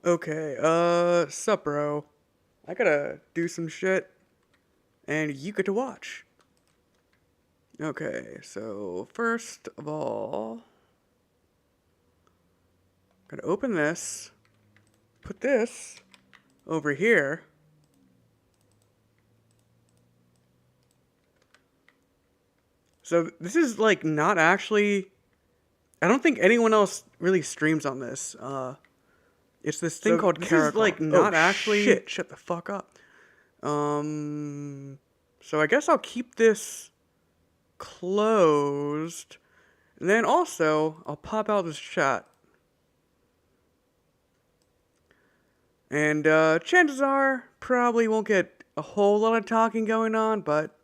Okay, sup, bro? I gotta do some shit, and you get to watch. Okay, so first of all, gotta open this, put this over here. So this is like not actually. I don't think anyone else really streams on this. It's this thing called this Caracol. is like not actually. Shit! Shut the fuck up. So I guess I'll keep this closed, and then also I'll pop out this chat. And chances are probably won't get a whole lot of talking going on, but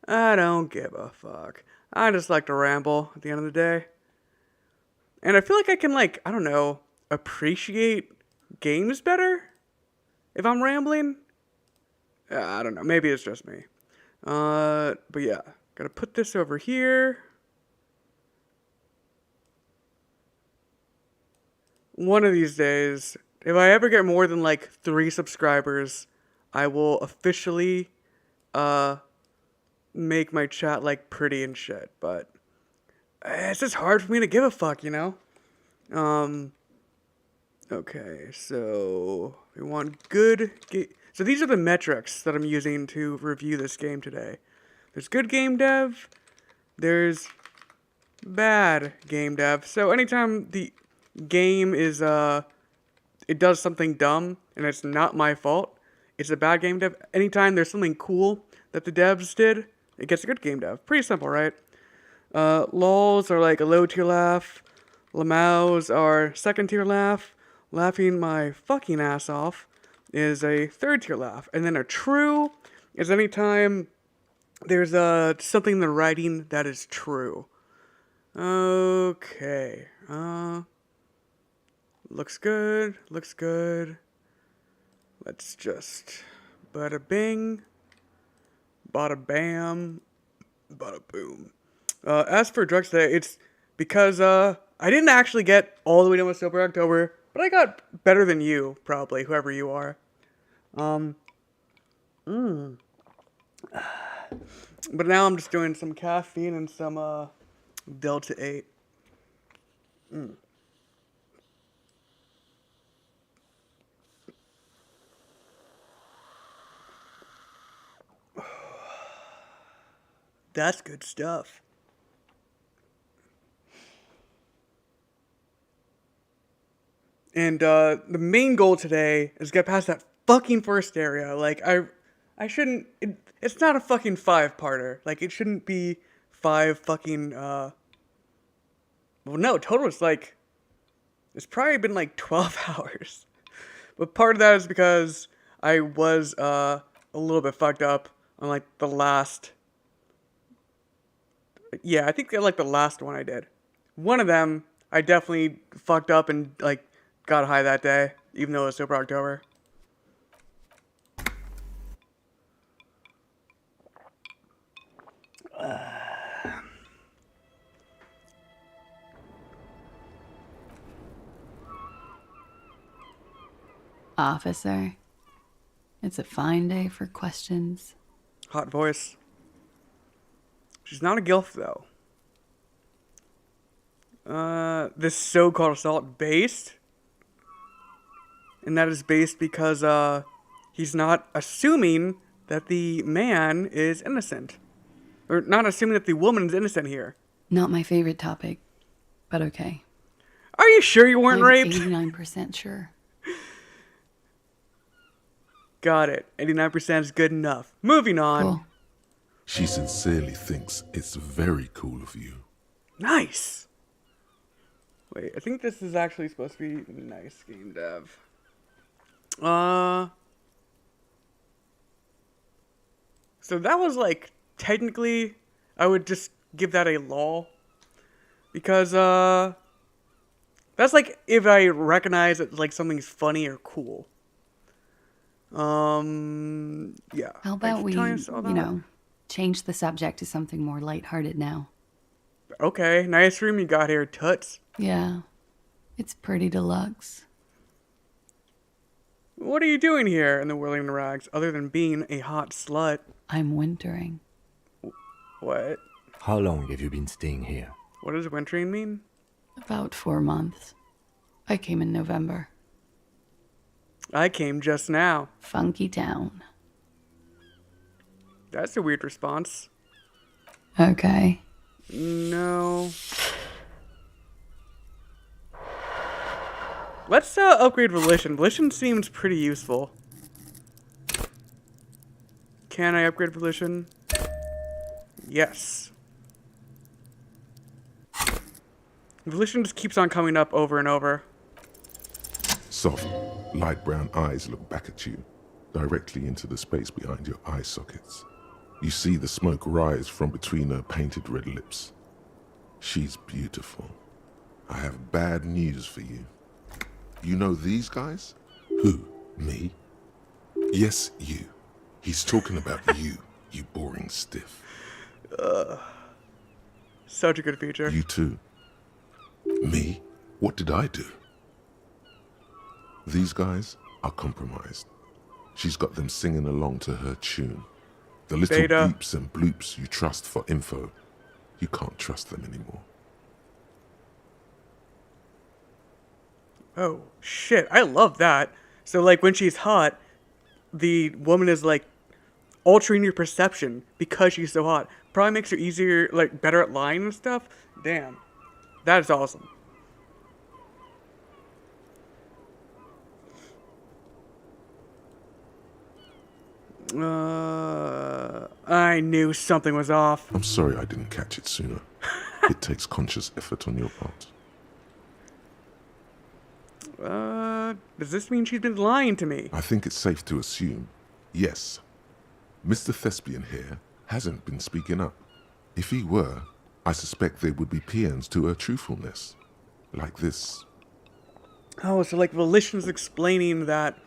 I don't give a fuck. I just like to ramble at the end of the day. And I feel like I can, like, I don't know, appreciate games better if I'm rambling. I don't know, maybe it's just me. But yeah, gotta put this over here. One of these days, if I ever get more than like 3 subscribers, I will officially make my chat like pretty and shit, but it's just hard for me to give a fuck, you know? Okay, so we want good so these are the metrics that I'm using to review this game today. There's good game dev, there's bad game dev. So anytime the game is it does something dumb and it's not my fault, it's a bad game dev. Anytime there's something cool that the devs did, it gets a good game dev. Pretty simple, right? Lols are like a low tier laugh. lmaos are second tier laugh. Laughing my fucking ass off is a third tier laugh. And then a true is anytime there's something in the writing that is true. Okay. Looks good. Looks good. Let's just bada bing, bada bam, bada boom. As for drugs today, it's because I didn't actually get all the way down with Sober October, but I got better than you, probably, whoever you are. But now I'm just doing some caffeine and some Delta 8. That's good stuff. And the main goal today is get past that fucking first area. Like, I shouldn't... it's not a fucking 5-parter. Like, it shouldn't be 5 fucking, well, no, total is like... It's probably been like 12 hours. But part of that is because I was a little bit fucked up on like the last... Yeah, I think like the last one I did. One of them, I definitely fucked up and like got high that day, even though it was Sober October. Officer, it's a fine day for questions. Hot voice. She's not a gilf though. This so-called assault based, and that is based because he's not assuming that the man is innocent, or not assuming that the woman is innocent here. Not my favorite topic, but okay. Are you sure you weren't I'm raped? 89% sure. Got it. 89% is good enough. Moving on. Cool. She sincerely thinks it's very cool of you. Nice. Wait, I think this is actually supposed to be nice game dev. So that was like, technically, I would just give that a lol. Because, that's like if I recognize that like something's funny or cool. Yeah. How about we, Tell us all that. change the subject to something more lighthearted now? Okay, nice room you got here, Toots. Yeah, it's pretty deluxe. What are you doing here in the whirling rags other than being a hot slut? I'm wintering. What? How long have you been staying here? What does wintering mean? About 4 months. I came in November. I came just now. Funky town. That's a weird response. Okay. No. Let's upgrade Volition. Volition seems pretty useful. Can I upgrade Volition? Yes. Volition just keeps on coming up over and over. Soft, light brown eyes look back at you, directly into the space behind your eye sockets. You see the smoke rise from between her painted red lips. She's beautiful. I have bad news for you. You know these guys? Who? Me? Yes, you. He's talking about you, you boring stiff. Such a good feature. You too. Me? What did I do? These guys are compromised. She's got them singing along to her tune. The little Beta. beeps and bloops you trust for info, you can't trust them anymore. Oh, shit. I love that. So, like, when she's hot, the woman is, like, altering your perception because she's so hot. Probably makes her easier, like, better at lying and stuff. Damn. That is awesome. I knew something was off. I'm sorry I didn't catch it sooner. It takes conscious effort on your part. Does this mean she's been lying to me? I think it's safe to assume, yes, Mr. Thespian here hasn't been speaking up. If he were, I suspect there would be paeans to her truthfulness. Like this. Oh, so like Volition's explaining that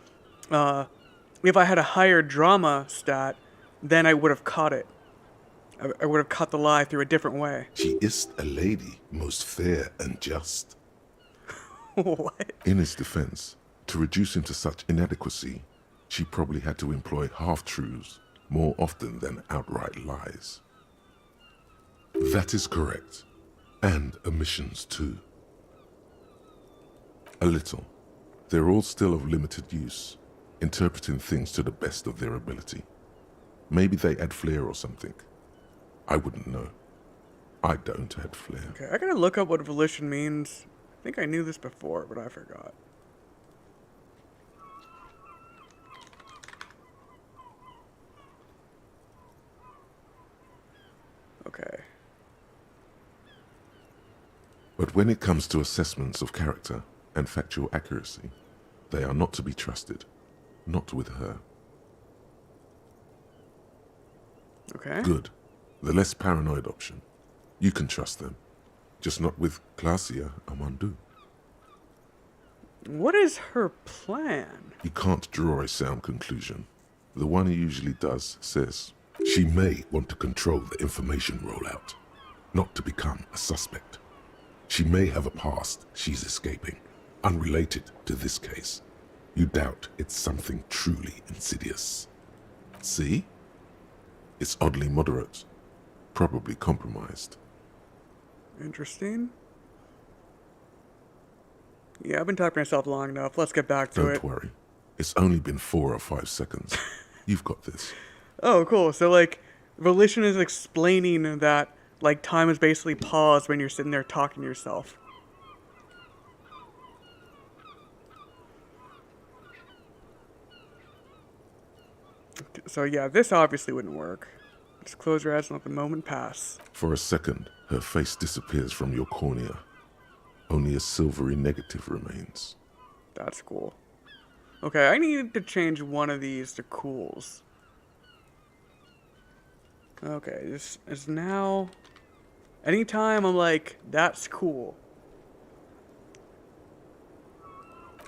if I had a higher drama stat, then I would have caught it. I would have caught the lie through a different way. She is a lady, most fair and just. What? In his defense, to reduce him to such inadequacy, she probably had to employ half-truths more often than outright lies. That is correct. And omissions too. A little. They're all still of limited use, interpreting things to the best of their ability. Maybe they add flair or something. I wouldn't know. I don't add flair. Okay, I gotta look up what volition means. I think I knew this before, but I forgot. Okay. But when it comes to assessments of character and factual accuracy, they are not to be trusted. Not with her. Okay. Good. The less paranoid option. You can trust them. Just not with Glacia Amandu. What is her plan? You can't draw a sound conclusion. The one he usually does says, she may want to control the information rollout, not to become a suspect. She may have a past she's escaping, unrelated to this case. You doubt it's something truly insidious. See? It's oddly moderate, probably compromised. Interesting. Yeah, I've been talking to myself long enough. Let's get back to it. Don't worry. It's only been 4 or 5 seconds. You've got this. Oh, cool. So, like, Volition is explaining that, like, time is basically paused when you're sitting there talking to yourself. So, yeah, this obviously wouldn't work. Just close your eyes and let the moment pass. For a second, her face disappears from your cornea. Only a silvery negative remains. That's cool. Okay, I need to change one of these to cools. Okay, this is now... Anytime I'm like, that's cool.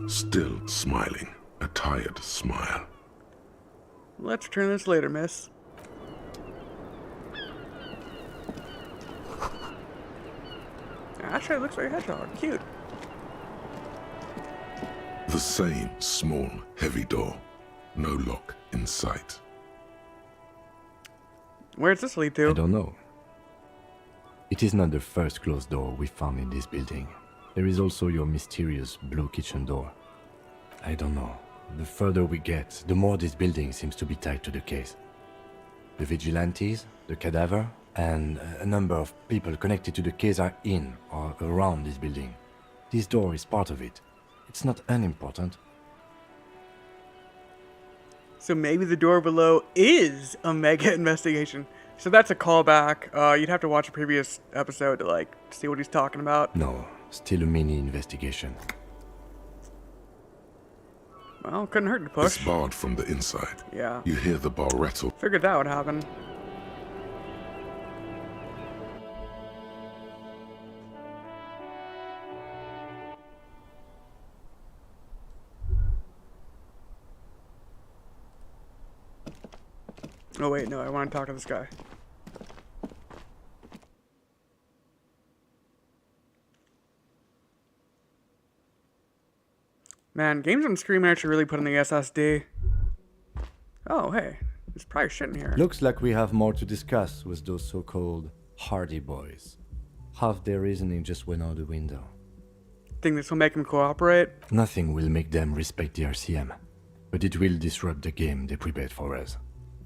Still smiling, a tired smile. Let's return this later, miss. Actually, it looks like a hedgehog. Cute. The same small, heavy door. No lock in sight. Where's this lead I to? don't know. It is not the first closed door we found in this building. There is also your mysterious blue kitchen door. I don't know. The further we get, the more this building seems to be tied to the case. The vigilantes, the cadaver, and a number of people connected to the case are in or around this building. This door is part of it. It's not unimportant. So maybe the door below is a mega investigation. So that's a callback. You'd have to watch a previous episode to like see what he's talking about. No, still a mini investigation. Well, couldn't hurt to It's push. barred from the inside. Yeah. You hear the bar rattle. Figured that would happen. Oh wait, no, I want to talk to this guy. Man, games on stream actually really put in the SSD. Oh, hey. There's probably shit in here. Looks like we have more to discuss with those so-called Hardy Boys. Half their reasoning just went out the window. Think this will make them cooperate? Nothing will make them respect the RCM, but it will disrupt the game they prepared for us.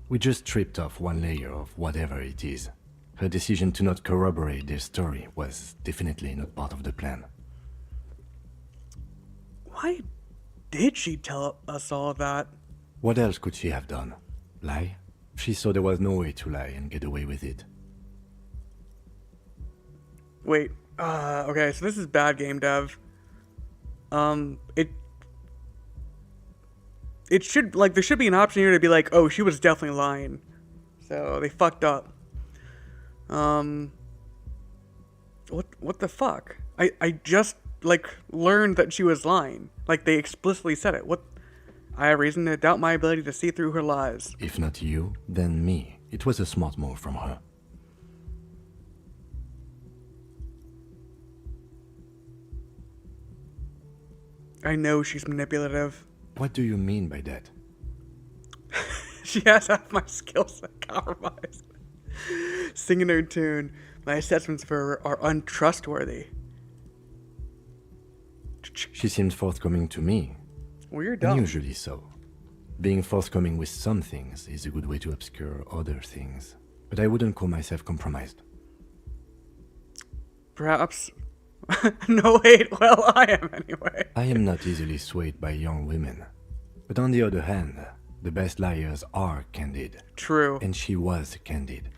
We just stripped off one layer of whatever it is. Her decision to not corroborate their story was definitely not part of the plan. Why did she tell us all of that? What else could she have done? Lie? She saw there was no way to lie and get away with it. Wait, okay, so this is bad game dev. It should, like, there should be an option here to be like, oh, she was definitely lying. So, they fucked up. What the fuck? I just, like, learned that she was lying. Like, they explicitly said it. What? I have reason to doubt my ability to see through her lies. If not you, then me. It was a smart move from her. I know she's manipulative. What do you mean by that? She has half my skill set compromised. Singing her tune, my assessments for her are untrustworthy. She seemed forthcoming to me. Well, you're dumb. Unusually so. Being forthcoming with some things is a good way to obscure other things. But I wouldn't call myself compromised. Perhaps. No, wait, well, I am anyway. I am not easily swayed by young women. But on the other hand, the best liars are candid. True. And she was candid.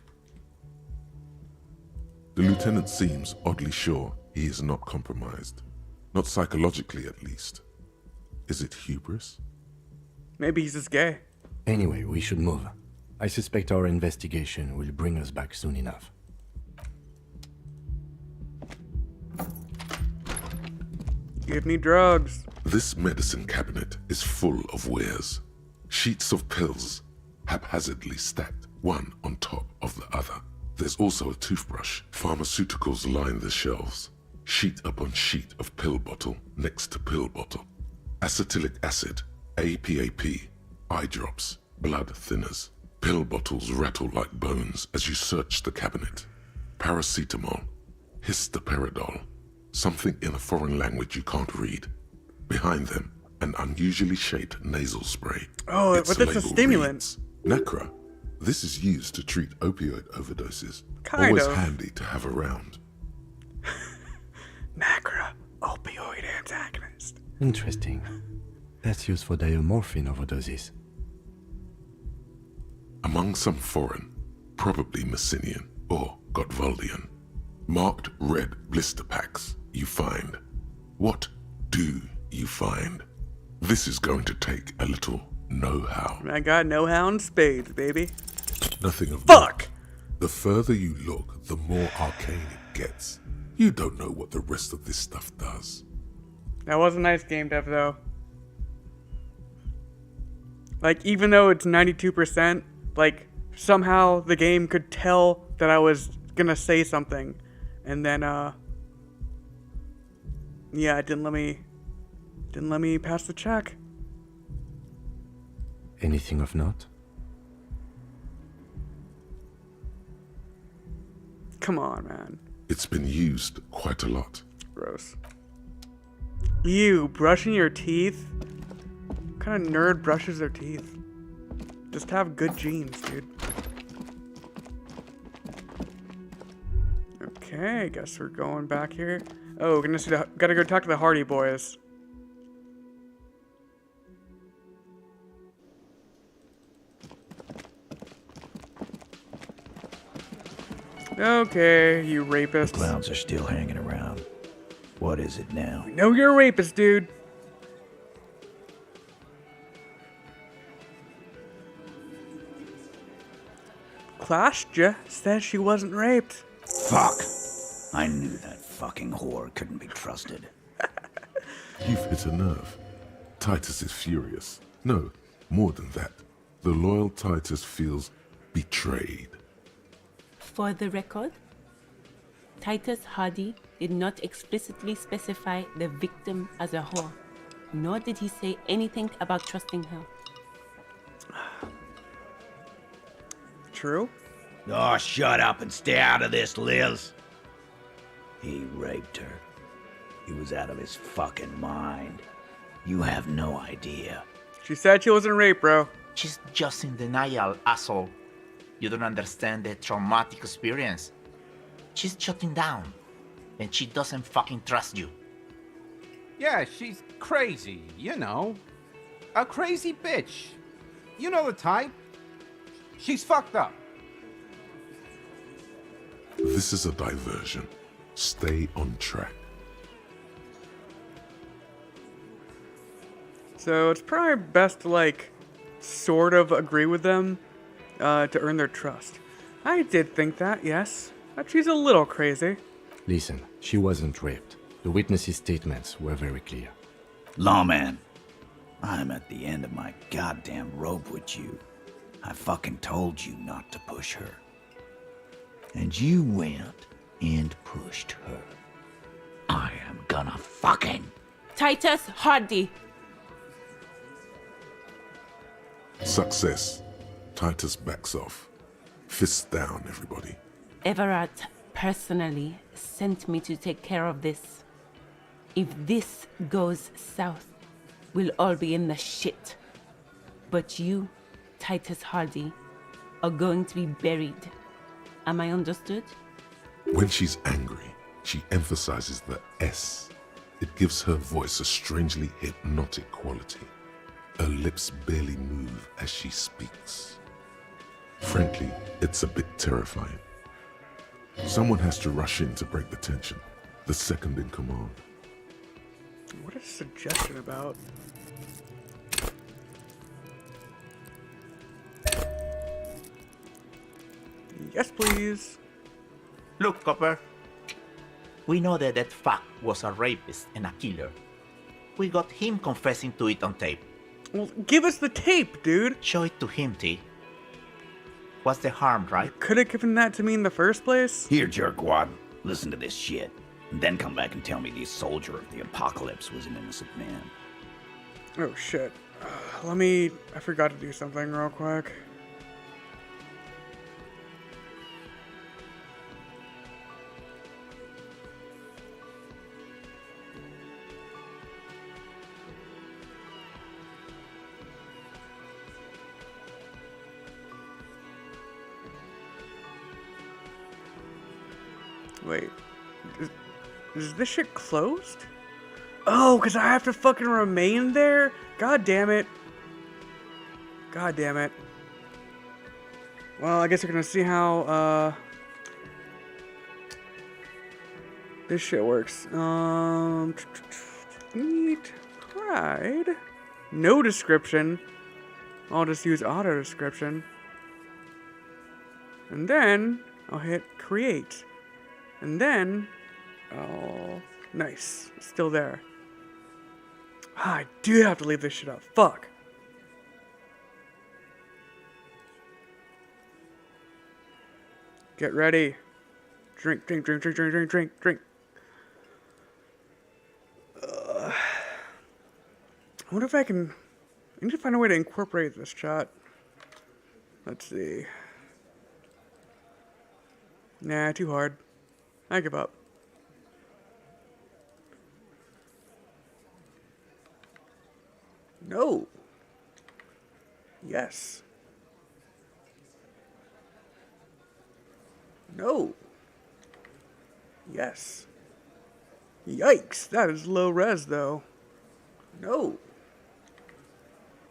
The lieutenant seems oddly sure he is not compromised. Not psychologically, at least. Is it hubris? Maybe he's just gay. Anyway, we should move. I suspect our investigation will bring us back soon enough. Give me drugs. This medicine cabinet is full of wares. Sheets of pills, haphazardly stacked, one on top of the other. There's also a toothbrush. Pharmaceuticals line the shelves. Sheet upon sheet of pill bottle next to pill bottle. Acetylic acid, APAP, eye drops, blood thinners. Pill bottles rattle like bones as you search the cabinet. Paracetamol, histoperidol, something in a foreign language you can't read. Behind them, an unusually shaped nasal spray. Oh, Its but that's a label stimulant. reads, Nacra. This is used to treat opioid overdoses. Kind Always of. handy to have around. Nacra, opioid antagonist. Interesting. That's used for diamorphine overdoses. Among some foreign, probably Messinian or Gotwaldian, marked red blister packs you find. What do you find? This is going to take a little know-how. I got know-how in spades, baby. Nothing of Fuck! note. The further you look, the more arcane it gets. You don't know what the rest of this stuff does. That was a nice game dev, though. Like, even though it's 92%, like, somehow the game could tell that I was gonna say something. And then, yeah, it didn't let me Didn't let me pass the check. Anything of note? Come on, man. It's been used quite a lot. Gross. Ew, brushing your teeth? What kind of nerd brushes their teeth? Just have good genes, dude. Okay, guess we're going back here. Oh, gotta go talk to the Hardy Boys. Okay, you rapist. Clowns are still hanging around. What is it now? No, you're a rapist, dude. Klashja says she wasn't raped. Fuck! I knew that fucking whore couldn't be trusted. You've hit a nerve. Titus is furious. No, more than that. The loyal Titus feels betrayed. For the record, Titus Hardy did not explicitly specify the victim as a whore, nor did he say anything about trusting her. True? Oh, shut up and stay out of this, Liz. He raped her. He was out of his fucking mind. You have no idea. She said she wasn't raped, bro. She's just in denial, asshole. You don't understand the traumatic experience. She's shutting down, and she doesn't fucking trust you. Yeah, she's crazy, you know. A crazy bitch. You know the type. She's fucked up. This is a diversion. Stay on track. So it's probably best to, like, sort of agree with them to earn their trust. I did think that, yes. But she's a little crazy. Listen, she wasn't raped. The witnesses' statements were very clear. Lawman, I'm at the end of my goddamn rope with you. I fucking told you not to push her. And you went and pushed her. I am gonna fucking... Titus Hardy! Success. Titus backs off. Fists down, everybody. Everard personally sent me to take care of this. If this goes south, we'll all be in the shit. But you, Titus Hardy, are going to be buried. Am I understood? When she's angry, she emphasizes the S. It gives her voice a strangely hypnotic quality. Her lips barely move as she speaks. Frankly, it's a bit terrifying. Someone has to rush in to break the tension. The second in command. What is suggestion about? Yes, please. Look, Copper. We know that that fuck was a rapist and a killer. We got him confessing to it on tape. Well, give us the tape, dude. Show it to him, T. What's the harm, right? Could have given that to me in the first place. Here, jerkwad, listen to this shit. And then come back and tell me the soldier of the apocalypse was an innocent man. Oh, shit. I forgot to do something real quick. Wait, is this shit closed? Oh, because I have to fucking remain there? God damn it. God damn it. Well, I guess we're gonna see how, this shit works. NEETpride. No description. I'll just use auto description. And then I'll hit create. And then, oh, nice. It's still there. I do have to leave this shit up. Fuck. Get ready. Drink, drink, drink, drink, drink, drink, drink, drink. wonder if I can... I need to find a way to incorporate this chat. Let's see. Nah, too hard. I give up. No. Yes. No. Yes. Yikes, that is low res though. No.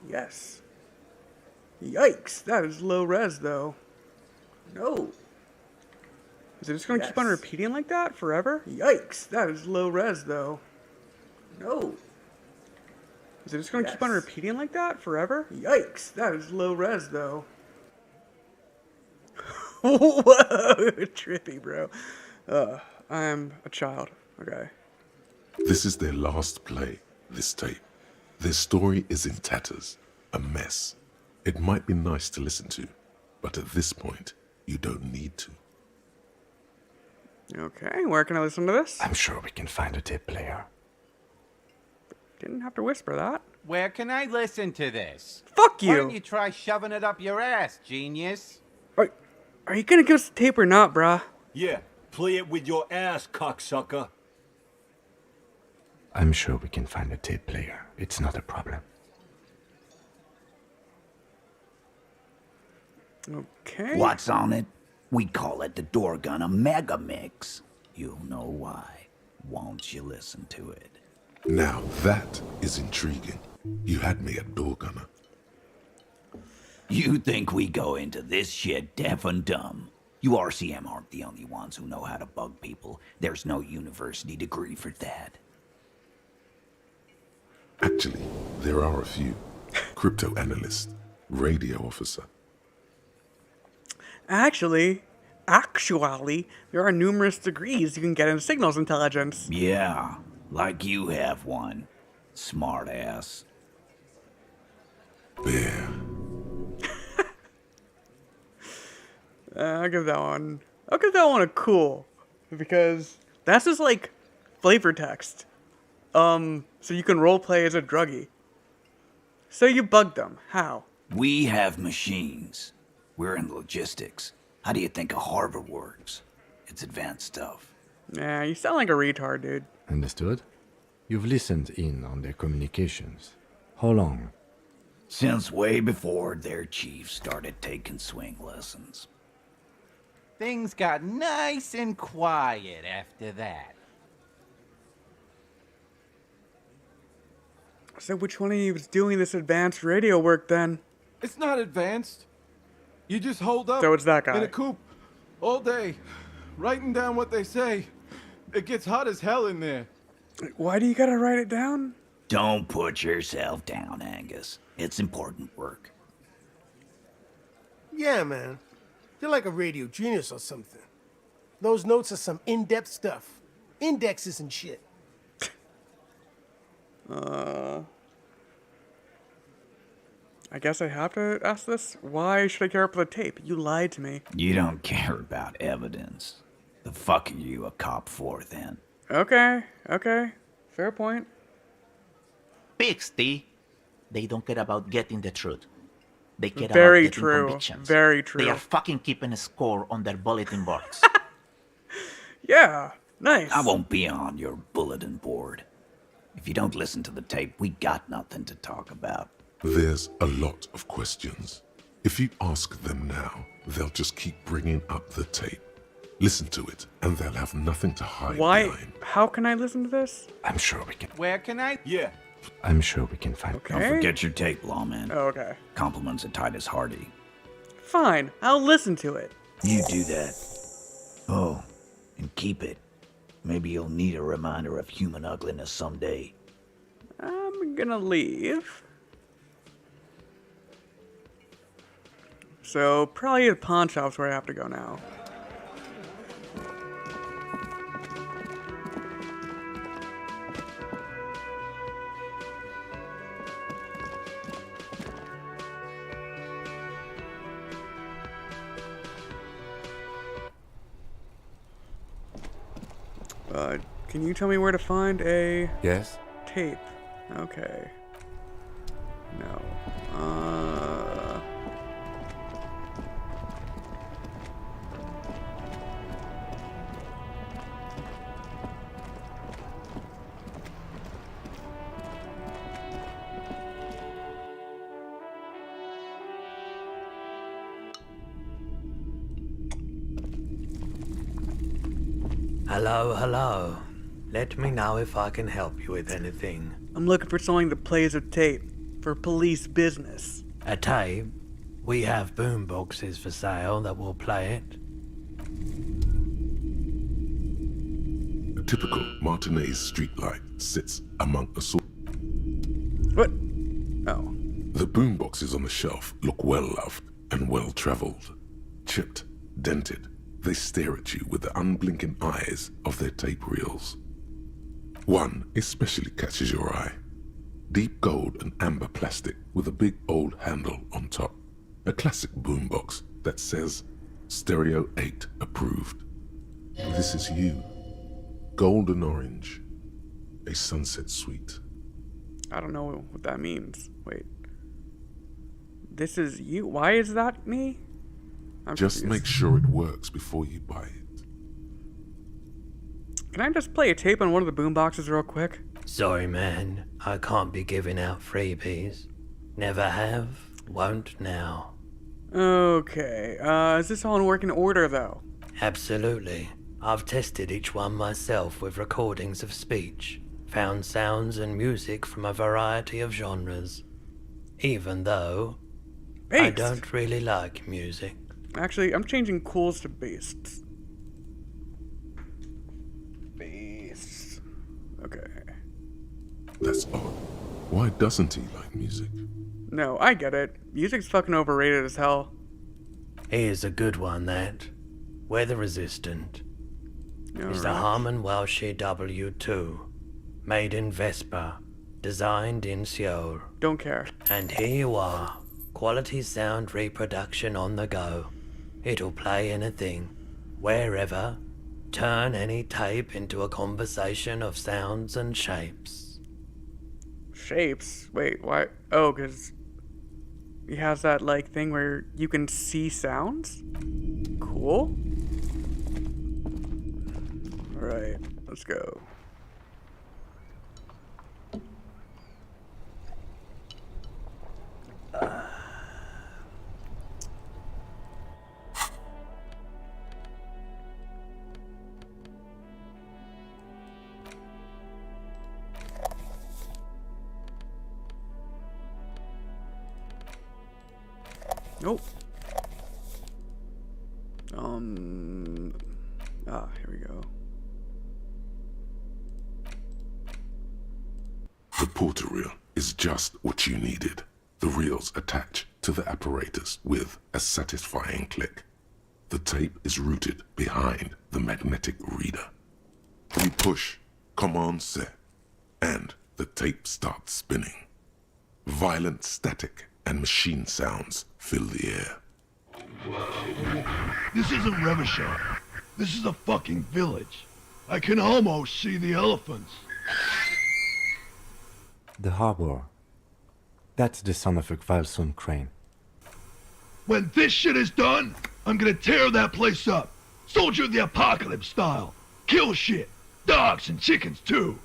Yes. Yikes, that is low res though. No. Is it just gonna keep on repeating like that forever? Yikes, that is low res though. No. Is it just gonna keep on repeating like that forever? Yikes, that is low res though. Whoa, trippy, bro. I'm a child. Okay. This is their last play, this tape. Their story is in tatters, a mess. It might be nice to listen to, but at this point, you don't need to. Okay, where can I listen to this? I'm sure we can find a tape player. Didn't have to whisper that. Where can I listen to this? Fuck Why don't you! you try shoving it up your ass, genius? Are you gonna give us the tape or not, bruh? Yeah, play it with your ass, cocksucker. I'm sure we can find a tape player. It's not a problem. Okay. What's on it? We call it the door gun a mega mix. You'll know why. Won't you listen to it? Now that is intriguing. You had me at door gunner. You think we go into this shit deaf and dumb? You RCM aren't the only ones who know how to bug people. There's no university degree for that. Actually, there are a few. Crypto analyst, radio officer. Actually, there are numerous degrees you can get in signals intelligence. Yeah, like you have one. Smart ass. Bear. I'll give that one a cool, because that's just like flavor text. So you can roleplay as a druggie. So you bugged them. How? We have machines. We're in logistics. How do you think a harbor works? It's advanced stuff. Nah, you sound like a retard, dude. Understood? You've listened in on their communications. How long? Since way before their chief started taking swing lessons. Things got nice and quiet after that. So which one of you was doing this advanced radio work then? It's not advanced. You just hold up So it's that guy. in a coop all day, writing down what they say. It gets hot as hell in there. Why do you gotta write it down? Don't put yourself down, Angus. It's important work. Yeah, man. You're like a radio genius or something. Those notes are some in-depth stuff. Indexes and shit. I guess I have to ask this. Why should I care about the tape? You lied to me. You don't care about evidence. The fuck are you a cop for, then? Okay. Fair point. Pigs, T. They don't care about getting the truth. They care Very about getting true. convictions. Very true. They are fucking keeping a score on their bulletin boards. Yeah. Nice. I won't be on your bulletin board. If you don't listen to the tape, we got nothing to talk about. There's a lot of questions. If you ask them now, they'll just keep bringing up the tape. Listen to it, and they'll have nothing to hide Why? behind. How can I listen to this? I'm sure we can. Where can I? Yeah, I'm sure we can find. Okay. Don't forget your tape, lawman. Oh, okay. Compliments of Titus Hardy. Fine. I'll listen to it. You do that. Oh, and keep it. Maybe you'll need a reminder of human ugliness someday. I'm gonna leave. So, probably the pawn shop's where I have to go now. Can you tell me where to find a Yes? tape? Okay. No. Hello, hello. Let me know if I can help you with anything. I'm looking for something that plays a tape for police business. A tape? We have boom boxes for sale that will play it. A typical Martinez streetlight sits among a sort. What? Oh. The boomboxes on the shelf look well-loved and well-traveled. Chipped, dented, they stare at you with the unblinking eyes of their tape reels. One especially catches your eye. Deep gold and amber plastic with a big old handle on top. A classic boombox that says, Stereo 8 approved. This is you. Golden orange. A sunset suite. I don't know what that means. Wait. This is you? Why is that me? I'm Just confused. make sure it works before you buy it. Can I just play a tape on one of the boomboxes real quick? Sorry, man. I can't be giving out freebies. Never have, won't now. Okay. Is this all in working order, though? Absolutely. I've tested each one myself with recordings of speech, found sounds and music from a variety of genres. Even though I don't really like music. Actually, I'm changing cools to beasts. Beasts. Okay. That's odd. Why doesn't he like music? No, I get it. Music's fucking overrated as hell. Here's a good one, that. Weather resistant. Is the Harman Welsh W2. Made in Vespa. Designed in Seoul. Don't care. And here you are. Quality sound reproduction on the go. It'll play anything, wherever. Turn any tape into a conversation of sounds and shapes. Shapes? Wait, why? Oh, because he has that, like, thing where you can see sounds? Cool. Alright, let's go. Nope. Here we go. The porter reel is just what you needed. The reels attach to the apparatus with a satisfying click. The tape is rooted behind the magnetic reader. You push, command set, and the tape starts spinning. Violent static and machine sounds fill the air. This isn't Revachon. This is a fucking village. I can almost see the elephants. The harbor. That's the sound of a Kvalsund crane. When this shit is done, I'm gonna tear that place up. Soldier of the Apocalypse style. Kill shit. Dogs and chickens too.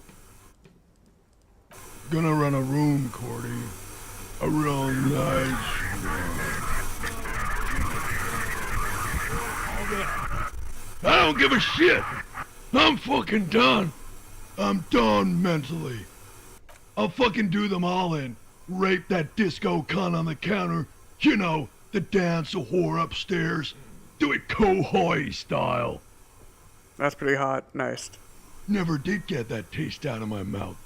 Gonna run a room, Cordy. A real nice one. I don't give a shit. I'm fucking done. I'm done mentally. I'll fucking do them all in. Rape that disco cunt on the counter. You know, the dance a whore upstairs. Do it Kohoi style. That's pretty hot. Nice. Never did get that taste out of my mouth.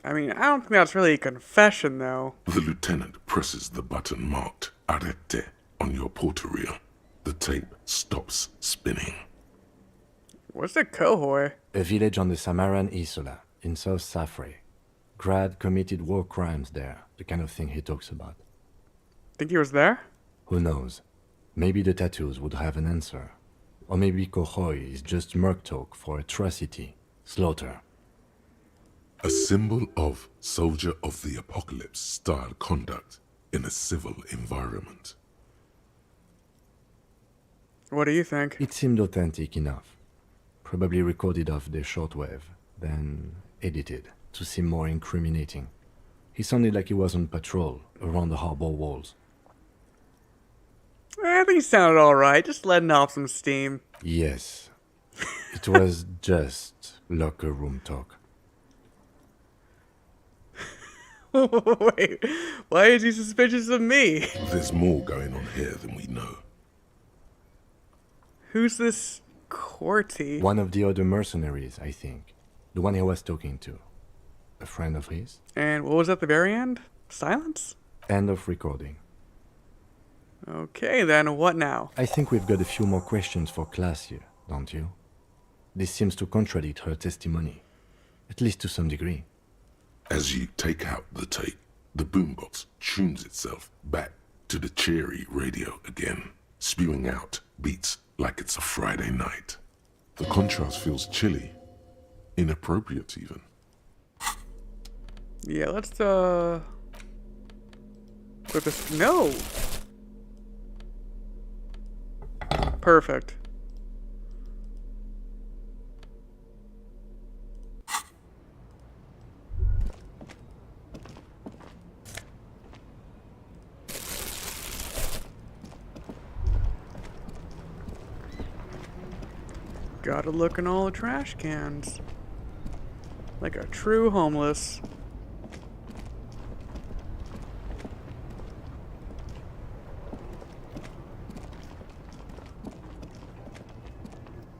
I mean, I don't think that's really a confession, though. The lieutenant presses the button marked Arrête on your porter reel. The tape stops spinning. What's the Kohoi? A village on the Samaran Isola, in South Safre. Grad committed war crimes there, the kind of thing he talks about. Think he was there? Who knows? Maybe the tattoos would have an answer. Or maybe Kohoi is just merc talk for atrocity, slaughter. A symbol of soldier of the apocalypse style conduct in a civil environment. What do you think? It seemed authentic enough. Probably recorded off the shortwave, then edited to seem more incriminating. He sounded like he was on patrol around the harbor walls. I think he sounded alright, just letting off some steam. Yes. It was just locker room talk. Wait, why is he suspicious of me? There's more going on here than we know. Who's this Corty? One of the other mercenaries, I think. The one he was talking to. A friend of his. And what was at the very end? Silence? End of recording. Okay, then what now? I think we've got a few more questions for class here, don't you? This seems to contradict her testimony. At least to some degree. As you take out the tape, the boombox tunes itself back to the cheery radio again, spewing out beats like it's a Friday night. The contrast feels chilly, inappropriate even. Yeah, let's put this. No! Perfect. Gotta look in all the trash cans. Like a true homeless.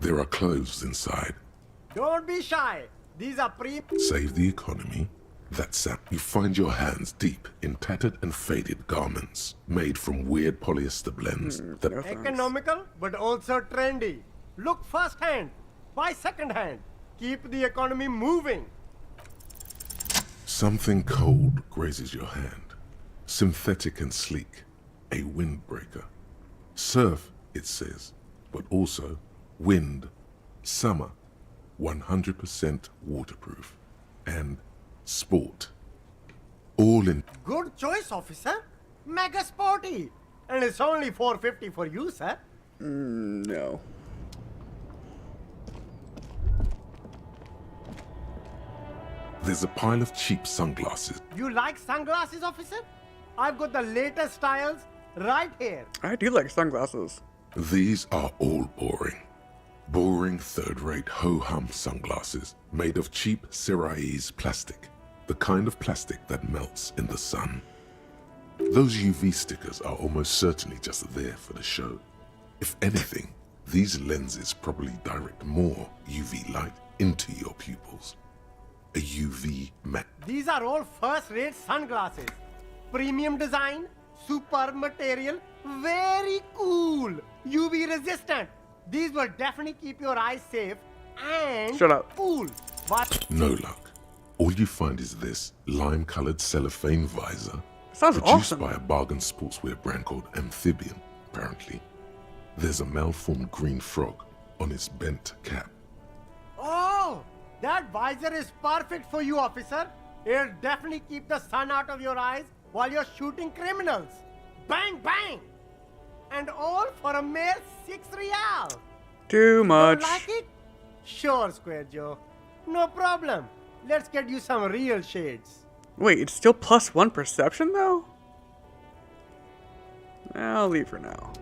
There are clothes inside. Don't be shy. These are Save the economy. That's it. You find your hands deep in tattered and faded garments made from weird polyester blends that economical but also trendy. Look first hand, buy second hand. Keep the economy moving. Something cold grazes your hand. Synthetic and sleek. A windbreaker. Surf, it says, but also wind, summer, 100% waterproof, and sport. All in. Good choice, officer. Mega sporty. And it's only $4.50 for you, sir. No. There's a pile of cheap sunglasses. You like sunglasses, officer? I've got the latest styles right here. I do like sunglasses. These are all boring. Boring third-rate ho-hum sunglasses made of cheap Syrahese plastic. The kind of plastic that melts in the sun. Those UV stickers are almost certainly just there for the show. If anything, these lenses probably direct more UV light into your pupils. A UV mat. These are all first-rate sunglasses. Premium design, superb material, very cool. UV resistant. These will definitely keep your eyes safe and Shut up. cool. But No luck. All you find is this lime-colored cellophane visor. Sounds produced awesome. by a bargain sportswear brand called Amphibian, apparently. There's a malformed green frog on its bent cap. oh, that visor is perfect for you, officer. It'll definitely keep the sun out of your eyes while you're shooting criminals. Bang, bang! And all for a mere 6 real. Too much. Don't like it? Sure, Square Joe. No problem. Let's get you some real shades. Wait, it's still +1 perception though? I'll leave for now.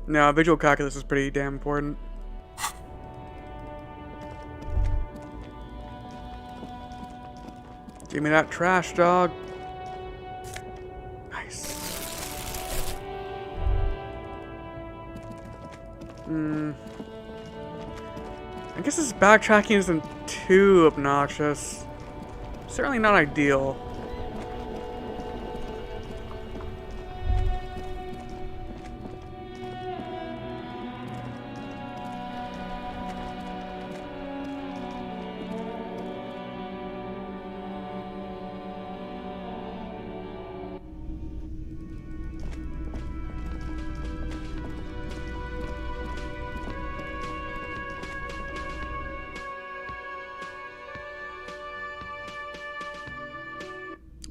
No, visual calculus is pretty damn important. Give me that trash, dog. Nice. I guess this backtracking isn't too obnoxious. Certainly not ideal.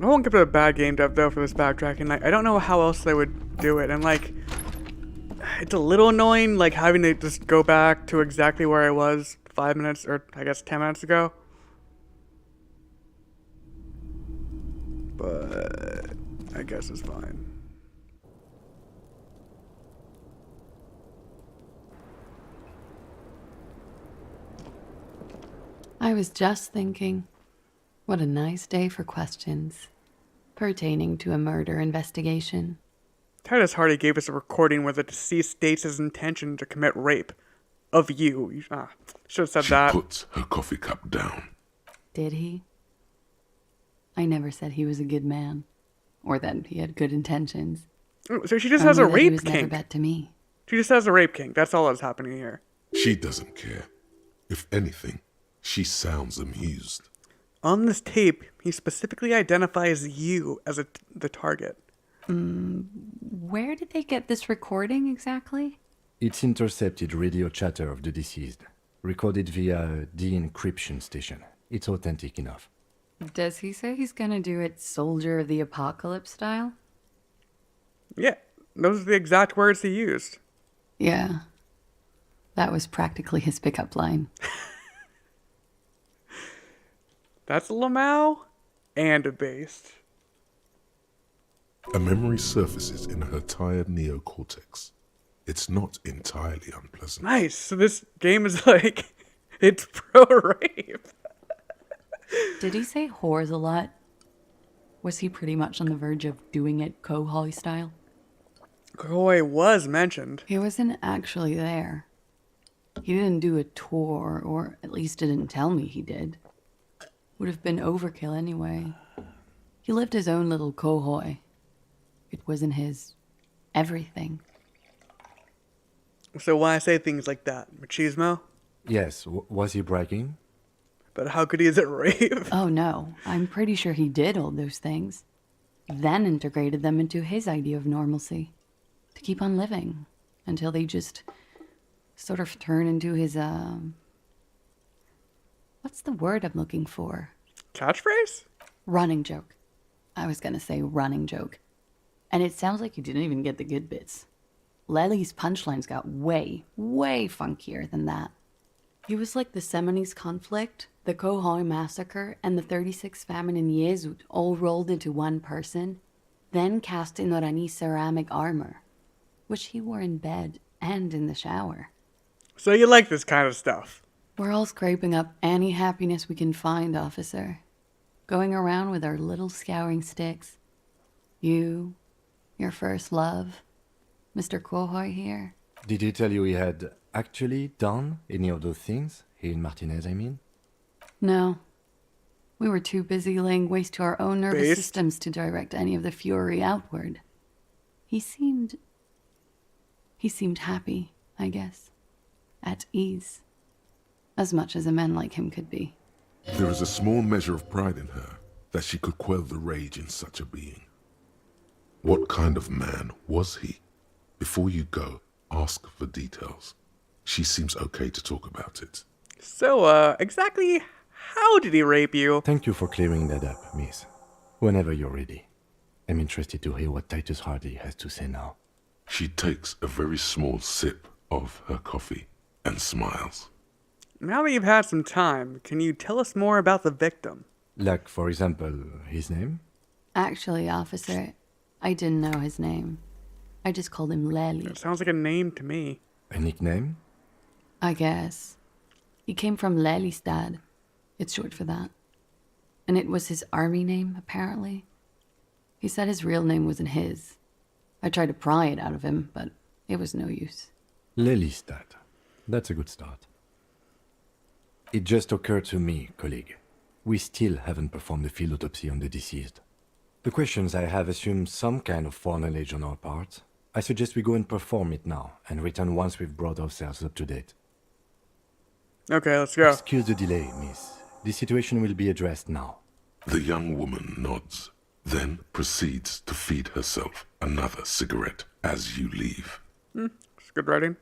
I won't give it a bad game dev though for this backtracking. Like, I don't know how else they would do it, and like, it's a little annoying, like having to just go back to exactly where I was 5 minutes, or I guess 10 minutes ago. But I guess it's fine. I was just thinking, what a nice day for questions pertaining to a murder investigation. Titus Hardy gave us a recording where the deceased states his intention to commit rape of you. Should have said that. She puts her coffee cup down. Did he? I never said he was a good man, or that he had good intentions. So she just has a rape He was never kink. bet to me. She just has a rape kink. That's all that's happening here. She doesn't care. If anything, she sounds amused. On this tape, he specifically identifies you as the target. Where did they get this recording exactly? It's intercepted radio chatter of the deceased, recorded via a de-encryption station. It's authentic enough. Does he say he's gonna do it Soldier of the Apocalypse style? Yeah, those are the exact words he used. Yeah. That was practically his pickup line. That's a lmao and a based. A memory surfaces in her tired neocortex. It's not entirely unpleasant. Nice. So this game is like, it's pro-rape. Did he say whores a lot? Was he pretty much on the verge of doing it Kohoi style? Kohoi was mentioned. He wasn't actually there. He didn't do a tour, or at least didn't tell me he did. Would have been overkill anyway. He lived his own little Kohoi. It wasn't his everything. So why I say things like that? Machismo? Yes, was he bragging? But how could he is it rape? Oh no, I'm pretty sure he did all those things. Then integrated them into his idea of normalcy. To keep on living. Until they just sort of turn into his, what's the word I'm looking for? Catchphrase? Running joke. I was gonna say running joke. And it sounds like you didn't even get the good bits. Lely's punchlines got way, way funkier than that. He was like the Seminoles conflict, the Kohoi massacre, and the 36 famine in Yezud all rolled into one person, then cast in Orani ceramic armor, which he wore in bed and in the shower. So you like this kind of stuff? We're all scraping up any happiness we can find, officer. Going around with our little scouring sticks. You, your first love, Mr. Kohoi here. Did he tell you he had actually done any of those things? He and Martinez, I mean? No. We were too busy laying waste to our own nervous Based? systems to direct any of the fury outward. He seemed happy, I guess. At ease. As much as a man like him could be. There is a small measure of pride in her that she could quell the rage in such a being. What kind of man was he? Before you go, ask for details. She seems okay to talk about it. So, exactly how did he rape you? Thank you for clearing that up, miss. Whenever you're ready. I'm interested to hear what Titus Hardy has to say now. She takes a very small sip of her coffee and smiles. Now that you've had some time, can you tell us more about the victim? Like, for example, his name? Actually, officer, I didn't know his name. I just called him Lely. It sounds like a name to me. A nickname? I guess. He came from Lelystad. It's short for that. And it was his army name, apparently. He said his real name wasn't his. I tried to pry it out of him, but it was no use. Lelystad. That's a good start. It just occurred to me, colleague. We still haven't performed a field autopsy on the deceased. The questions I have assume some kind of foreknowledge on our part. I suggest we go and perform it now, and return once we've brought ourselves up to date. Okay, let's go. Excuse the delay, miss. The situation will be addressed now. The young woman nods, then proceeds to feed herself another cigarette as you leave. It's good writing.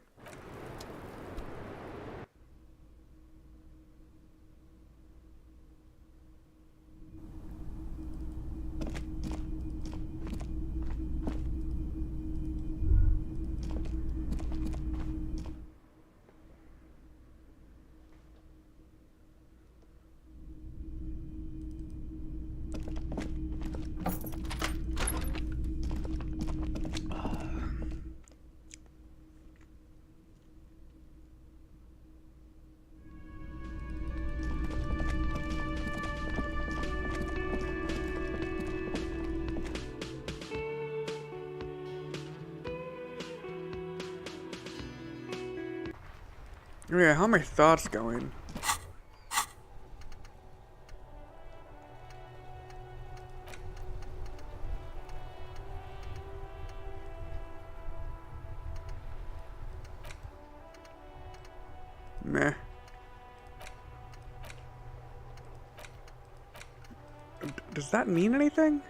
Yeah, how are my thoughts going? Meh. Does that mean anything?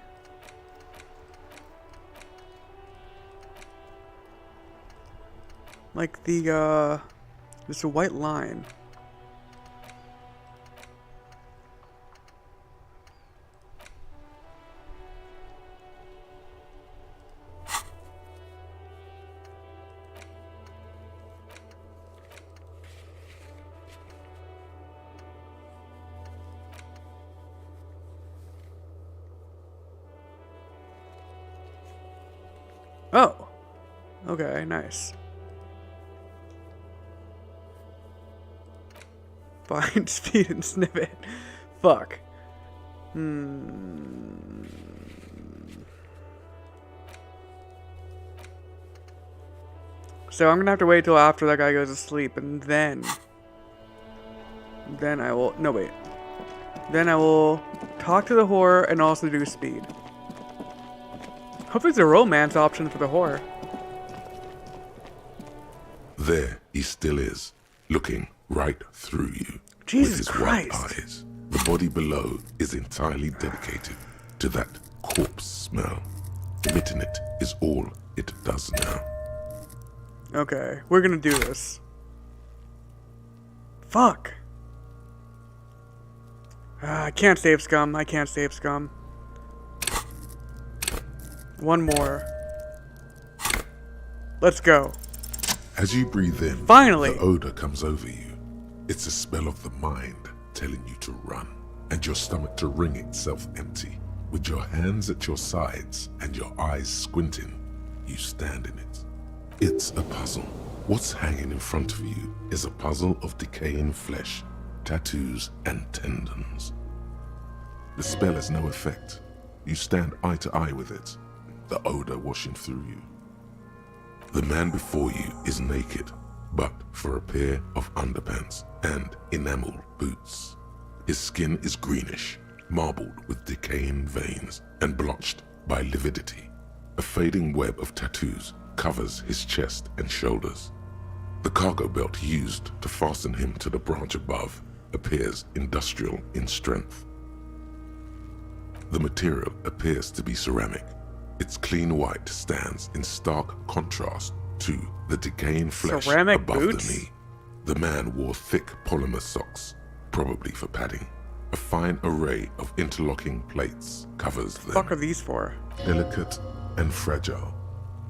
Like the, there's a white line. Oh. Okay, nice. Find speed and snippet. Fuck. So I'm gonna have to wait till after that guy goes to sleep, and then I will. No, wait. Then I will talk to the horror and also do speed. Hope there's a romance option for the horror. There he still is, looking right through you. Jesus with his Christ. white eyes. The body below is entirely dedicated to that corpse smell. Emitting it is all it does now. Okay, we're gonna do this. Fuck. I can't save scum. I can't save scum. One more. Let's go. As you breathe in, Finally! the odor comes over you. It's a smell of the mind telling you to run, and your stomach to wring itself empty. With your hands at your sides and your eyes squinting, you stand in it. It's a puzzle. What's hanging in front of you is a puzzle of decaying flesh, tattoos, and tendons. The spell has no effect. You stand eye to eye with it, the odor washing through you. The man before you is naked, but for a pair of underpants and enamel boots. His skin is greenish, marbled with decaying veins and blotched by lividity. A fading web of tattoos covers his chest and shoulders. The cargo belt used to fasten him to the branch above appears industrial in strength. The material appears to be ceramic. Its clean white stands in stark contrast to the decaying flesh Ceramic above boots? the knee. The man wore thick polymer socks, probably for padding. A fine array of interlocking plates covers them. What the fuck are these for? Delicate and fragile,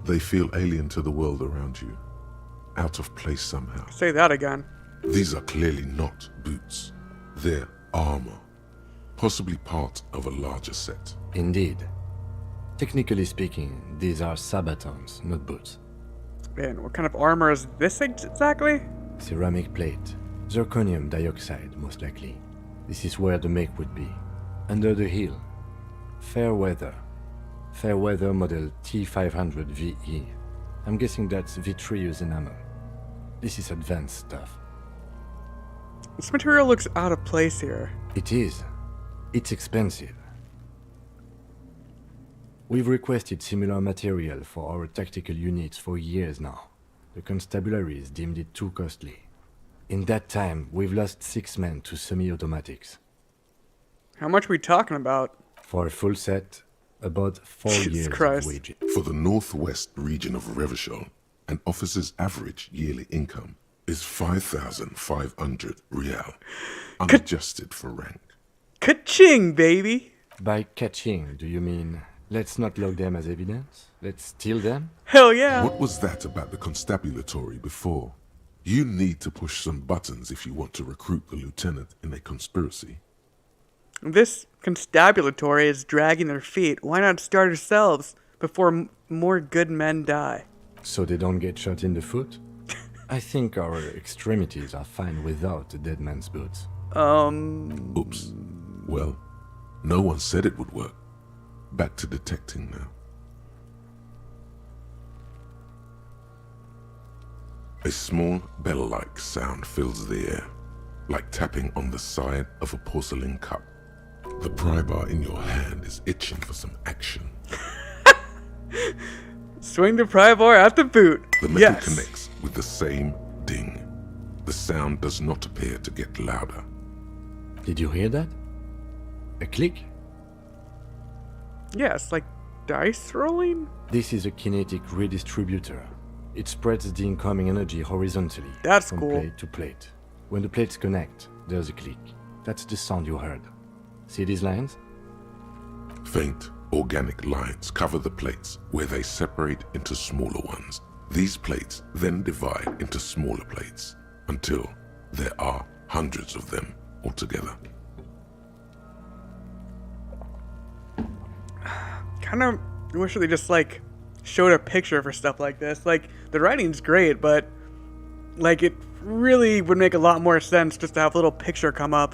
they feel alien to the world around you, out of place somehow. Say that again. These are clearly not boots. They're armor, possibly part of a larger set. Indeed. Technically speaking, these are sabatons, not boots. Man, what kind of armor is this exactly? Ceramic plate. Zirconium dioxide, most likely. This is where the make would be. Under the heel. Fair weather. Fair weather model T500 VE. I'm guessing that's vitreous enamel. This is advanced stuff. This material looks out of place here. It is. It's expensive. We've requested similar material for our tactical units for years now. The constabularies deemed it too costly. In that time, we've lost 6 men to semi-automatics. How much are we talking about? For a full set, about 4 Jesus years Christ. of wages. For the northwest region of Revachol, an officer's average yearly income is 5,500 real, unadjusted for rank. Ka-ching, baby! By catching, do you mean let's not log them as evidence? Let's steal them? Hell yeah! What was that about the constabulatory before? You need to push some buttons if you want to recruit the lieutenant in a conspiracy. This constabulatory is dragging their feet. Why not start yourselves before more good men die? So they don't get shot in the foot? I think our extremities are fine without a dead man's boots. Oops. Well, no one said it would work. Back to detecting now. A small bell-like sound fills the air, like tapping on the side of a porcelain cup. The pry bar in your hand is itching for some action. Swing the pry bar at the boot. The metal Yes. connects with the same ding. The sound does not appear to get louder. Did you hear that? A click? Yes, like dice rolling? This is a kinetic redistributor. It spreads the incoming energy horizontally. That's from cool. plate to plate. When the plates connect, there's a click. That's the sound you heard. See these lines? Faint, organic lines cover the plates where they separate into smaller ones. These plates then divide into smaller plates until there are hundreds of them altogether. Kind of wish they just like showed a picture for stuff like this. Like the writing's great, but like it really would make a lot more sense just to have a little picture come up.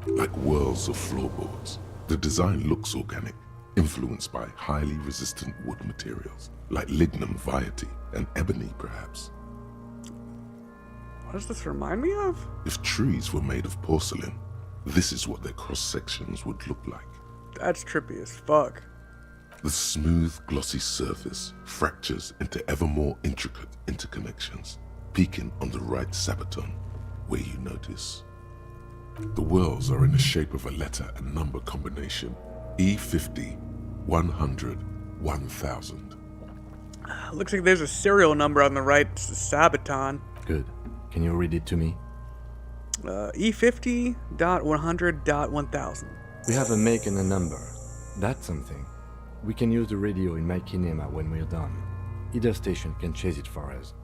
Like whirls of floorboards, the design looks organic, influenced by highly resistant wood materials, like lignum vitae and ebony perhaps. What does this remind me of? If trees were made of porcelain, this is what their cross-sections would look like. That's trippy as fuck. The smooth, glossy surface fractures into ever more intricate interconnections, peaking on the right sabaton, where you notice. The whirls are in the shape of a letter and number combination, E50, 100, 1000. Looks like there's a serial number on the right sabaton. Good. Can you read it to me? E50.100.1000. We have a make and a number. That's something. We can use the radio in my kinema when we're done. Either station can chase it for us.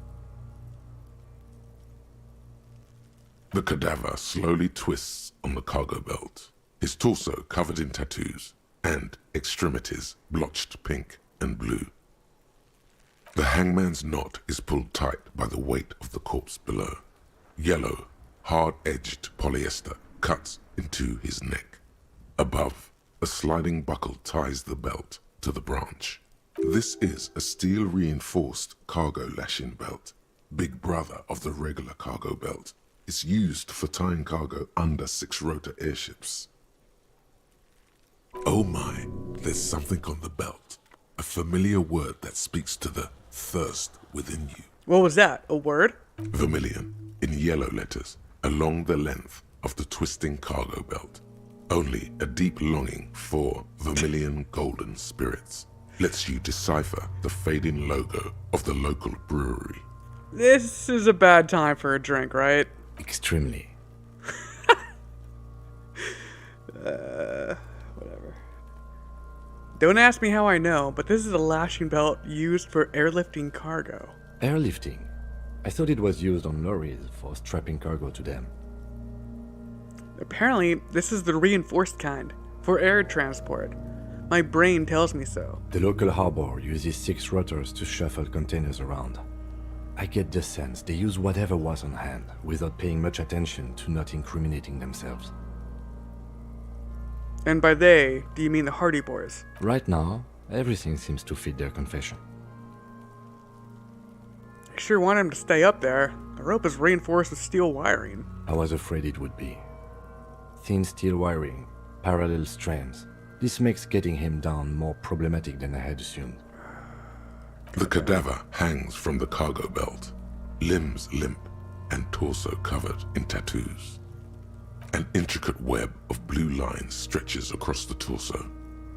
The cadaver slowly twists on the cargo belt, his torso covered in tattoos, and extremities blotched pink and blue. The hangman's knot is pulled tight by the weight of the corpse below. Yellow, hard-edged polyester cuts into his neck. Above, a sliding buckle ties the belt to the branch. This is a steel-reinforced cargo lashing belt, big brother of the regular cargo belt. It's used for tying cargo under 6-rotor airships. Oh my, there's something on the belt. A familiar word that speaks to the thirst within you. What was that? A word? Vermilion, in yellow letters, along the length of the twisting cargo belt. Only a deep longing for vermilion golden spirits lets you decipher the fading logo of the local brewery. This is a bad time for a drink, right? Extremely. Whatever. Don't ask me how I know, but this is a lashing belt used for airlifting cargo. Airlifting? I thought it was used on lorries for strapping cargo to them. Apparently, this is the reinforced kind, for air transport. My brain tells me so. The local harbor uses 6 rotors to shuffle containers around. I get the sense they use whatever was on hand, without paying much attention to not incriminating themselves. And by they, do you mean the Hardy Boys? Right now, everything seems to fit their confession. I sure want him to stay up there. The rope is reinforced with steel wiring. I was afraid it would be. Thin steel wiring, parallel strands. This makes getting him down more problematic than I had assumed. The cadaver hangs from the cargo belt, limbs limp and torso covered in tattoos. An intricate web of blue lines stretches across the torso,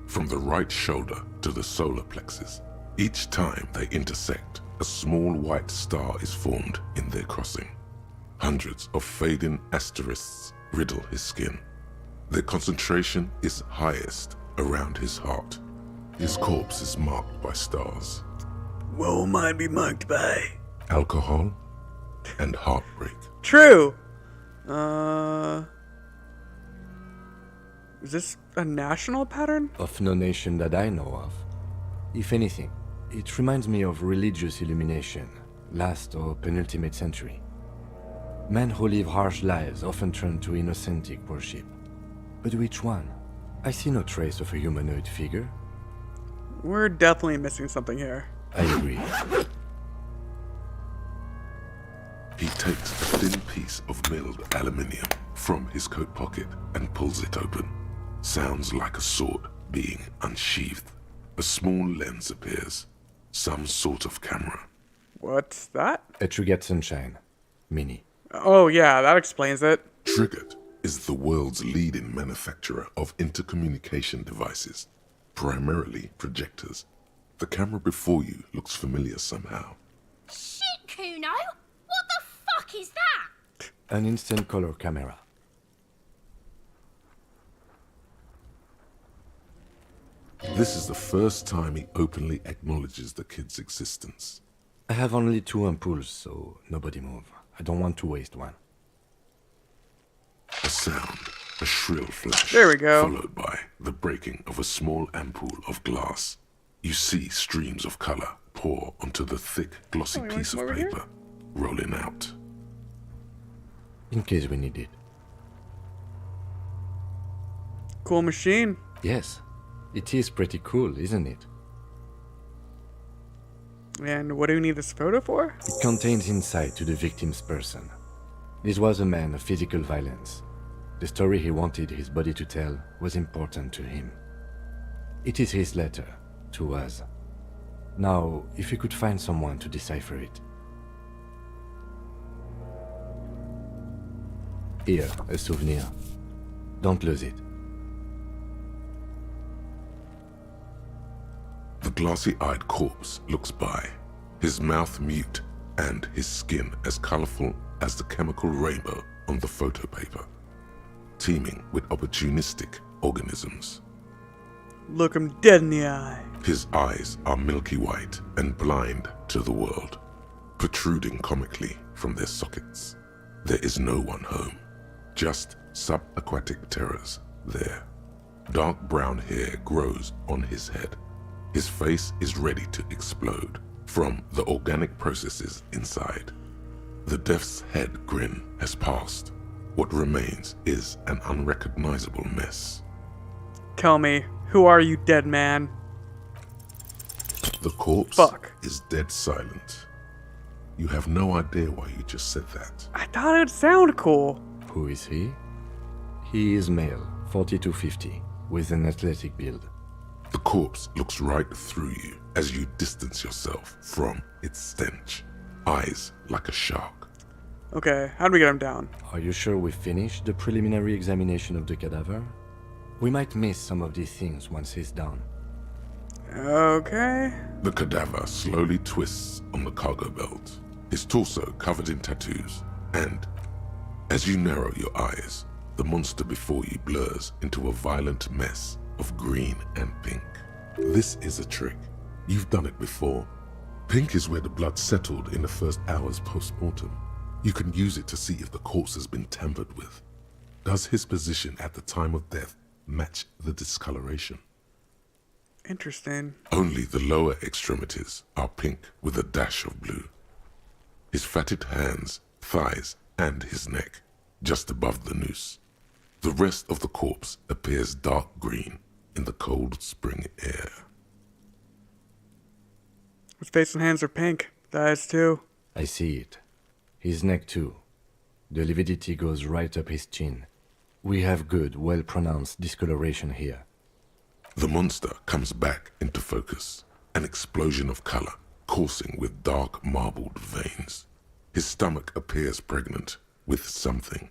from the right shoulder to the solar plexus. Each time they intersect, a small white star is formed in their crossing. Hundreds of fading asterisks riddle his skin. Their concentration is highest around his heart. His corpse is marked by stars. Woe mine be marked by alcohol and heartbreak. True! Is this a national pattern? Of no nation that I know of. If anything, it reminds me of religious illumination, last or penultimate century. Men who live harsh lives often turn to innocentic worship. But which one? I see no trace of a humanoid figure. We're definitely missing something here. I agree. He takes a thin piece of milled aluminium from his coat pocket and pulls it open. Sounds like a sword being unsheathed. A small lens appears. Some sort of camera. What's that? A Trigger Sunshine. Mini. Oh yeah, that explains it. Triggered is the world's leading manufacturer of intercommunication devices, primarily projectors. The camera before you looks familiar somehow. Shit, Kuno! What the fuck is that? An instant color camera. This is the first time he openly acknowledges the kid's existence. I have only 2 ampoules, so nobody move. I don't want to waste one. A sound, a shrill flash. There we go. Followed by the breaking of a small ampoule of glass. You see streams of color pour onto the thick, glossy Oh, you want piece some of over here? paper, rolling out. In case we need it. Cool machine. Yes. It is pretty cool, isn't it? And what do we need this photo for? It contains insight to the victim's person. This was a man of physical violence. The story he wanted his body to tell was important to him. It is his letter to us. Now, if you could find someone to decipher it. Here, a souvenir. Don't lose it. The glassy-eyed corpse looks by, his mouth mute and his skin as colorful as the chemical rainbow on the photo paper, teeming with opportunistic organisms. Look him dead in the eye. His eyes are milky white and blind to the world, protruding comically from their sockets. There is no one home, just subaquatic terrors there. Dark brown hair grows on his head. His face is ready to explode from the organic processes inside. The death's head grin has passed. What remains is an unrecognizable mess. Tell me, who are you, dead man? The corpse is dead silent. You have no idea why you just said that. I thought it'd sound cool. Who is he? He is male, 40 to 50, with an athletic build. The corpse looks right through you as you distance yourself from its stench. Eyes like a shark. Okay, how do we get him down? Are you sure we finished the preliminary examination of the cadaver? We might miss some of these things once he's done. Okay. The cadaver slowly twists on the cargo belt, his torso covered in tattoos, and as you narrow your eyes, the monster before you blurs into a violent mess of green and pink. This is a trick. You've done it before. Pink is where the blood settled in the first hours post-mortem. You can use it to see if the corpse has been tampered with. Does his position at the time of death match the discoloration? Interesting. Only the lower extremities are pink with a dash of blue. His fatted hands, thighs, and his neck, just above the noose. The rest of the corpse appears dark green in the cold spring air. His face and hands are pink. The eyes too. I see it. His neck too. The lividity goes right up his chin. We have good, well-pronounced discoloration here. The monster comes back into focus, an explosion of color, coursing with dark marbled veins. His stomach appears pregnant with something.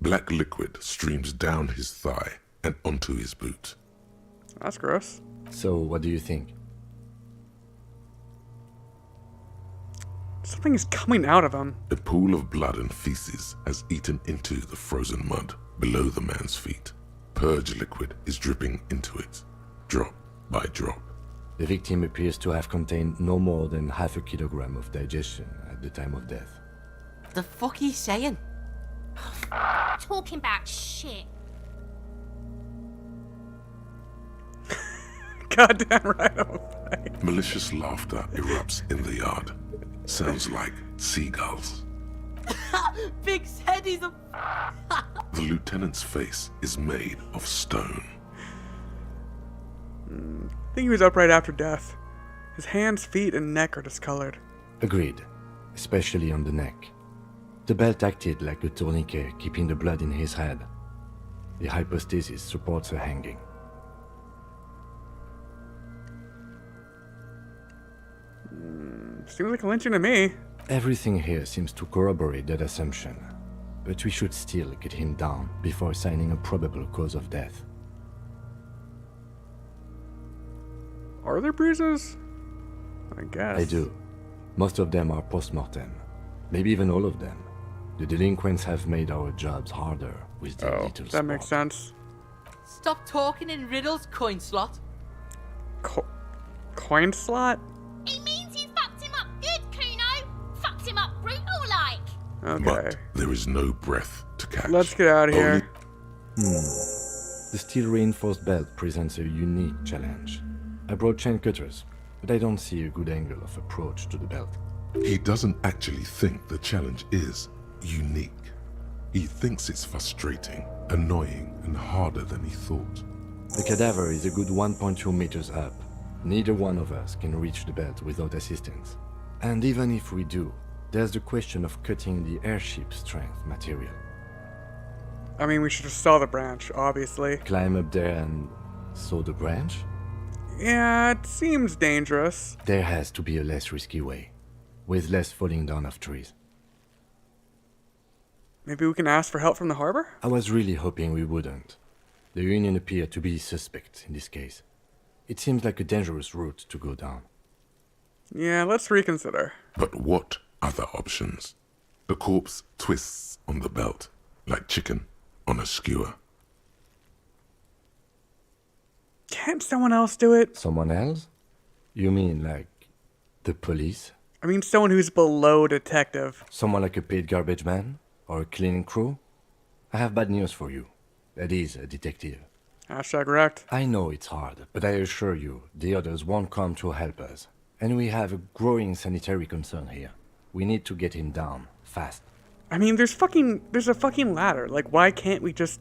Black liquid streams down his thigh and onto his boot. That's gross. So, what do you think? Something is coming out of him. A pool of blood and feces has eaten into the frozen mud below the man's feet. Purge liquid is dripping into it, drop by drop. The victim appears to have contained no more than half a kilogram of digestion at the time of death. The fuck are you saying? Talking about shit. Goddamn right, I'm afraid. Malicious laughter erupts in the yard. Sounds like seagulls. Big's head is a... The lieutenant's face is made of stone. I think he was upright after death. His hands, feet, and neck are discolored. Agreed, especially on the neck. The belt acted like a tourniquet, keeping the blood in his head. The hypostasis supports her hanging. Seems like a lynching to me. Everything here seems to corroborate that assumption, but we should still get him down before assigning a probable cause of death. Are there bruises? I guess. I do. Most of them are post-mortem. Maybe even all of them. The delinquents have made our jobs harder with their little that makes sense. Stop talking in riddles, coin slot. Coin slot? It means you fucked him up good, Kuno. Fucked him up brutal like. Okay. But there is no breath to catch. Let's get out of here. The steel reinforced belt presents a unique challenge. I brought chain cutters, but I don't see a good angle of approach to the belt. He doesn't actually think the challenge is unique. He thinks it's frustrating, annoying, and harder than he thought. The cadaver is a good 1.2 meters up. Neither one of us can reach the belt without assistance. And even if we do, there's the question of cutting the airship strength material. I mean, we should have saw the branch, obviously. Climb up there and saw the branch? Yeah, it seems dangerous. There has to be a less risky way, with less falling down of trees. Maybe we can ask for help from the harbor? I was really hoping we wouldn't. The Union appeared to be suspect in this case. It seems like a dangerous route to go down. Yeah, let's reconsider. But what other options? The corpse twists on the belt, like chicken on a skewer. Can't someone else do it? Someone else? You mean like the police? I mean someone who's below detective. Someone like a paid garbage man? Or a cleaning crew? I have bad news for you. That is a detective. Hashtag wrecked. I know it's hard, but I assure you, the others won't come to help us. And we have a growing sanitary concern here. We need to get him down, fast. I mean, there's a fucking ladder. Like, why can't we just...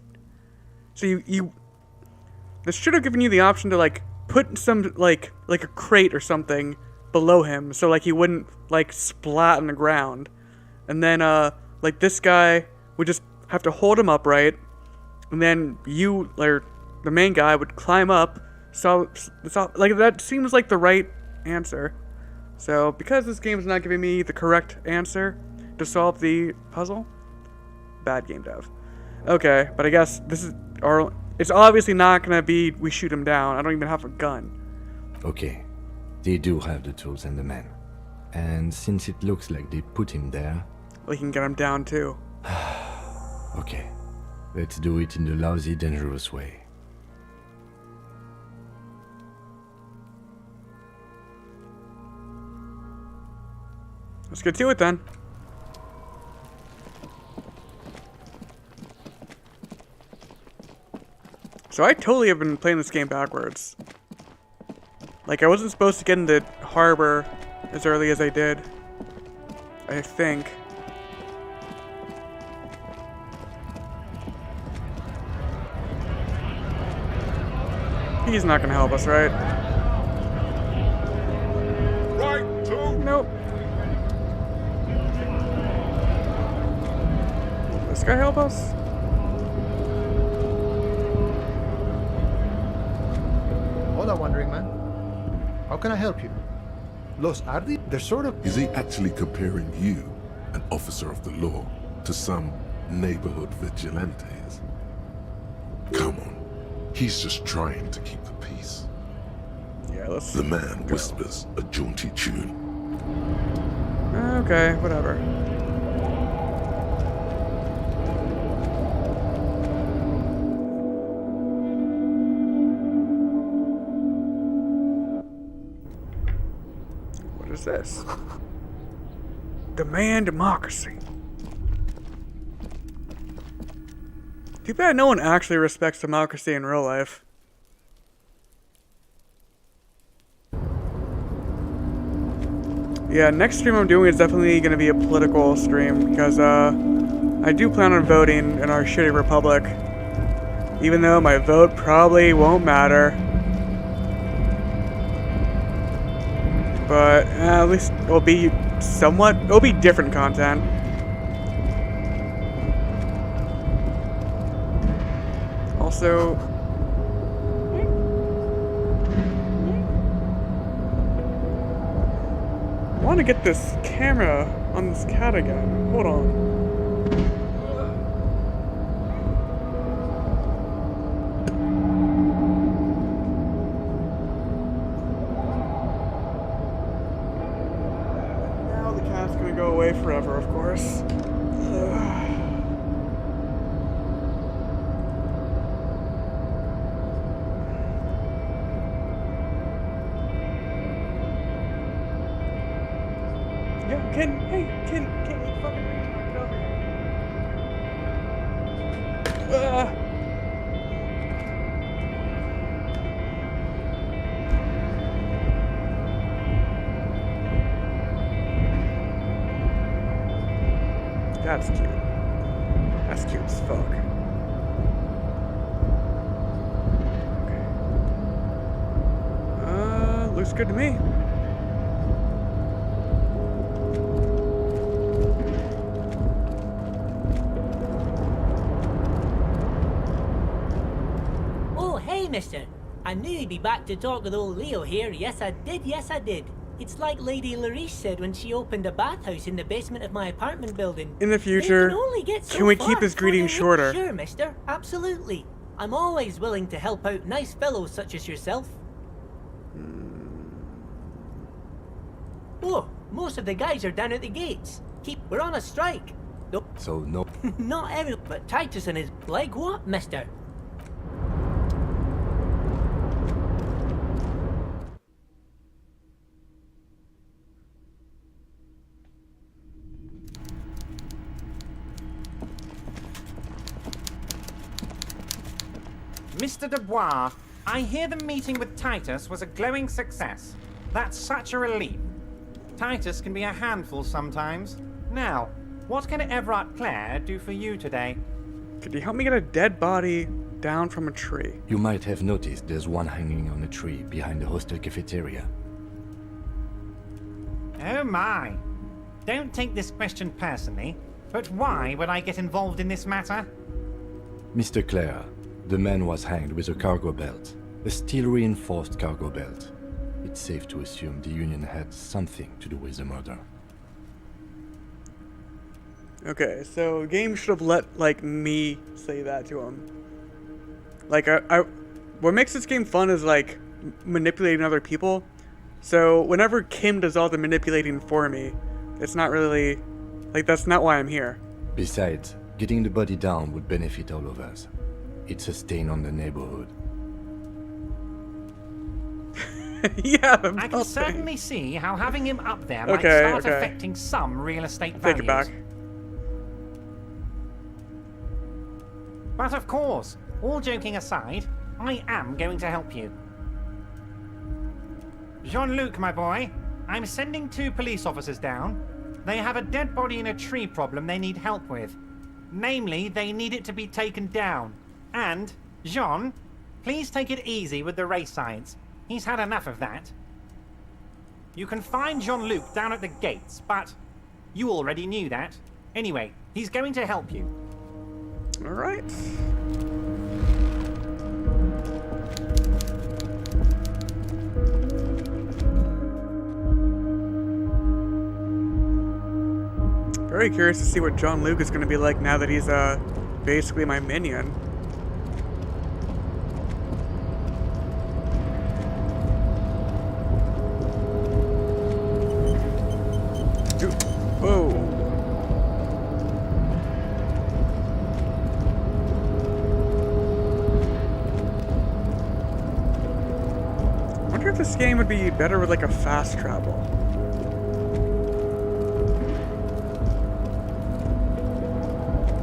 So this should have given you the option to, like, put some, like a crate or something below him, so, like, he wouldn't, like, splat on the ground. And then, like, this guy would just have to hold him upright, and then you, or the main guy, would climb up. So, like, that seems like the right answer. So, because this game is not giving me the correct answer to solve the puzzle, bad game dev. Okay, but I guess this is it's obviously not gonna be we shoot him down. I don't even have a gun. Okay, they do have the tools and the men. And since it looks like they put him there... We can get him down too. Okay, let's do it in the lousy, dangerous way. Let's get to it then. So I totally have been playing this game backwards. Like, I wasn't supposed to get into harbor as early as I did. I think. He's not gonna help us, right? Right, two. Nope. Will this guy help us? Hola, Wandering Man. How can I help you? Los Ardi? They're sort of... Is he actually comparing you, an officer of the law, to some neighborhood vigilantes? Come on. He's just trying to keep the peace. Yeah, let's The man whispers a jaunty tune. Okay, whatever. What is this? Demand democracy. Too bad no one actually respects democracy in real life. Yeah, next stream I'm doing is definitely going to be a political stream because I do plan on voting in our shitty republic. Even though my vote probably won't matter. But at least it'll be different content. so... I want to get this camera on this cat again. Hold on. Now the cat's gonna go away forever, of course. Can you fucking get over here? That's cute. That's cute as fuck. Okay. Looks good to me. Mister, I knew you'd be back to talk with old Leo here. Yes, I did. It's like Lady Larice said when she opened a bathhouse in the basement of my apartment building. In the future, can we keep this greeting shorter? Sure, mister. Absolutely. I'm always willing to help out nice fellows such as yourself. Oh, most of the guys are down at the gates. We're on a strike. So, no. Not every, but Titus and his... Like what, mister? Mr. Dubois, I hear the meeting with Titus was a glowing success. That's such a relief. Titus can be a handful sometimes. Now, what can Everard Clare do for you today? Could you help me get a dead body down from a tree? You might have noticed there's one hanging on a tree behind the hostel cafeteria. Oh my. Don't take this question personally, but why would I get involved in this matter? Mr. Clare, the man was hanged with a cargo belt, a steel-reinforced cargo belt. It's safe to assume the Union had something to do with the murder. Okay, so the game should have let, like, me say that to him. Like, what makes this game fun is, like, manipulating other people. So, whenever Kim does all the manipulating for me, it's not really, like, that's not why I'm here. Besides, getting the body down would benefit all of us. It's a stain on the neighborhood. Yeah, I can certainly see how having him up there might start affecting some real estate values. Take it back. But of course, all joking aside, I am going to help you. Jean-Luc, my boy, I'm sending 2 police officers down. They have a dead body in a tree problem they need help with. Namely, they need it to be taken down. And, Jean, please take it easy with the race science. He's had enough of that. You can find Jean-Luc down at the gates, but you already knew that. Anyway, he's going to help you. Alright. Very curious to see what Jean-Luc is going to be like now that he's basically my minion. Whoa. I wonder if this game would be better with like a fast travel.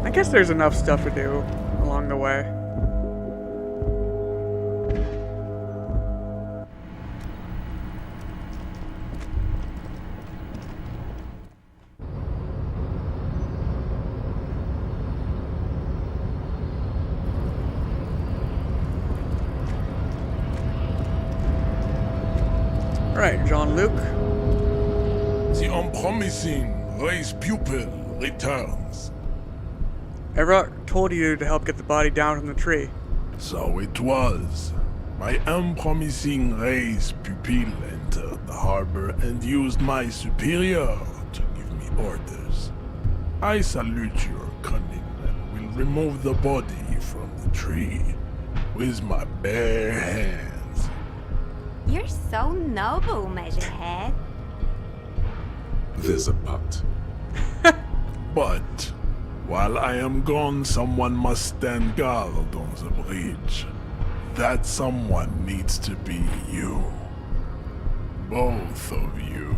I guess there's enough stuff to do along the way. Right, Jean-Luc. The unpromising race pupil returns. Everett told you to help get the body down from the tree. So it was. My unpromising race pupil entered the harbor and used my superior to give me orders. I salute your cunning and will remove the body from the tree with my bare hands. You're so noble, Measurehead. There's a but. But while I am gone, someone must stand guard on the bridge. That someone needs to be you. Both of you.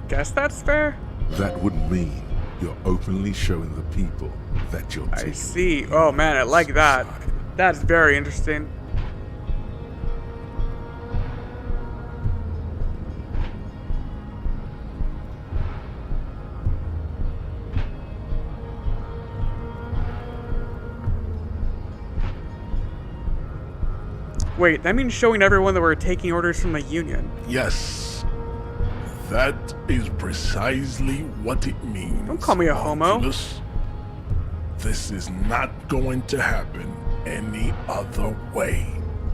Guess that's fair. That would mean you're openly showing the people that you're I see. Oh man, I like that. That's very interesting. Wait, that means showing everyone that we're taking orders from the Union. Yes. That is precisely what it means. Don't call me a homo. Oculus. This is not going to happen any other way.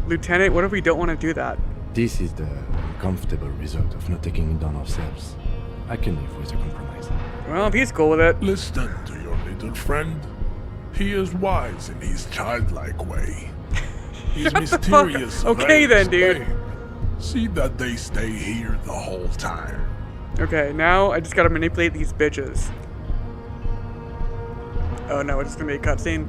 Lieutenant, what if we don't want to do that? This is the uncomfortable result of not taking it down ourselves. I can live with a compromise. Well, if he's cool with it. Listen to your little friend. He is wise in his childlike way. He's mysterious. Okay then, dude. Babe. See that they stay here the whole time. Okay, now I just gotta manipulate these bitches. Oh no, it's gonna be a cutscene.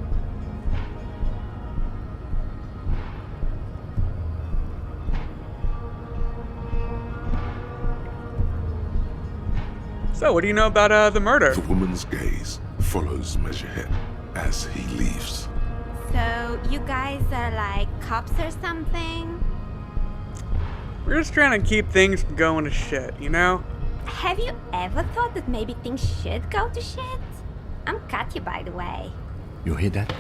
So, what do you know about the murder? The woman's gaze follows Measurehead as he leaves. So, you guys are like cops or something? We're just trying to keep things from going to shit, you know? Have you ever thought that maybe things should go to shit? I'm Katya, by the way. You hear that?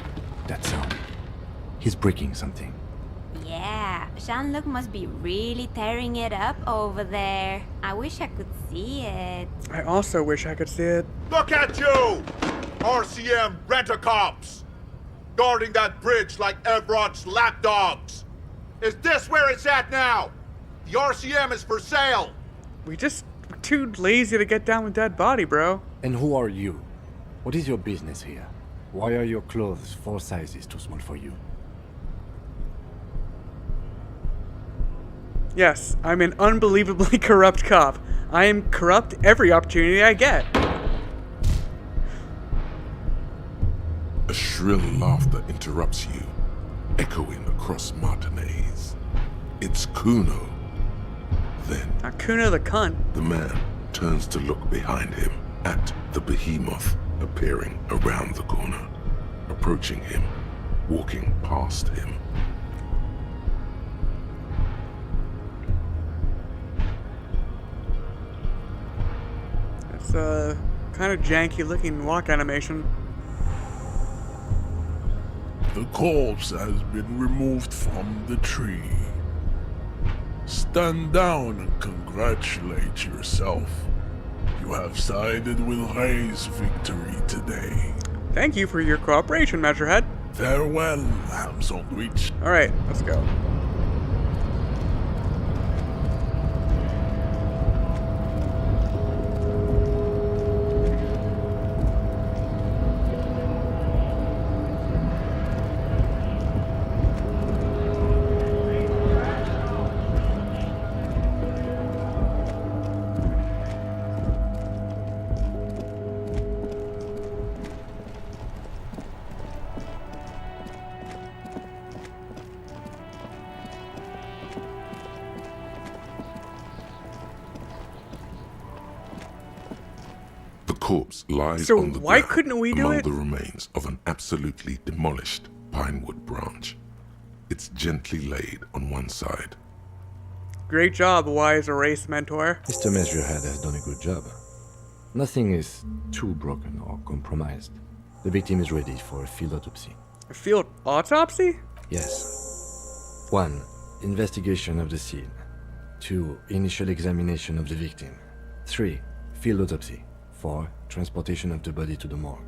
That sound. He's breaking something. Yeah, Jean-Luc must be really tearing it up over there. I wish I could see it. I also wish I could see it. Look at you! RCM rent-a-cops! Guarding that bridge like Everott's lapdogs! Is this where it's at now? The RCM is for sale! We're too lazy to get down with dead body, bro. And who are you? What is your business here? Why are your clothes 4 sizes too small for you? Yes, I'm an unbelievably corrupt cop. I am corrupt every opportunity I get. A shrill laughter interrupts you, echoing across Martinez. It's Kuno. Then, Kuno the cunt. The man turns to look behind him at the behemoth appearing around the corner, approaching him, walking past him. It's a kind of janky looking walk animation. The corpse has been removed from the tree. Stand down and congratulate yourself. You have sided with Ray's victory today. Thank you for your cooperation, Measurehead. Farewell, ham sandwich. Alright, let's go. Corpse lies So on the why ground couldn't we do among it? the remains of an absolutely demolished pinewood branch. It's gently laid on one side. Great job, wise race mentor. Mr. Measurehead has done a good job. Nothing is too broken or compromised. The victim is ready for a field autopsy. A field autopsy? Yes. 1. Investigation of the scene. 2. Initial examination of the victim. 3. Field autopsy. 4. Transportation of the body to the morgue.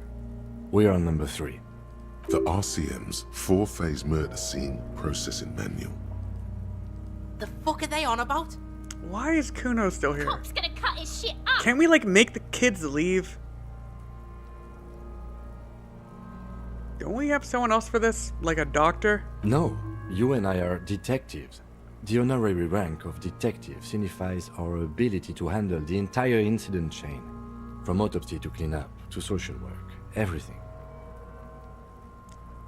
We are on number 3. The RCM's 4-phase murder scene processing manual. The fuck are they on about? Why is Kuno still here? Cop's gonna cut his shit up. Can't we, like, make the kids leave? Don't we have someone else for this? Like a doctor? No, you and I are detectives. The honorary rank of detective signifies our ability to handle the entire incident chain. From autopsy to cleanup, to social work, everything.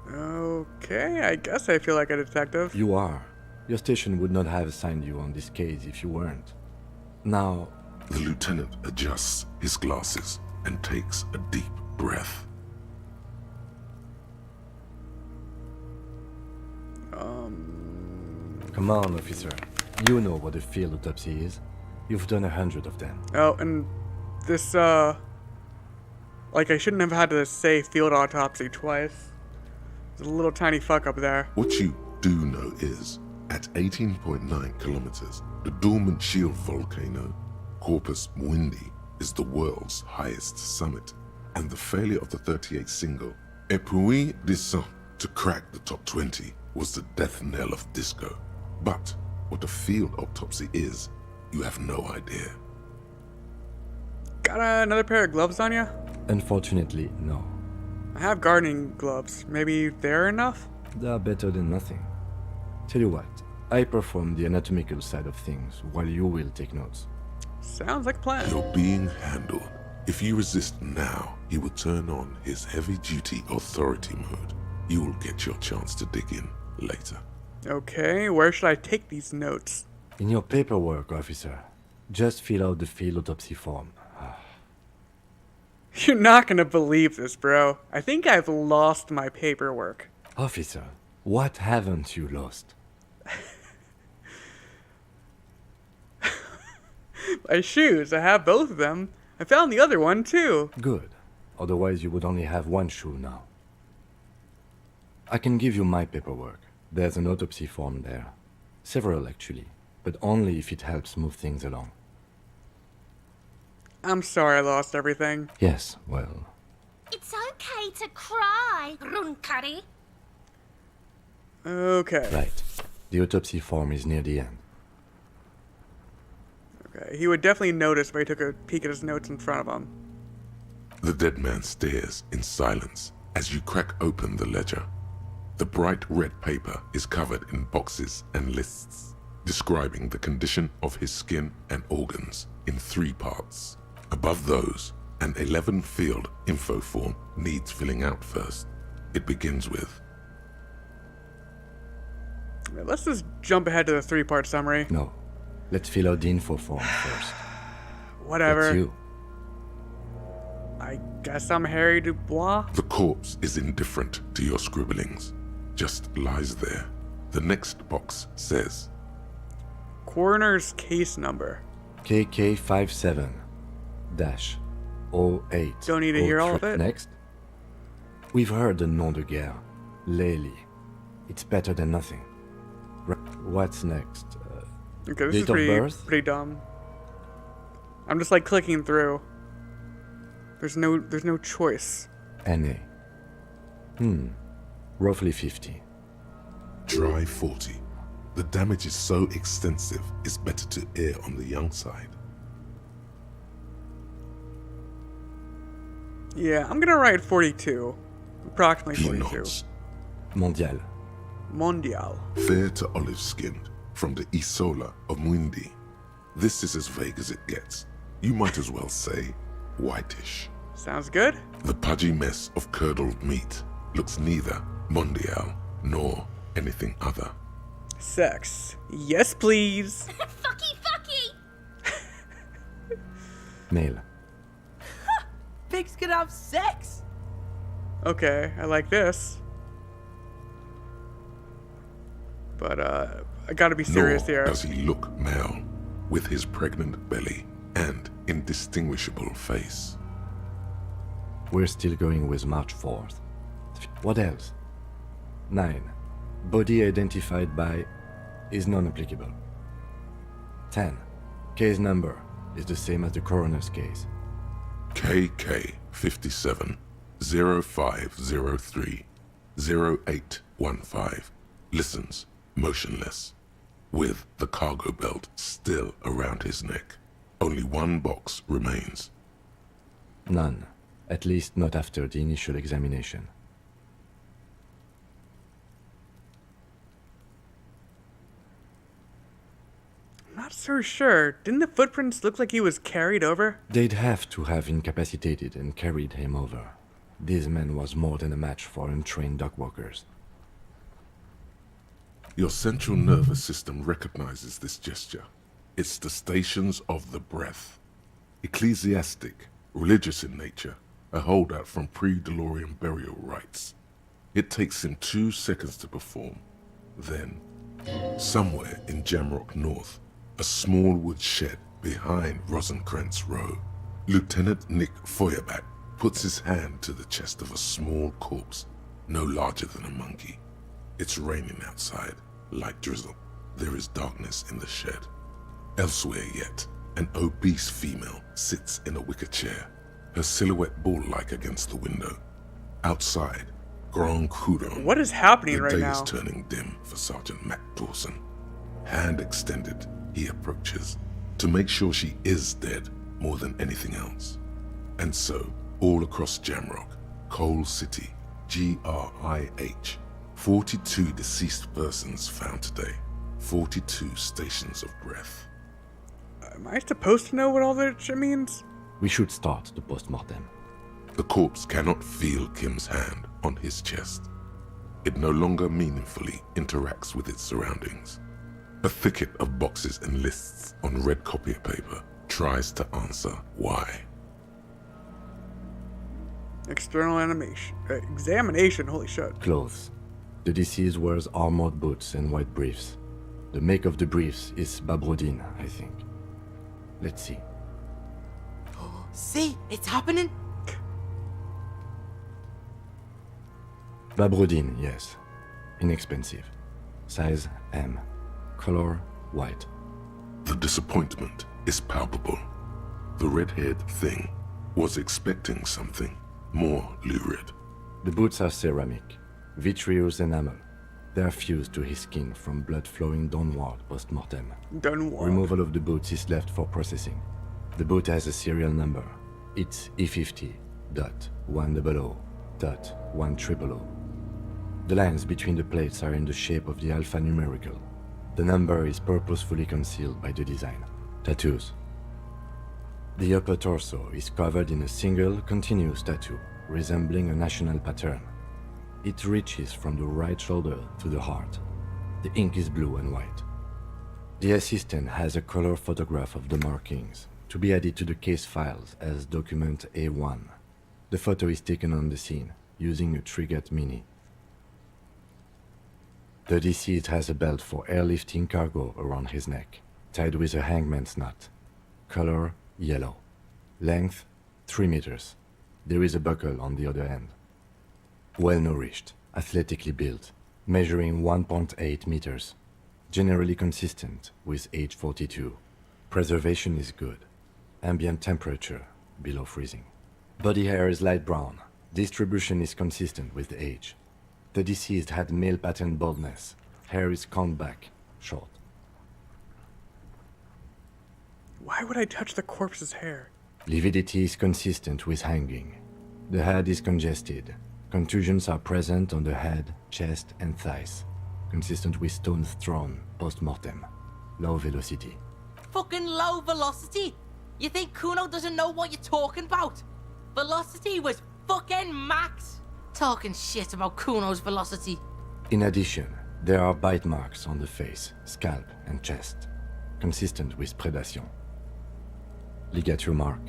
Okay, I guess I feel like a detective. You are. Your station would not have assigned you on this case if you weren't. Now... The lieutenant adjusts his glasses and takes a deep breath. Come on, officer. You know what a field autopsy is. You've done 100 of them. Oh, and this, like, I shouldn't have had to say field autopsy twice. There's a little tiny fuck up there. What you do know is, at 18.9 kilometers, the dormant shield volcano, Corpus Mundi, is the world's highest summit, and the failure of the 38 single, Et puis descend, to crack the top 20 was the death knell of disco. But what a field autopsy is, you have no idea. Got another pair of gloves on you? Unfortunately, no. I have gardening gloves. Maybe they're enough? They are better than nothing. Tell you what, I perform the anatomical side of things while you will take notes. Sounds like a plan. You're being handled. If you resist now, he will turn on his heavy-duty authority mode. You will get your chance to dig in later. Okay, where should I take these notes? In your paperwork, officer. Just fill out the field autopsy form. You're not gonna believe this, bro. I think I've lost my paperwork. Officer, what haven't you lost? My shoes. I have both of them. I found the other one, too. Good. Otherwise, you would only have one shoe now. I can give you my paperwork. There's an autopsy form there. Several, actually. But only if it helps move things along. I'm sorry I lost everything. Yes, well... It's okay to cry, Runkari. Okay. Right. The autopsy form is near the end. Okay, he would definitely notice if I took a peek at his notes in front of him. The dead man stares in silence as you crack open the ledger. The bright red paper is covered in boxes and lists, describing the condition of his skin and organs in 3 parts. Above those, an 11-field info form needs filling out first. It begins with... Let's just jump ahead to the 3-part summary. No. Let's fill out the info form first. Whatever. That's you. I guess I'm Harry Dubois. The corpse is indifferent to your scribblings. Just lies there. The next box says... Coroner's case number. KK57-08. Don't need to hear all of it. Next. We've heard the nom de guerre. Lely. It's better than nothing. What's next? Okay, this date is of pretty dumb. I'm just like clicking through. There's no choice. NA. Roughly 50. Dry 40. The damage is so extensive, it's better to err on the young side. Yeah, I'm gonna write 42. Approximately 42. Nods. Mondial. Mondial. Fair to olive-skinned, from the Isola of Mundi. This is as vague as it gets. You might as well say whitish. Sounds good. The pudgy mess of curdled meat looks neither mondial nor anything other. Sex. Yes, please. Fucky. Male. Pigs can have sex. Okay, I like this. But, I gotta be serious Nor here. does he look male, with his pregnant belly and indistinguishable face. We're still going with March 4th. What else? 9. Body identified by is non-applicable. 10. Case number is the same as the coroner's case. KK 57 0503. 0815 listens motionless, with the cargo belt still around his neck. Only one box remains. None. At least not after the initial examination. Not so sure. Didn't the footprints look like he was carried over? They'd have to have incapacitated and carried him over. This man was more than a match for untrained dogwalkers. Your central nervous system recognizes this gesture. It's the stations of the breath. Ecclesiastic, religious in nature, a holdout from pre-DeLorean burial rites. It takes him 2 seconds to perform. Then, somewhere in Jamrock North, a small wood shed behind Rosencrantz Row, Lieutenant Nick Feuerbach puts his hand to the chest of a small corpse, no larger than a monkey. It's raining outside, light drizzle. There is darkness in the shed. Elsewhere yet, an obese female sits in a wicker chair, her silhouette bull-like against the window. Outside, Grand Coudon. What is happening right now? The day now? is turning dim for Sergeant Matt Dawson. Hand extended, he approaches, to make sure she is dead more than anything else. And so, all across Jamrock, Coal City, GRIH, 42 deceased persons found today, 42 stations of breath. Am I supposed to know what all that shit means? We should start the post-mortem. The corpse cannot feel Kim's hand on his chest. It no longer meaningfully interacts with its surroundings. A thicket of boxes and lists on red copier paper tries to answer why. External animation. Examination, holy shit. Clothes. The deceased wears armored boots and white briefs. The make of the briefs is Babrodin, I think. Let's see. See, it's happening. Babrodin, yes. Inexpensive. Size M. Color white. The disappointment is palpable. The red-haired thing was expecting something more lurid. The boots are ceramic, vitreous enamel. They are fused to his skin from blood flowing downward post-mortem. Downward. Removal of the boots is left for processing. The boot has a serial number. It's E50.100.100. The lines between the plates are in the shape of the alphanumerical. The number is purposefully concealed by the design. Tattoos. The upper torso is covered in a single, continuous tattoo, resembling a national pattern. It reaches from the right shoulder to the heart. The ink is blue and white. The assistant has a color photograph of the markings, to be added to the case files as document A1. The photo is taken on the scene, using a Trigat Mini. The deceased has a belt for airlifting cargo around his neck, tied with a hangman's knot. Color yellow. Length 3 meters. There is a buckle on the other end. Well-nourished, athletically built, measuring 1.8 meters. Generally consistent with age 42. Preservation is good. Ambient temperature below freezing. Body hair is light brown. Distribution is consistent with the age. The deceased had male pattern baldness. Hair is combed back, short. Why would I touch the corpse's hair? Lividity is consistent with hanging. The head is congested. Contusions are present on the head, chest, and thighs. Consistent with stones thrown post-mortem. Low velocity. Fucking low velocity? You think Kuno doesn't know what you're talking about? Velocity was fucking max. Talking shit about Kuno's velocity. In addition, there are bite marks on the face, scalp, and chest. Consistent with predation. Ligature mark.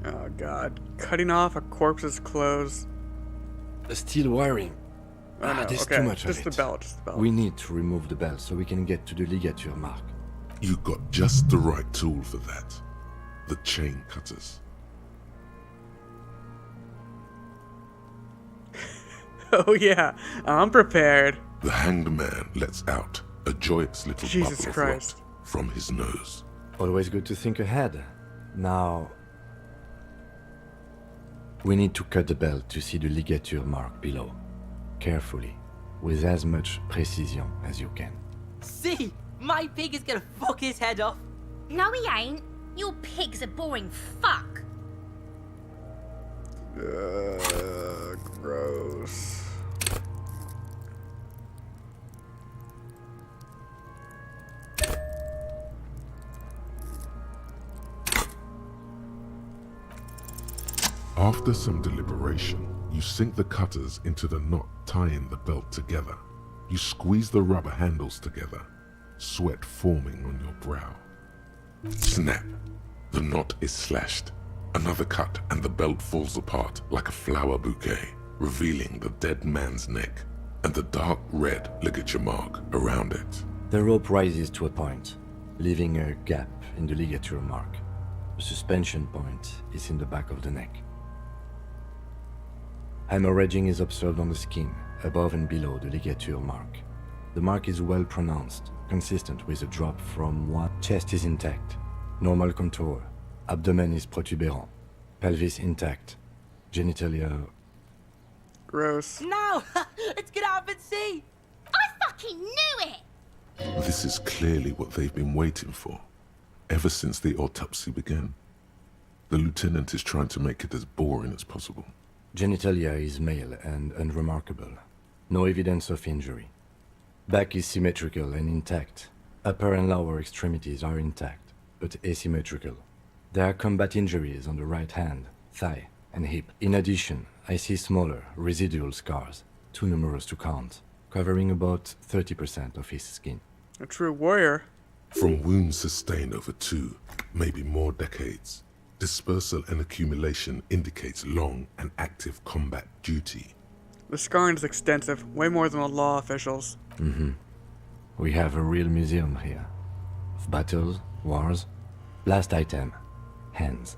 Oh god. Cutting off a corpse's clothes. Steel wiring. Oh no, There's okay. too much Just of the it. belt, just the belt. We need to remove the belt so we can get to the ligature mark. You got just the right tool for that. The chain cutters. Oh yeah, I'm prepared. The hanged man lets out a joyous little Jesus bubble of Christ. rot from his nose. Always good to think ahead. Now, We need to cut the belt to see the ligature mark below. Carefully, with as much precision as you can. See? My pig is gonna fuck his head off. No, he ain't. Your pig's a boring fuck. Gross. After some deliberation, you sink the cutters into the knot tying the belt together. You squeeze the rubber handles together, sweat forming on your brow. Snap! The knot is slashed. Another cut and the belt falls apart like a flower bouquet, revealing the dead man's neck and the dark red ligature mark around it. The rope rises to a point, leaving a gap in the ligature mark. The suspension point is in the back of the neck. Hemorrhaging is observed on the skin, above and below the ligature mark. The mark is well pronounced, consistent with a drop from one. Chest is intact, normal contour. Abdomen is protuberant, pelvis intact, genitalia... Gross. No! Let's get up and see! I fucking knew it! This is clearly what they've been waiting for, ever since the autopsy began. The lieutenant is trying to make it as boring as possible. Genitalia is male and unremarkable. No evidence of injury. Back is symmetrical and intact. Upper and lower extremities are intact, but asymmetrical. There are combat injuries on the right hand, thigh, and hip. In addition, I see smaller, residual scars, too numerous to count, covering about 30% of his skin. A true warrior. From wounds sustained over 2, maybe more decades, dispersal and accumulation indicates long and active combat duty. The scarring is extensive, way more than the law officials. We have a real museum here. Of battles, wars. Last item, hands.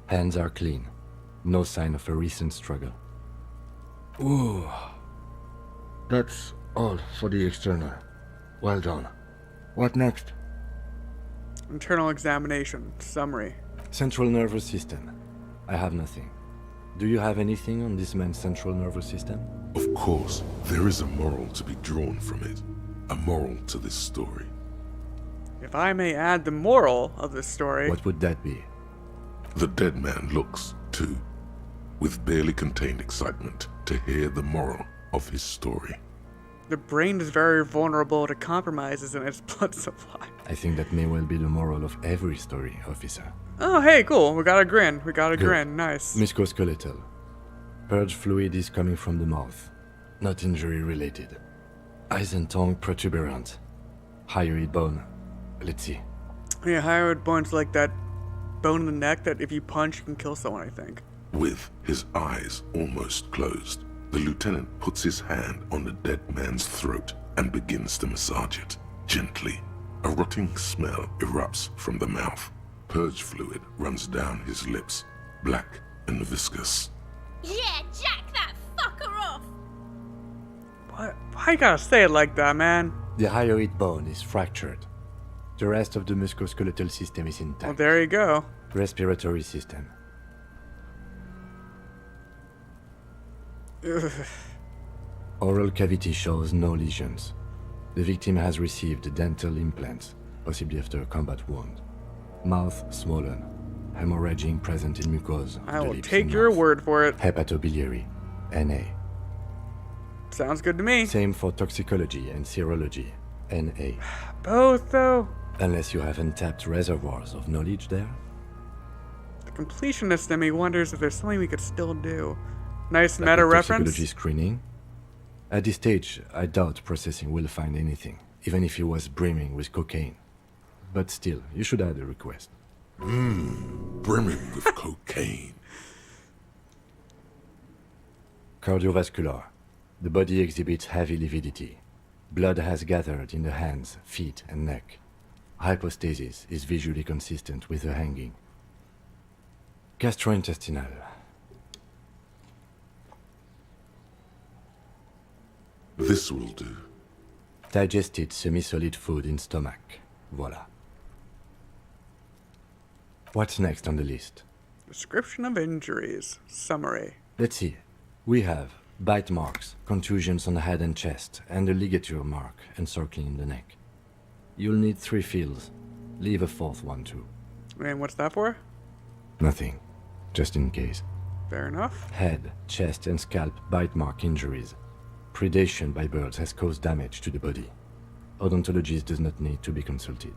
Hands are clean. No sign of a recent struggle. Ooh. That's all for the external. Well done. What next? Internal examination. Summary. Central nervous system. I have nothing. Do you have anything on this man's central nervous system? Of course, there is a moral to be drawn from it. A moral to this story. If I may add the moral of this story... What would that be? The dead man looks, too, with barely contained excitement to hear the moral of his story. The brain is very vulnerable to compromises in its blood supply. I think that may well be the moral of every story, officer. Oh, hey, cool. We got a grin. Good. Grin. Nice. Musculoskeletal. Purge fluid is coming from the mouth. Not injury related. Eyes and tongue protuberant. Hyoid bone. Let's see. Yeah, hyoid bone's like that bone in the neck that if you punch, you can kill someone, I think. With his eyes almost closed, the lieutenant puts his hand on the dead man's throat and begins to massage it, gently. A rotting smell erupts from the mouth. Purge fluid runs down his lips, black and viscous. Yeah, jack that fucker off! What? Why you gotta say it like that, man? The hyoid bone is fractured. The rest of the musculoskeletal system is intact. Well, there you go. Respiratory system. Ugh. Oral cavity shows no lesions. The victim has received dental implants, possibly after a combat wound. Mouth swollen. Hemorrhaging present in mucosa. I will take your word for it. Hepatobiliary. NA. Sounds good to me. Same for toxicology and serology. NA. Both, though. Unless you have untapped reservoirs of knowledge there. The completionist in me wonders if there's something we could still do. Nice Like meta a reference. toxicology screening. At this stage, I doubt processing will find anything, even if he was brimming with cocaine. But still, you should add a request. Brimming with cocaine. Cardiovascular. The body exhibits heavy lividity. Blood has gathered in the hands, feet, and neck. Hypostasis is visually consistent with the hanging. Gastrointestinal. This will do. Digested semi-solid food in stomach. Voila. What's next on the list? Description of injuries. Summary. Let's see. We have bite marks, contusions on the head and chest, and a ligature mark encircling the neck. You'll need 3 fields. Leave a 4th one too. And what's that for? Nothing. Just in case. Fair enough. Head, chest, and scalp bite mark injuries. Predation by birds has caused damage to the body. Odontologist does not need to be consulted.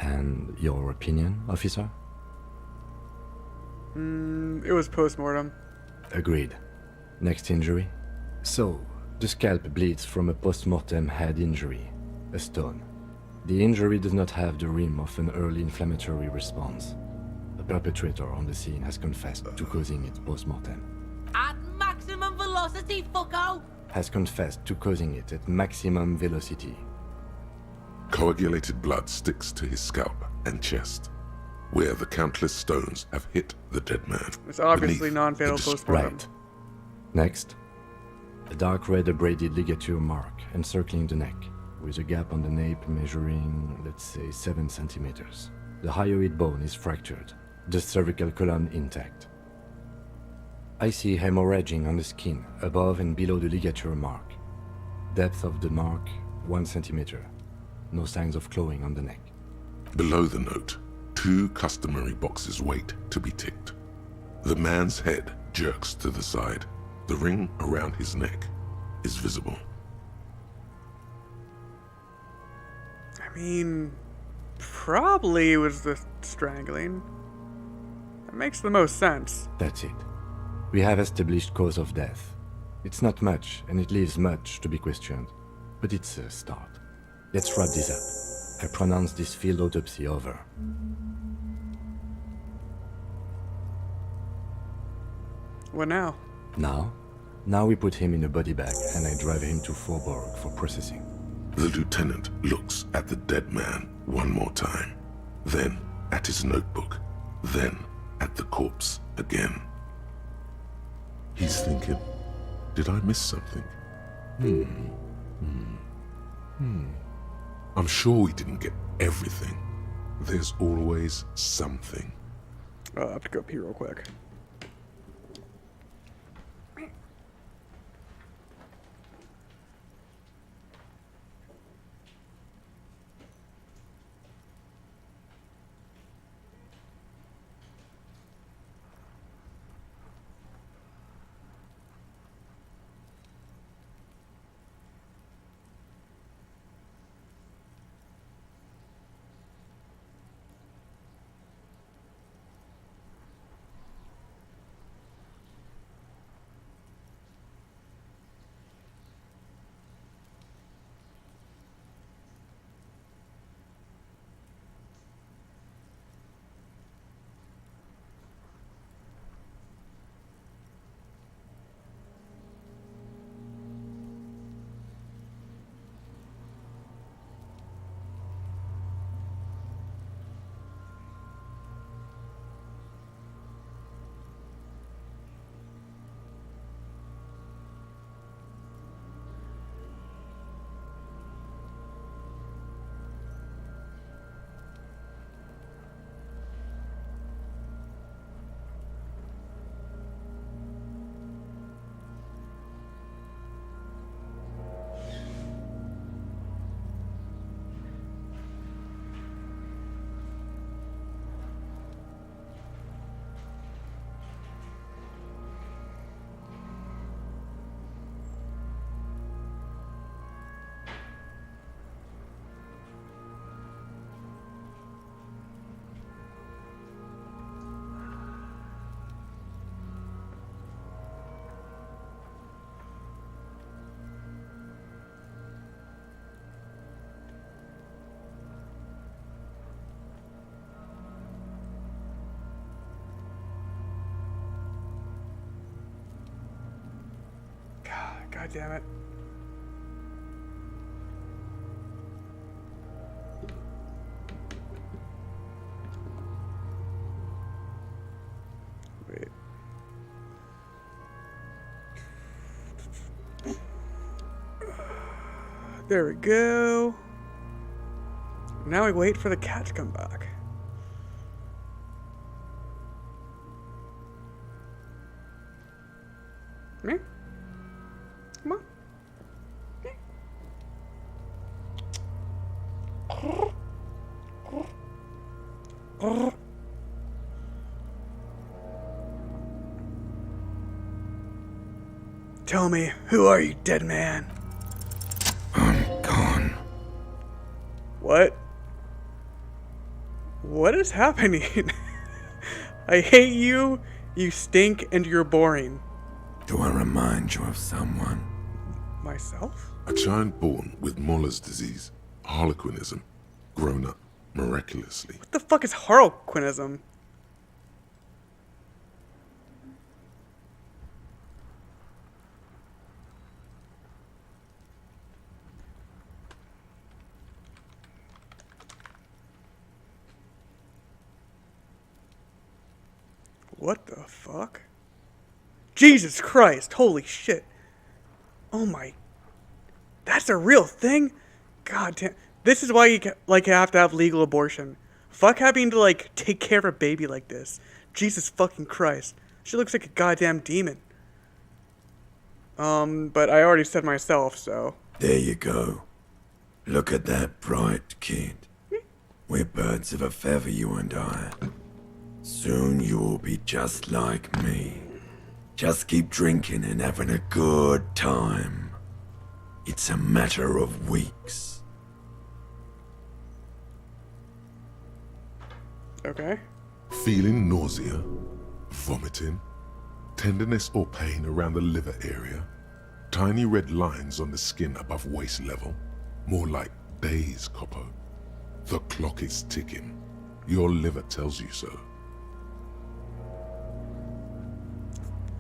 And your opinion, officer? It was post-mortem. Agreed. Next injury? So, the scalp bleeds from a post-mortem head injury, a stone. The injury does not have the rim of an early inflammatory response. The perpetrator on the scene has confessed to causing it post-mortem. At maximum velocity, fucko! Has confessed to causing it at maximum velocity. Coagulated blood sticks to his scalp and chest, where the countless stones have hit the dead man. It's obviously beneath non-fatal the post-mortem. Right. Next, a dark red abraded ligature mark encircling the neck, with a gap on the nape measuring, let's say, 7 centimeters. The hyoid bone is fractured, the cervical column intact. I see hemorrhaging on the skin, above and below the ligature mark. Depth of the mark, 1 centimeter. No signs of clawing on the neck. Below the note, 2 customary boxes wait to be ticked. The man's head jerks to the side. The ring around his neck is visible. I mean, probably it was the strangling. That makes the most sense. That's it. We have established cause of death. It's not much, and it leaves much to be questioned. But it's a start. Let's wrap this up. I pronounce this field autopsy over. What now? Now we put him in a body bag and I drive him to Forborg for processing. The lieutenant looks at the dead man one more time, then at his notebook, then at the corpse again. He's thinking, did I miss something? I'm sure we didn't get everything. There's always something. I'll have to go pee real quick. God damn it. Wait. There we go. Now we wait for the cat to come back. Tell me, who are you, dead man? I'm gone. What? What is happening? I hate you, you stink, and you're boring. Do I remind you of someone? Myself? A child born with Muller's disease, harlequinism, grown up miraculously. What the fuck is harlequinism? What the fuck? Jesus Christ, holy shit. Oh my. That's a real thing? God damn. This is why you have to have legal abortion. Fuck having to take care of a baby like this. Jesus fucking Christ. She looks like a goddamn demon. But I already said myself, so. There you go. Look at that bright kid. We're birds of a feather, you and I. Soon you will be just like me. Just keep drinking and having a good time. It's a matter of weeks. Okay. Feeling nausea, vomiting, tenderness or pain around the liver area, tiny red lines on the skin above waist level, more like days, Coppo. The clock is ticking. Your liver tells you so.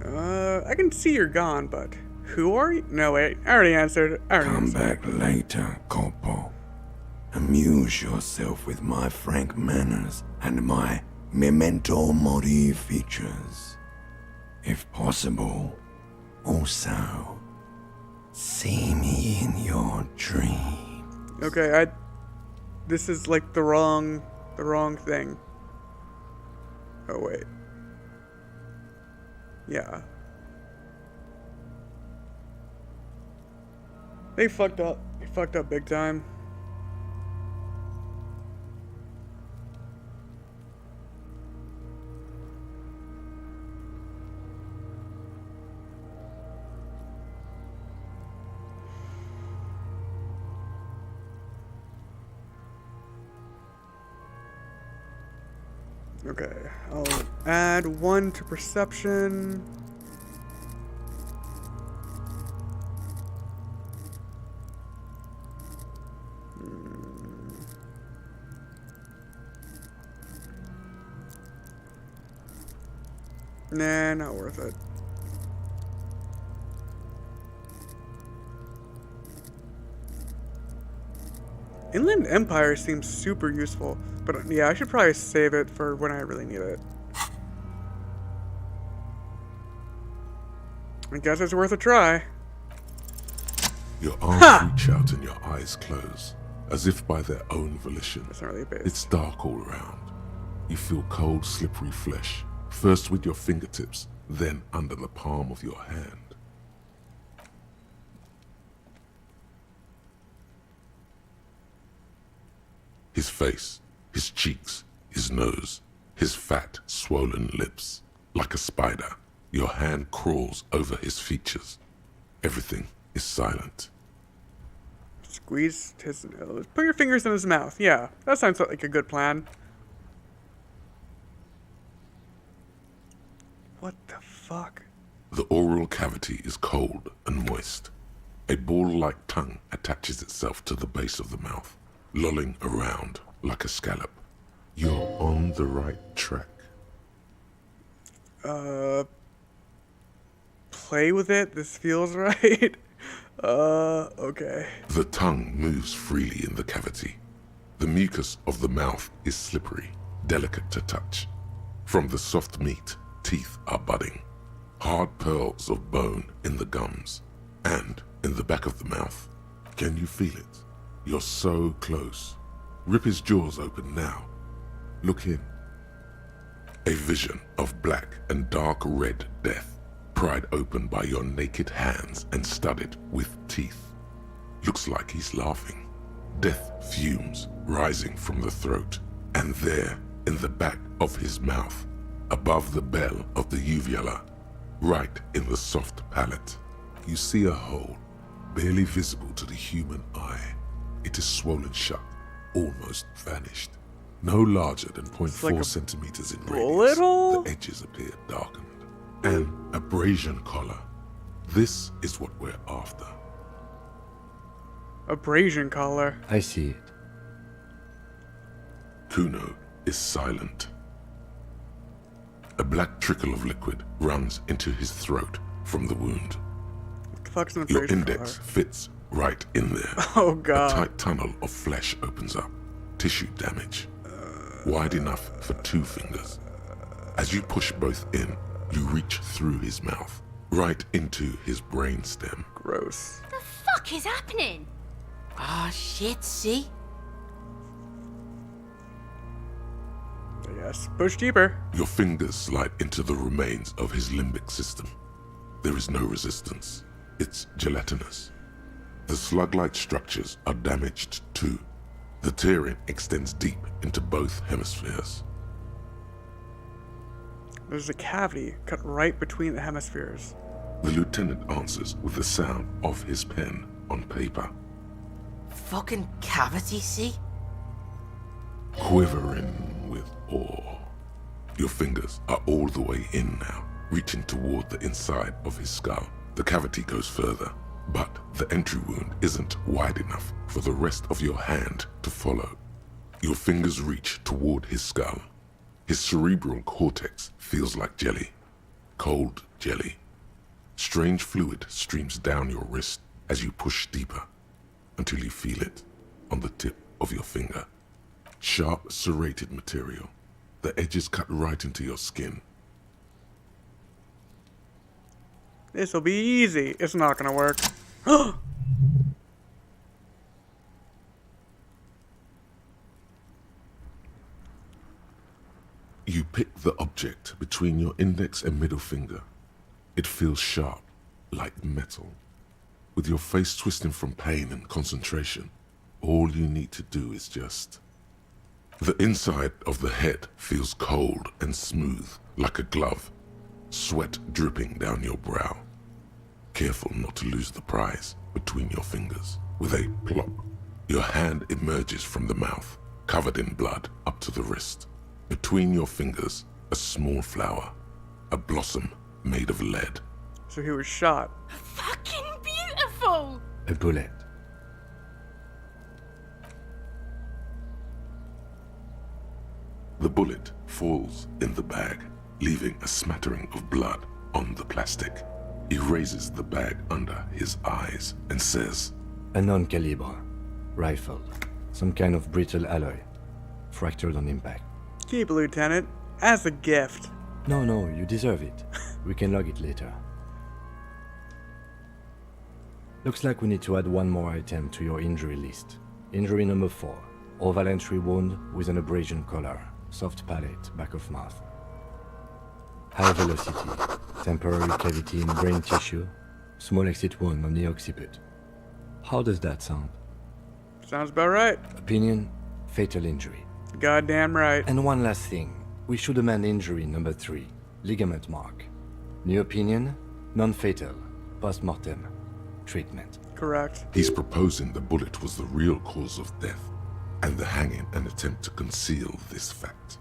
I can see you're gone, but who are you? No, wait, I already answered. Come back later, Coppo. Amuse yourself with my frank manners and my memento mori features. If possible, also, see me in your dreams. Okay, this is the wrong thing. Oh, wait. Yeah. They fucked up. They fucked up big time. Okay, I'll add 1 to perception. Nah, not worth it. Inland Empire seems super useful, but yeah, I should probably save it for when I really need it. I guess it's worth a try. Your arms reach out and your eyes close, as if by their own volition. That's not really bad. It's dark all around. You feel cold, slippery flesh, first with your fingertips, then under the palm of your hand. His face, his cheeks, his nose, his fat, swollen lips. Like a spider, your hand crawls over his features. Everything is silent. Squeeze his nose. Put your fingers in his mouth. Yeah, that sounds like a good plan. What the fuck? The oral cavity is cold and moist. A ball-like tongue attaches itself to the base of the mouth, lolling around like a scallop. You're on the right track. Play with it? This feels right. Okay. The tongue moves freely in the cavity. The mucus of the mouth is slippery, delicate to touch. From the soft meat, teeth are budding. Hard pearls of bone in the gums and in the back of the mouth. Can you feel it? You're so close. Rip his jaws open now. Look in. A vision of black and dark red death, pried open by your naked hands and studded with teeth. Looks like he's laughing. Death fumes rising from the throat, and there, in the back of his mouth, above the bell of the uvula, right in the soft palate. You see a hole, barely visible to the human eye. It is swollen shut, almost vanished. No larger than 0.4 like centimeters in bullet radius. hole? The edges appear darkened. An abrasion collar. This is what we're after. Abrasion collar. I see it. Kuno is silent. A black trickle of liquid runs into his throat from the wound. What the fuck's an Your abrasion index collar? fits right in there. Oh god. A tight tunnel of flesh opens up. Tissue damage. Wide enough for 2 fingers. As you push both in, you reach through his mouth, right into his brainstem. Gross. The fuck is happening? Ah, shit, see? Yes, push deeper. Your fingers slide into the remains of his limbic system. There is no resistance. It's gelatinous. The slug-like structures are damaged too. The tearing extends deep into both hemispheres. There's a cavity cut right between the hemispheres. The lieutenant answers with the sound of his pen on paper. Fucking cavity, see? Quivering with awe. Your fingers are all the way in now, reaching toward the inside of his skull. The cavity goes further, but the entry wound isn't wide enough for the rest of your hand to follow. Your fingers reach toward his skull. His cerebral cortex feels like jelly. Cold jelly. Strange fluid streams down your wrist as you push deeper, until you feel it on the tip of your finger. Sharp, serrated material. The edges cut right into your skin. This'll be easy. It's not gonna work. You pick the object between your index and middle finger. It feels sharp, like metal. With your face twisting from pain and concentration, all you need to do is just... The inside of the head feels cold and smooth, like a glove. Sweat dripping down your brow. Careful not to lose the prize between your fingers. With a plop, your hand emerges from the mouth, covered in blood up to the wrist. Between your fingers, a small flower, a blossom made of lead. So he was shot. Fucking beautiful! A bullet. The bullet falls in the bag, leaving a smattering of blood on the plastic. He raises the bag under his eyes and says, A non-caliber. Rifle. Some kind of brittle alloy. Fractured on impact. Keep it, Lieutenant. As a gift. No, you deserve it. We can log it later. Looks like we need to add one more item to your injury list. Injury number 4. Oval entry wound with an abrasion collar. Soft palate, back of mouth. High velocity. Temporary cavity in brain tissue. Small exit wound on the occiput. How does that sound? Sounds about right. Opinion, fatal injury. Goddamn right. And one last thing. We should amend injury number 3. Ligament mark. New opinion, non-fatal. Post-mortem. Treatment. Correct. He's proposing the bullet was the real cause of death, and the hanging an attempt to conceal this fact.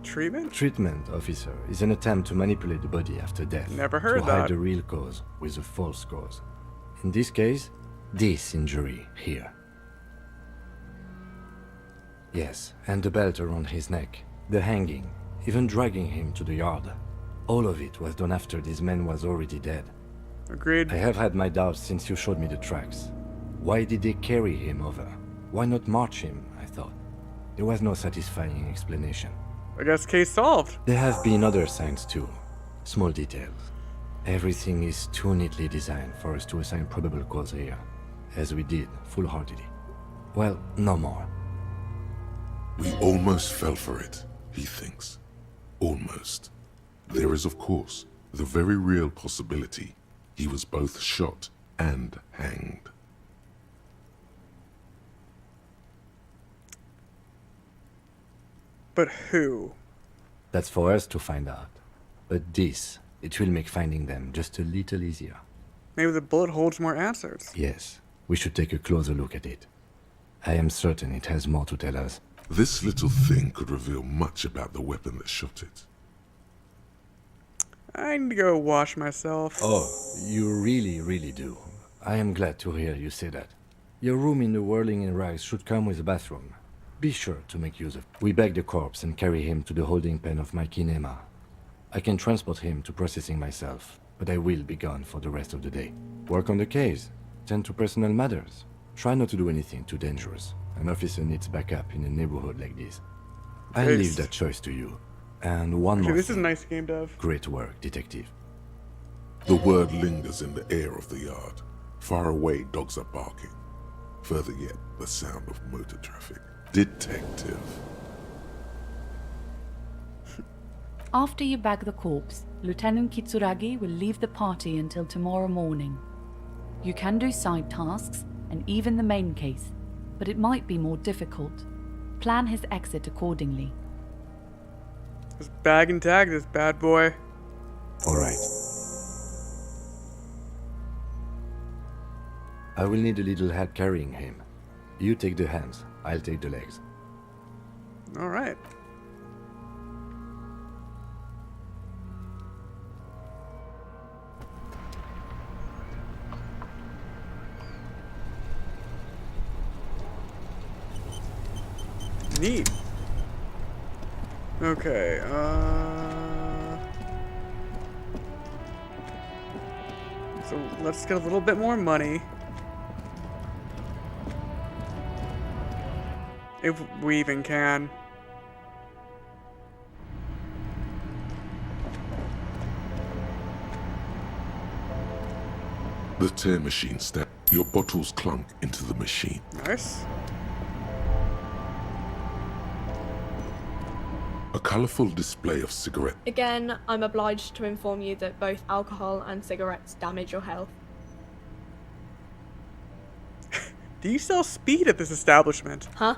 Treatment? Treatment, officer, is an attempt to manipulate the body after death. Never heard to hide that. the real cause with a false cause. In this case, this injury here. Yes, and the belt around his neck, the hanging, even dragging him to the yard. All of it was done after this man was already dead. Agreed. I have had my doubts since you showed me the tracks. Why did they carry him over? Why not march him, I thought. There was no satisfying explanation. I guess case solved. There have been other signs too. Small details. Everything is too neatly designed for us to assign probable cause here, as we did, full-heartedly. Well, no more. We almost fell for it, he thinks. Almost. There is, of course, the very real possibility he was both shot and hanged. But who? That's for us to find out. But this, it will make finding them just a little easier. Maybe the bullet holds more answers. Yes, we should take a closer look at it. I am certain it has more to tell us. This little thing could reveal much about the weapon that shot it. I need to go wash myself. Oh, you really do. I am glad to hear you say that. Your room in the Whirling in Rags should come with a bathroom. Be sure to make use of it. We bag the corpse and carry him to the holding pen of my kinema. I can transport him to processing myself, but I will be gone for the rest of the day. Work on the case. Tend to personal matters. Try not to do anything too dangerous. An officer needs backup in a neighborhood like this. I leave that choice to you. And one more This thing. is nice, game dev. Great work, detective. The word lingers in the air of the yard. Far away, dogs are barking. Further yet, the sound of motor traffic. Detective. After you bag the corpse, Lieutenant Kitsuragi will leave the party until tomorrow morning. You can do side tasks and even the main case, but it might be more difficult. Plan his exit accordingly. Let's bag and tag this bad boy. Alright. I will need a little help carrying him. You take the hands, I'll take the legs. Alright. Neat. Okay, so let's get a little bit more money. If we even can. The tear machine step. Your bottles clunk into the machine. Nice. A colourful display of cigarette. Again, I'm obliged to inform you that both alcohol and cigarettes damage your health. Do you sell speed at this establishment? Huh?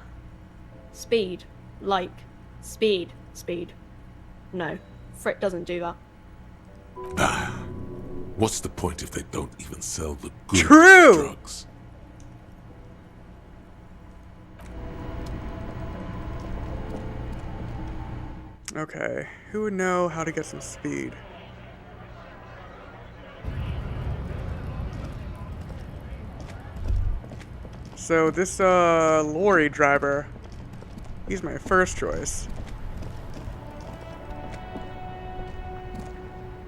Speed. Like, speed. No, Frick doesn't do that. What's the point if they don't even sell the good True! drugs? Okay, who would know how to get some speed? So this lorry driver, he's my first choice.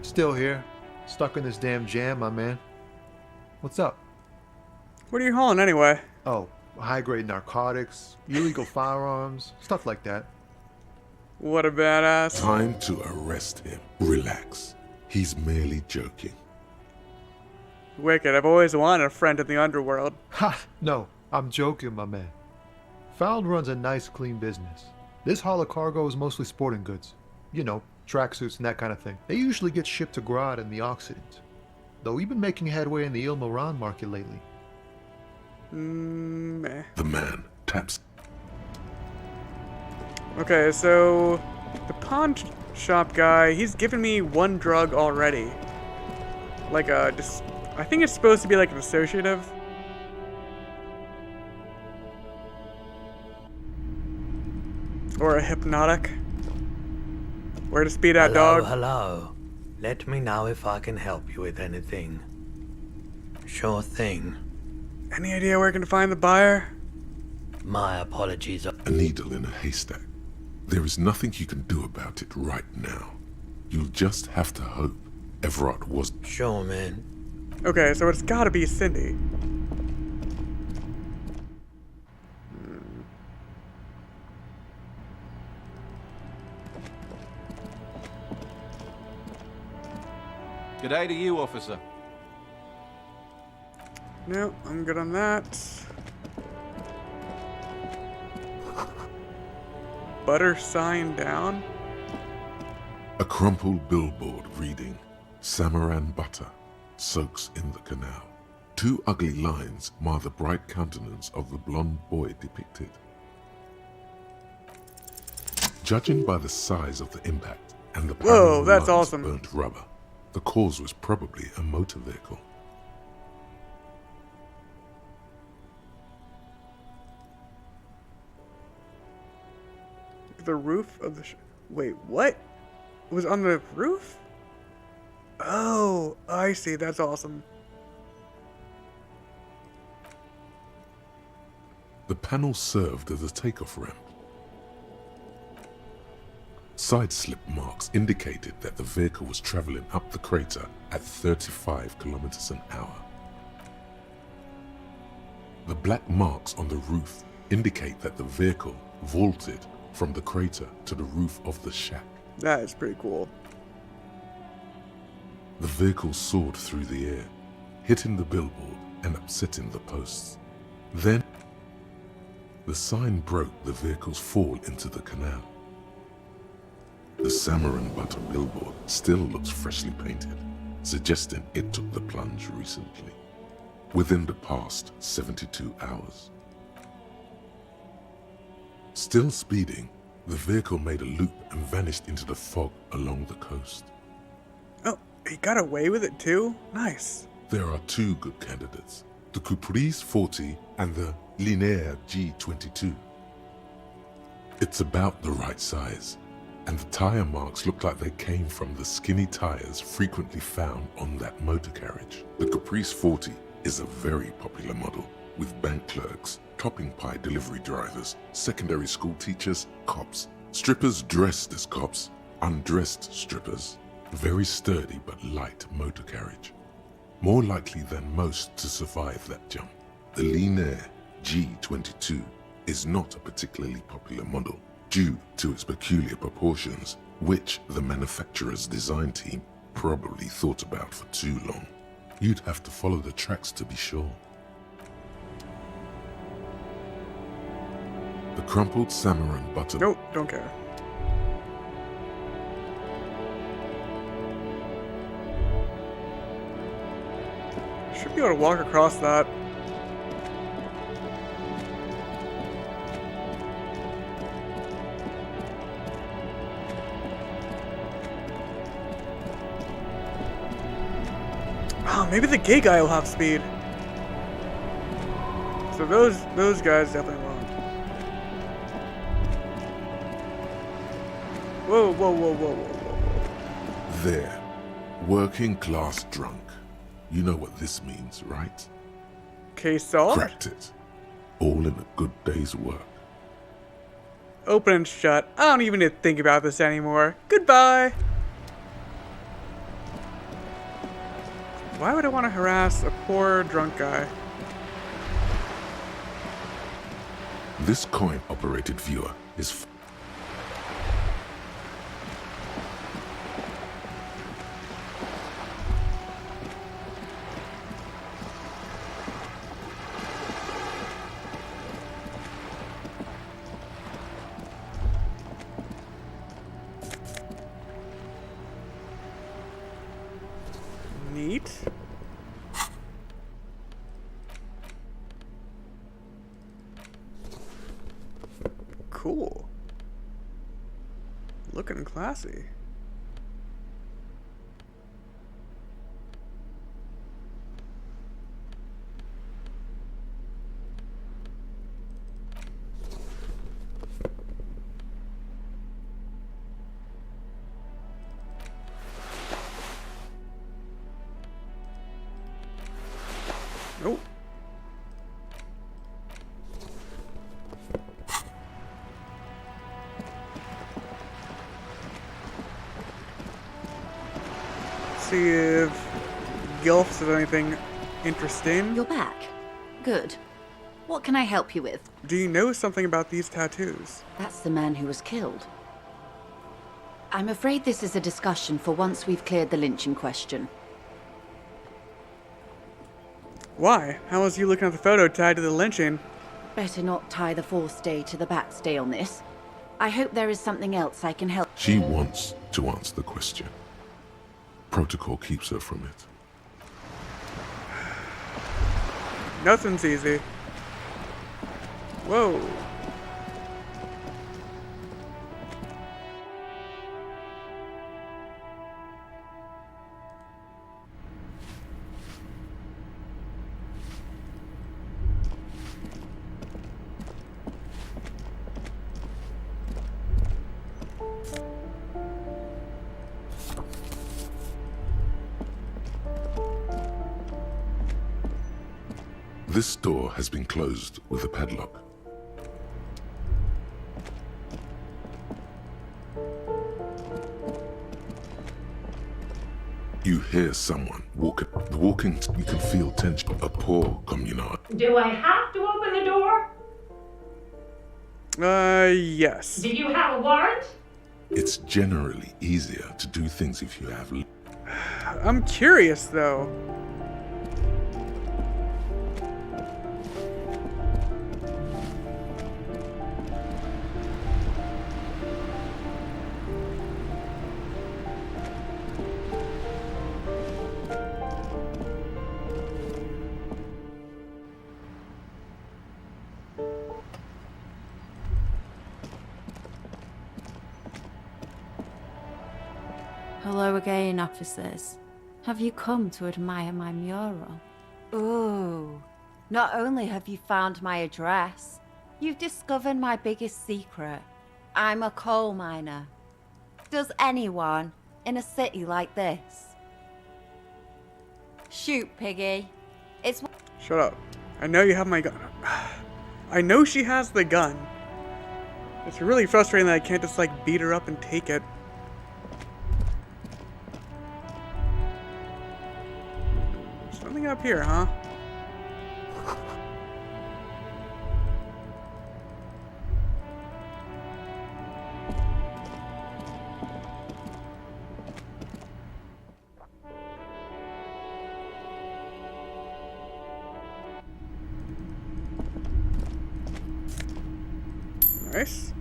Still here. Stuck in this damn jam, my man. What's up? What are you hauling anyway? Oh, high-grade narcotics, illegal firearms, stuff like that. What a badass. Time to arrest him. Relax. He's merely joking. Wicked, I've always wanted a friend in the underworld. Ha! No, I'm joking, my man. Found runs a nice, clean business. This haul of cargo is mostly sporting goods. You know, tracksuits and that kind of thing. They usually get shipped to Grad in the Occident. Though we've been making headway in the Ilmaran market lately. Meh. The man taps. Okay, so the pawn shop guy, he's given me one drug already. Like a, I think it's supposed to be like an associative. Or a hypnotic. Where to speed that dog? Hello. Let me know if I can help you with anything. Sure thing. Any idea where I can find the buyer? My apologies. A needle in a haystack. There is nothing you can do about it right now. You'll just have to hope Everett was... Sure, man. Okay, so it's gotta be Cindy. Good day to you, officer. No, I'm good on that. Butter sign down. A crumpled billboard reading, Samaran butter soaks in the canal. Two ugly lines mar the bright countenance of the blonde boy depicted. Judging by the size of the impact and the Whoa, parallel that's lines awesome. of burnt rubber, the cause was probably a motor vehicle. The roof of the wait, what? It was on the roof? Oh, I see. That's awesome. The panel served as a takeoff ramp. Side slip marks indicated that the vehicle was traveling up the crater at 35 kilometers an hour. The black marks on the roof indicate that the vehicle vaulted from the crater to the roof of the shack. That is pretty cool. The vehicle soared through the air, hitting the billboard and upsetting the posts. Then, the sign broke the vehicle's fall into the canal. The Samarin Butter billboard still looks freshly painted, suggesting it took the plunge recently, within the past 72 hours. Still speeding, the vehicle made a loop and vanished into the fog along the coast. Oh, he got away with it too? Nice. There are two good candidates, the Caprice 40 and the Linear G22. It's about the right size, and the tire marks look like they came from the skinny tires frequently found on that motor carriage. The Caprice 40 is a very popular model, with bank clerks, topping pie delivery drivers, secondary school teachers, cops, strippers dressed as cops, undressed strippers. Very sturdy but light motor carriage. More likely than most to survive that jump. The Linear G22 is not a particularly popular model due to its peculiar proportions, which the manufacturer's design team probably thought about for too long. You'd have to follow the tracks to be sure. The crumpled Samarin Butter. Nope, don't care. Should be able to walk across that. Oh, maybe the gay guy will have speed. So those guys definitely won't. Whoa, whoa, whoa, whoa, whoa, whoa. There. Working class drunk. You know what this means, right? Case solved? Cracked it. All in a good day's work. Open and shut. I don't even need to think about this anymore. Goodbye! Why would I want to harass a poor drunk guy? This coin-operated viewer is neat. Cool. Looking classy. Nope. See if Gilf says anything interesting. You're back. Good. What can I help you with? Do you know something about these tattoos? That's the man who was killed. I'm afraid this is a discussion for once we've cleared the lynching question. Why? How was you looking at the photo tied to the lynching? Better not tie the fourth stay to the backstay on this. I hope there is something else I can help. She wants to answer the question. Protocol keeps her from it. Nothing's easy. Whoa. This door has been closed with a padlock. You hear someone walking. You can feel tension. A poor communard. Do I have to open the door? Yes. Do you have a warrant? It's generally easier to do things if you have. I'm curious, though. Hello again, officers. Have you come to admire my mural? Ooh, not only have you found my address, you've discovered my biggest secret. I'm a coal miner. Does anyone in a city like this? Shoot, Piggy. It's... Shut up. I know you have my gun. I know she has the gun. It's really frustrating that I can't just, like, beat her up and take it. There's nothing up here, huh? Nice.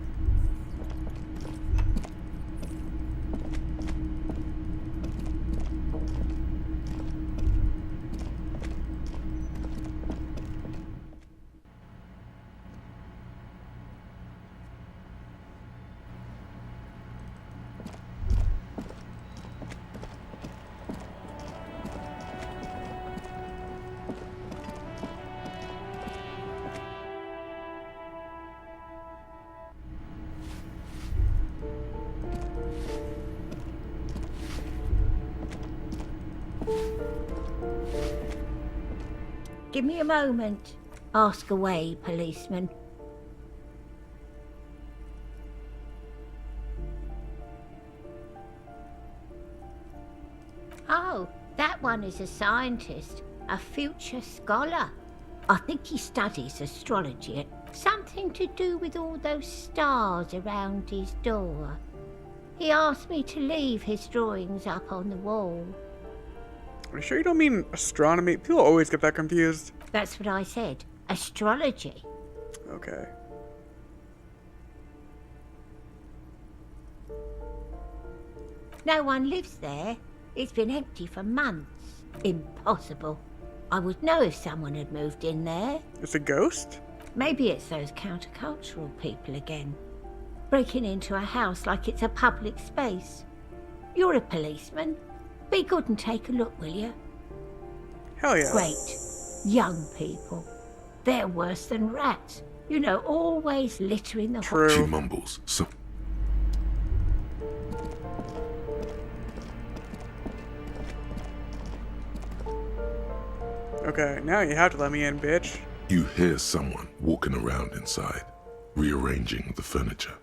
Give me a moment. Ask away, policeman. Oh, that one is a scientist, a future scholar. I think he studies astrology. Something to do with all those stars around his door. He asked me to leave his drawings up on the wall. Are you sure you don't mean astronomy? People always get that confused. That's what I said. Astrology. Okay. No one lives there. It's been empty for months. Impossible. I would know if someone had moved in there. It's a ghost? Maybe it's those countercultural people again. Breaking into a house like it's a public space. You're a policeman. Be good and take a look, will you? Hell yeah. Great. Young people. They're worse than rats. You know, always littering the... True. She mumbles. So Okay, now you have to let me in, bitch. you hear someone walking around inside, rearranging the furniture.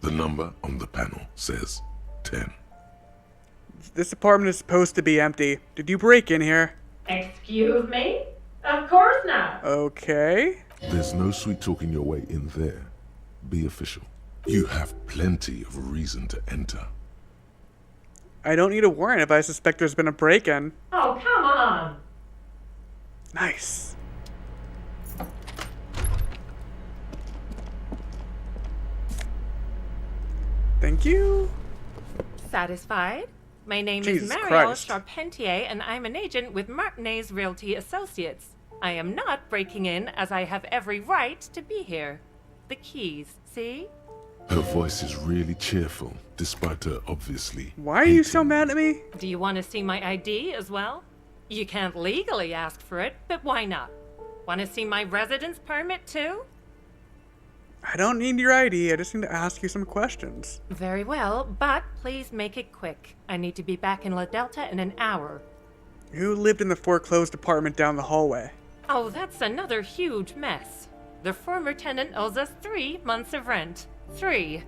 The number on the panel says 10. This apartment is supposed to be empty. Did you break in here? Excuse me? Of course not. Okay. There's no sweet talking your way in there. Be official. You have plenty of reason to enter. I don't need a warrant if I suspect there's been a break-in. Oh, come on. Nice. Thank you. Satisfied? My name Jesus is Marielle Christ. Charpentier, and I'm an agent with Martinez Realty Associates. I am not breaking in, as I have every right to be here. The keys, see? Her voice is really cheerful, despite her obviously... Why are you so mad at me? Do you want to see my ID as well? You can't legally ask for it, but why not? Want to see my residence permit too? I don't need your ID, I just need to ask you some questions. Very well, but please make it quick. I need to be back in La Delta in an hour. Who lived in the foreclosed apartment down the hallway? Oh, that's another huge mess. The former tenant owes us 3 months of rent. 3.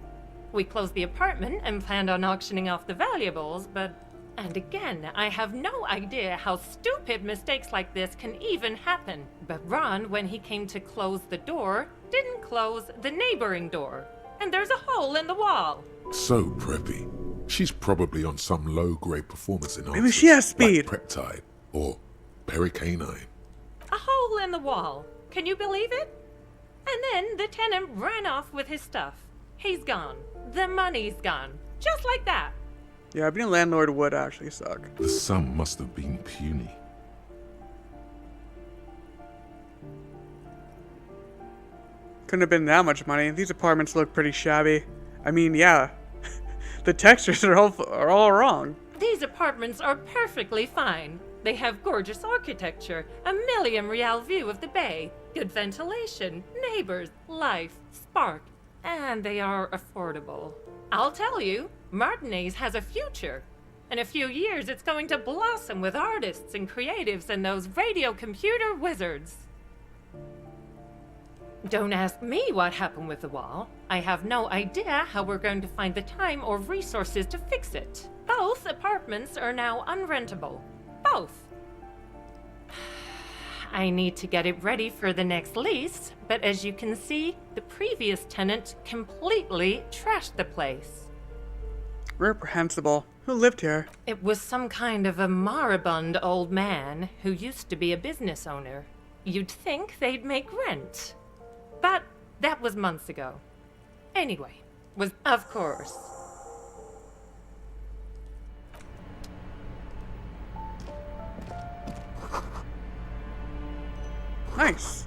We closed the apartment and planned on auctioning off the valuables, but... And again, I have no idea how stupid mistakes like this can even happen. But Ron, when he came to close the door, didn't close the neighboring door. And there's a hole in the wall. So preppy. She's probably on some low-grade performance enhancer. Maybe she has speed. Like Peptide or Pericanine. A hole in the wall. Can you believe it? And then the tenant ran off with his stuff. He's gone. The money's gone. Just like that. Yeah, being a landlord would actually suck. The sum must have been puny. Couldn't have been that much money. These apartments look pretty shabby. I mean, yeah. The textures are all wrong. These apartments are perfectly fine. They have gorgeous architecture, a million real view of the bay, good ventilation, neighbors, life, spark, and they are affordable. I'll tell you, Martinez has a future. In a few years, it's going to blossom with artists and creatives and those radio computer wizards. Don't ask me what happened with the wall. I have no idea how we're going to find the time or resources to fix it. Both apartments are now unrentable. Both. I need to get it ready for the next lease, but as you can see, the previous tenant completely trashed the place. Reprehensible. Who lived here? It was some kind of a moribund old man who used to be a business owner. You'd think they'd make rent. But that was months ago. Anyway, of course. Nice.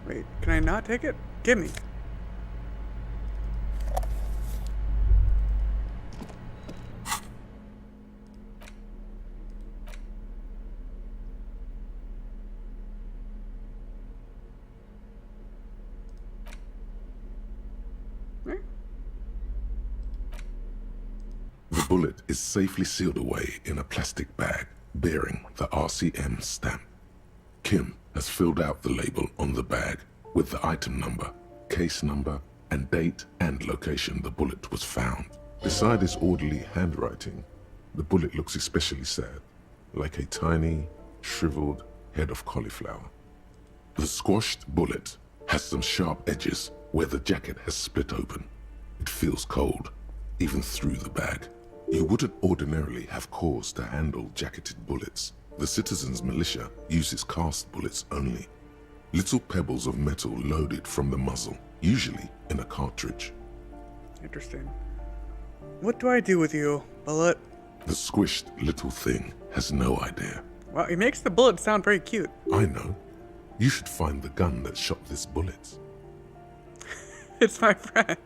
Wait, can I not take it? Give me. The bullet is safely sealed away in a plastic bag bearing the RCM stamp. Kim has filled out the label on the bag with the item number, case number, and date and location the bullet was found. Beside his orderly handwriting, the bullet looks especially sad, like a tiny, shriveled head of cauliflower. The squashed bullet has some sharp edges where the jacket has split open. It feels cold, even through the bag. You wouldn't ordinarily have cause to handle jacketed bullets. The citizens' militia uses cast bullets only. Little pebbles of metal loaded from the muzzle, usually in a cartridge. Interesting. What do I do with you, bullet? The squished little thing has no idea. Well, he makes the bullet sound very cute. I know. You should find the gun that shot this bullet. It's my friend.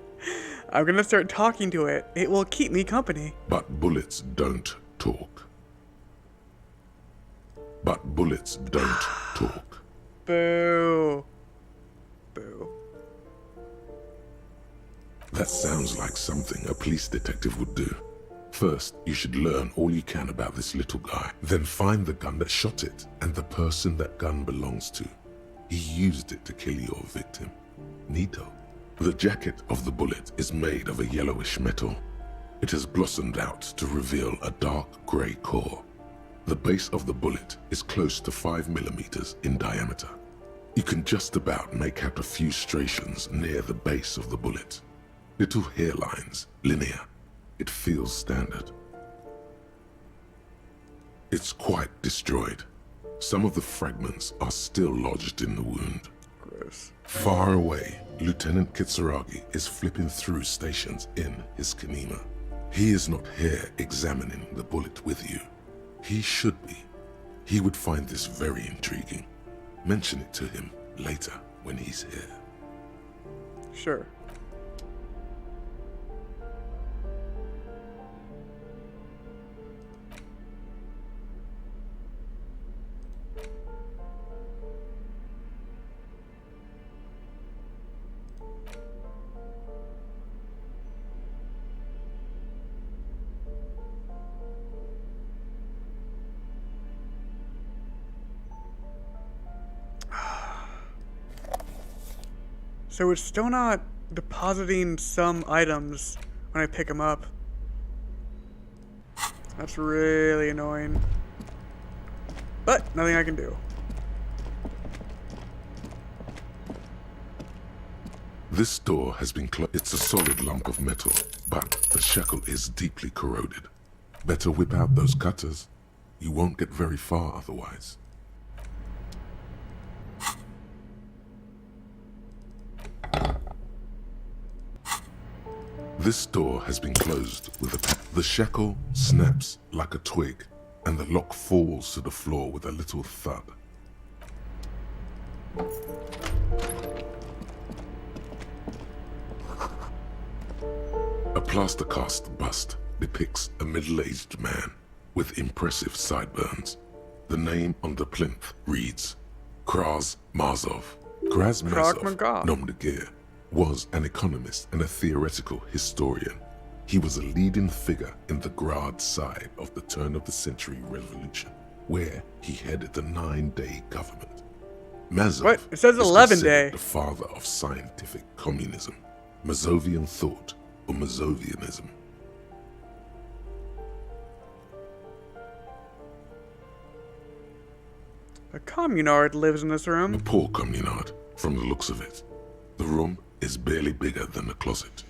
I'm gonna start talking to it. It will keep me company. But bullets don't talk. But bullets don't talk. Boo. Boo. That sounds like something a police detective would do. First, you should learn all you can about this little guy. Then find the gun that shot it and the person that gun belongs to. He used it to kill your victim. Neato. The jacket of the bullet is made of a yellowish metal. It has blossomed out to reveal a dark grey core. The base of the bullet is close to 5 millimeters in diameter. You can just about make out a few striations near the base of the bullet. Little hairlines, linear. It feels standard. It's quite destroyed. Some of the fragments are still lodged in the wound. Gross. Far away, Lieutenant Kitsuragi is flipping through stations in his Kanima. He is not here examining the bullet with you. He should be. He would find this very intriguing. Mention it to him later when he's here. Sure. So it's still not depositing some items when I pick them up. That's really annoying. But nothing I can do. This door has been it's a solid lump of metal, but the shackle is deeply corroded. Better whip out those cutters. You won't get very far otherwise. This door has been closed with the shackle snaps like a twig, and the lock falls to the floor with a little thud. A plaster cast bust depicts a middle-aged man with impressive sideburns. The name on the plinth reads Kraz Mazov. Kraz Mazov, nom de guerre, was an economist and a theoretical historian. He was a leading figure in the Grad side of the turn-of-the-century revolution, where he headed the 9-day government. Mazov what? It says 11-day. The father of scientific communism, Mazovian thought, or Mazovianism. A communard lives in this room. A poor communard, from the looks of it. The room is barely bigger than the closet.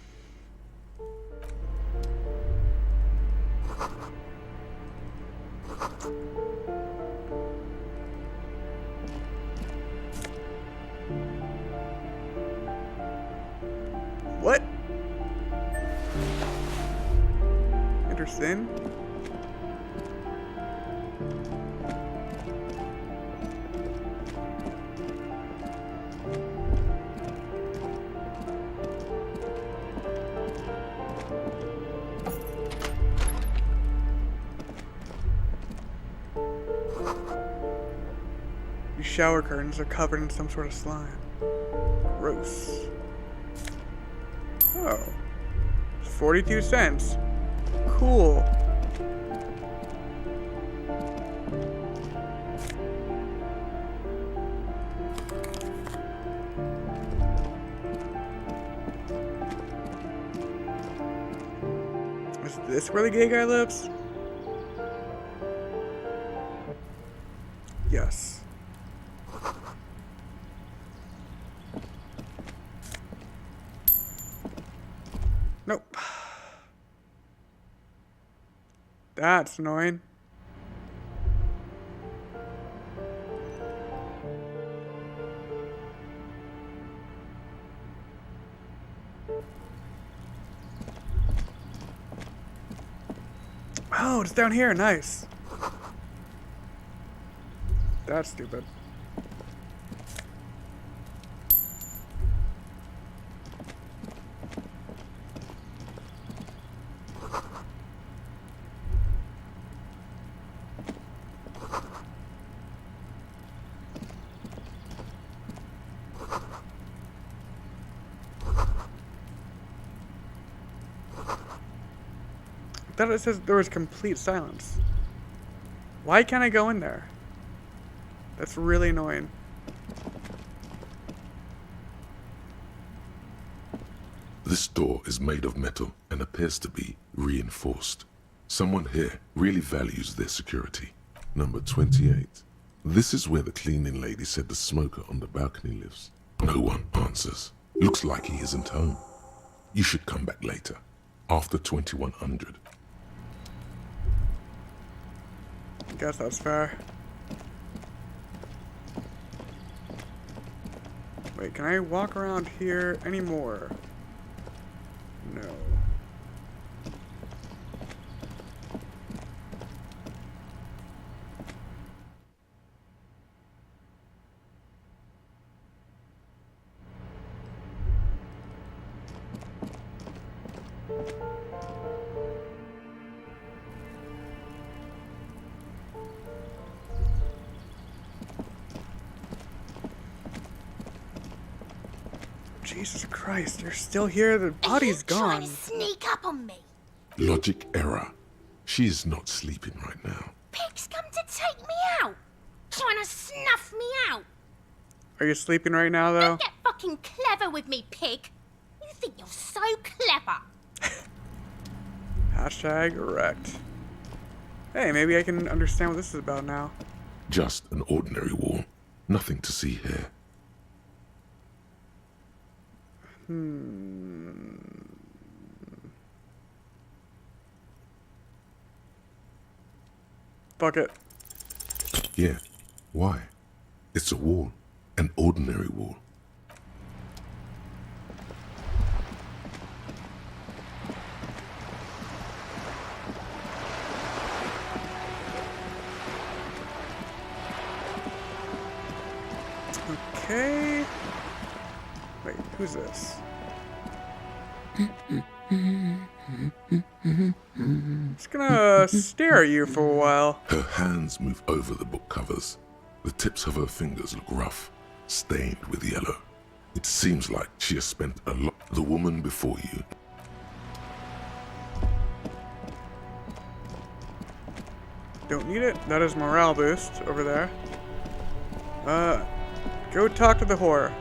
What? Interesting. These shower curtains are covered in some sort of slime. Gross. Oh. 42 cents. Cool. Is this where the gay guy lives? Yes. Nope. That's annoying. Oh, it's down here. Nice. That's stupid. I thought it says there was complete silence. Why can't I go in there? That's really annoying. This door is made of metal and appears to be reinforced. Someone here really values their security. Number 28. This is where the cleaning lady said the smoker on the balcony lives. No one answers. Looks like he isn't home. You should come back later, after 2100. I guess that's fair. Wait, can I walk around here anymore? No. Jesus Christ, you're still here? The body's gone. Trying to sneak up on me. Logic error. She is not sleeping right now. Pig's come to take me out. Trying to snuff me out. Are you sleeping right now, though? Get fucking fucking clever with me, pig. You think you're so clever. Hashtag wrecked. Hey, maybe I can understand what this is about now. Just an ordinary wall. Nothing to see here. Fuck it. Yeah. Why? It's a wall. An ordinary wall. Okay. Wait, who's this? Just gonna stare at you for a while. Her hands move over the book covers. The tips of her fingers look rough, stained with yellow. It seems like she has spent a lot. The woman before you. Don't need it. That is morale boost over there. Go talk to the whore.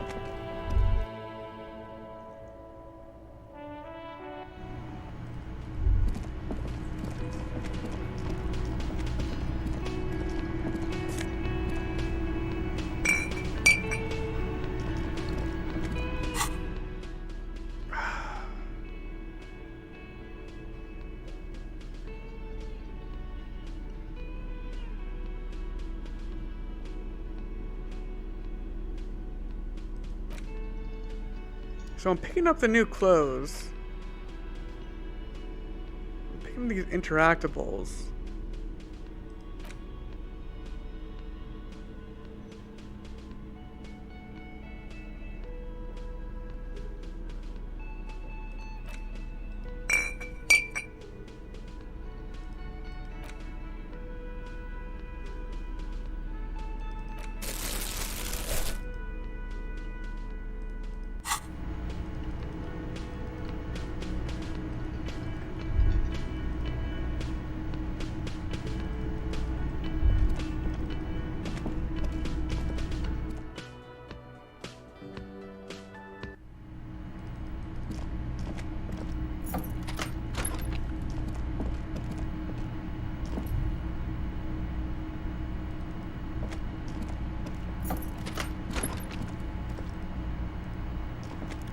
So I'm picking up the new clothes. I'm picking up these interactables.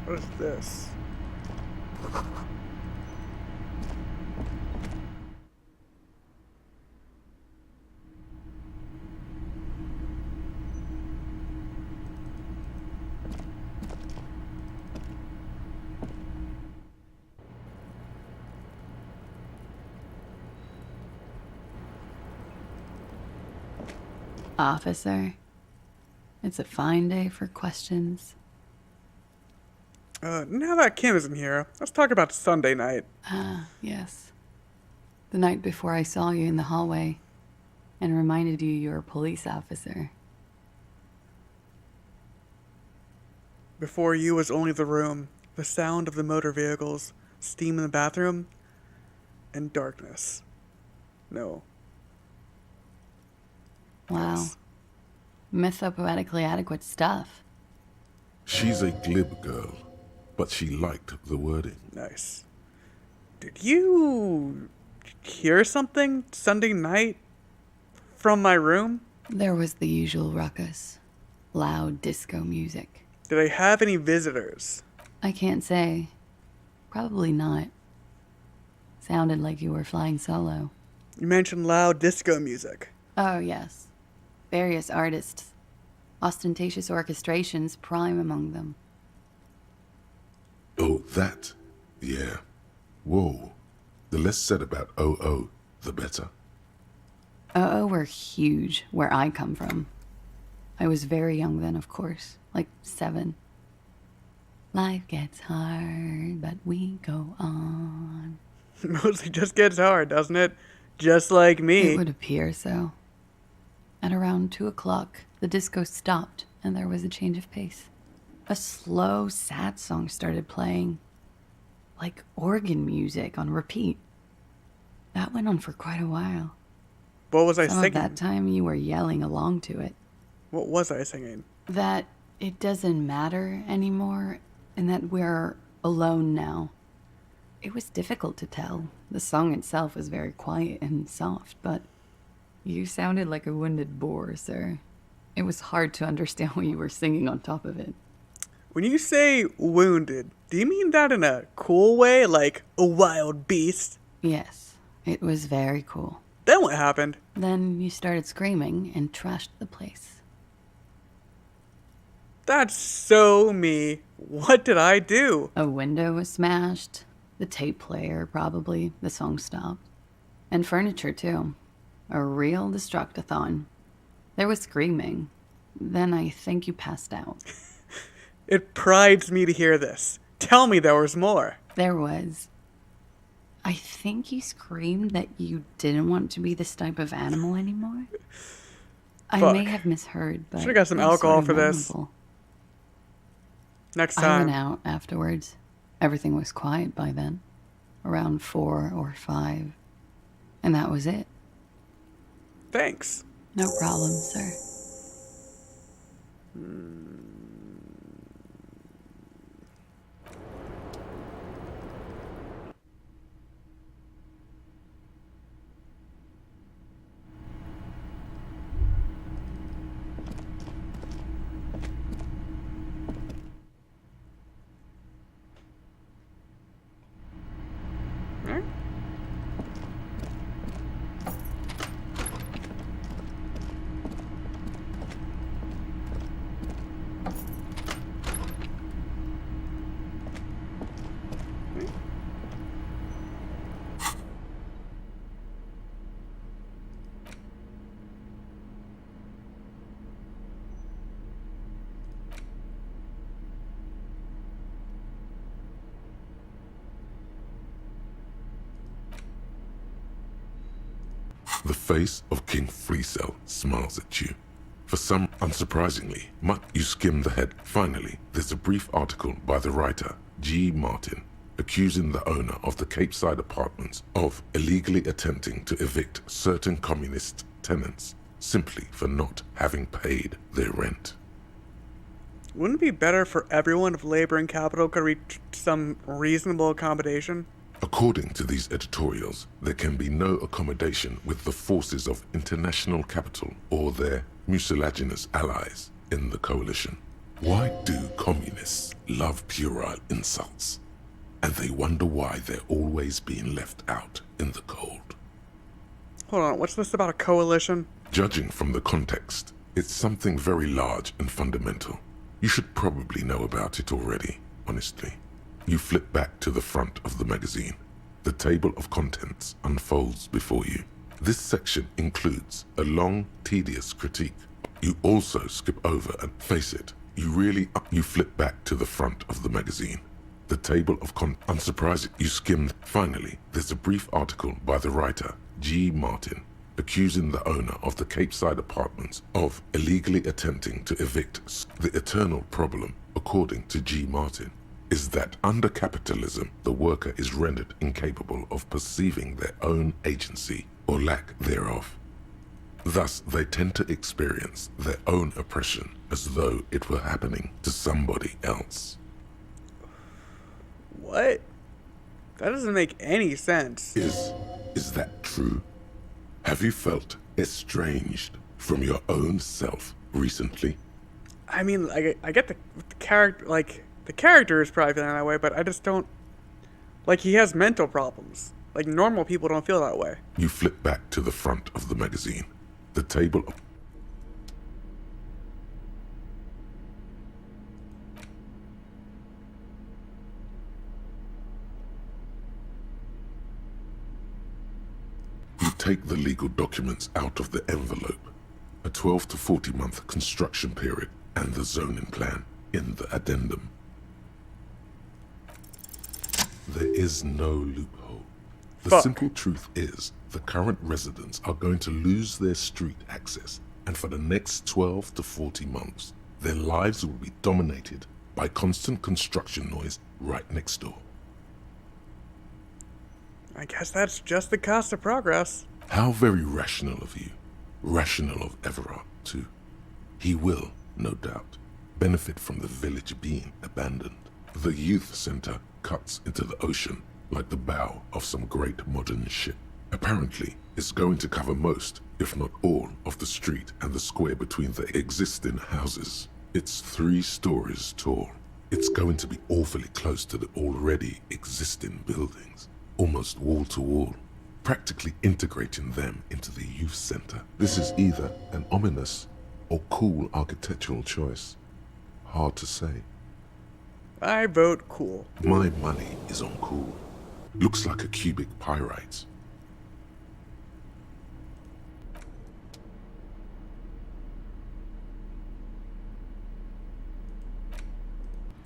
What is this? Officer, it's a fine day for questions. Now that Kim isn't here, let's talk about Sunday night. Ah, yes. The night before I saw you in the hallway and reminded you you're a police officer. Before you was only the room, the sound of the motor vehicles, steam in the bathroom, and darkness. No. Wow. Mythopoetically adequate stuff. She's a glib girl, but she liked the wording. Nice. Did you hear something Sunday night from my room? There was the usual ruckus. Loud disco music. Did I have any visitors? I can't say. Probably not. Sounded like you were flying solo. You mentioned loud disco music. Oh, yes. Various artists. Ostentatious orchestrations prime among them. Oh, that. Yeah. Whoa. The less said about OO, the better. Oh, were huge where I come from. I was very young then, of course. Like 7. Life gets hard, but we go on. Mostly just gets hard, doesn't it? Just like me. It would appear so. At around 2 o'clock, the disco stopped and there was a change of pace. A slow, sad song started playing. Like organ music on repeat. That went on for quite a while. What was I Some singing? of that time you were yelling along to it. What was I singing? That it doesn't matter anymore, and that we're alone now. It was difficult to tell. The song itself was very quiet and soft, but you sounded like a wounded boar, sir. It was hard to understand what you were singing on top of it. When you say wounded, do you mean that in a cool way, like a wild beast? Yes, it was very cool. Then what happened? Then you started screaming and trashed the place. That's so me. What did I do? A window was smashed. The tape player, probably. The song stopped. And furniture, too. A real destructathon. There was screaming. Then I think you passed out. It prides me to hear this. Tell me there was more. There was. I think you screamed that you didn't want to be this type of animal anymore. I may have misheard, but should've got some it was alcohol sort of for this. memorable. Next I time. went out afterwards. Everything was quiet by then. Around 4 or 5. And that was it. Thanks. No problem, sir. The face of King Fleecell smiles at you. For some, unsurprisingly, you skim the head. Finally, there's a brief article by the writer, G. Martin, accusing the owner of the Cape Side Apartments of illegally attempting to evict certain communist tenants simply for not having paid their rent. Wouldn't it be better for everyone if labor and capital could reach some reasonable accommodation? According to these editorials, there can be no accommodation with the forces of international capital or their mucilaginous allies in the coalition. Why do communists love puerile insults? And they wonder why they're always being left out in the cold. Hold on, what's this about a coalition? Judging from the context, it's something very large and fundamental. You should probably know about it already, honestly. You flip back to the front of the magazine. The table of contents unfolds before you. This section includes a long, tedious critique. You also skip over and face it. You flip back to the front of the magazine. The table of unsurprising, you skimmed. Finally, there's a brief article by the writer, G. Martin, accusing the owner of the Cape Side Apartments of illegally attempting to evict. The eternal problem, according to G. Martin, is that under capitalism, the worker is rendered incapable of perceiving their own agency or lack thereof. Thus, they tend to experience their own oppression as though it were happening to somebody else. What? That doesn't make any sense. Is that true? Have you felt estranged from your own self recently? I mean, I get the character, like, the character is probably feeling that way, but I just don't... Like, he has mental problems. Like, normal people don't feel that way. You flip back to the front of the magazine. The table of... You take the legal documents out of the envelope. A 12 to 40 month construction period and the zoning plan in the addendum. There is no loophole. The simple truth is, the current residents are going to lose their street access, and for the next 12 to 40 months, their lives will be dominated by constant construction noise right next door. I guess that's just the cost of progress. How very rational of you. Rational of Everard, too. He will, no doubt, benefit from the village being abandoned. The youth center cuts into the ocean like the bow of some great modern ship. Apparently, it's going to cover most, if not all, of the street and the square between the existing houses. It's 3 stories tall. It's going to be awfully close to the already existing buildings, almost wall to wall, practically integrating them into the youth center. This is either an ominous or cool architectural choice. Hard to say. I vote cool. My money is on cool. Looks like a cubic pyrite.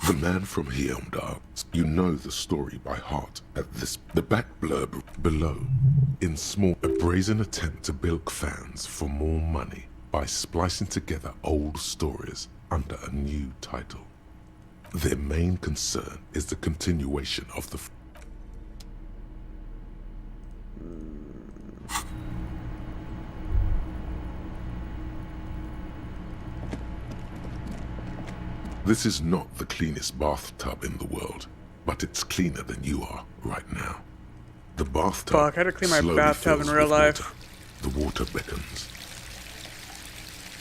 The man from Hyundai. You know the story by heart at this. The back blurb below. In small, a brazen attempt to bilk fans for more money by splicing together old stories under a new title. Their main concern is the continuation of the This is not the cleanest bathtub in the world, but it's cleaner than you are right now. The bathtub Fuck, I had to clean my slowly bathtub in fills real with life. water. The water beckons.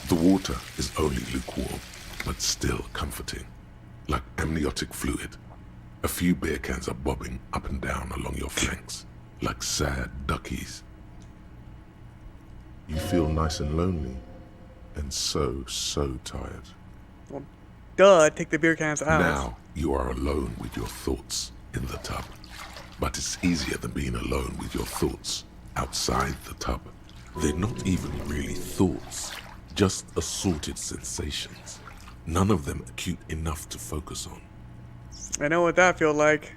The water is only lukewarm, but still comforting, like amniotic fluid. A few beer cans are bobbing up and down along your flanks, like sad duckies. You feel nice and lonely, and so tired. Well, duh, take the beer cans out. Now you are alone with your thoughts in the tub. But it's easier than being alone with your thoughts outside the tub. They're not even really thoughts, just assorted sensations. None of them acute enough to focus on. I know what that feels like.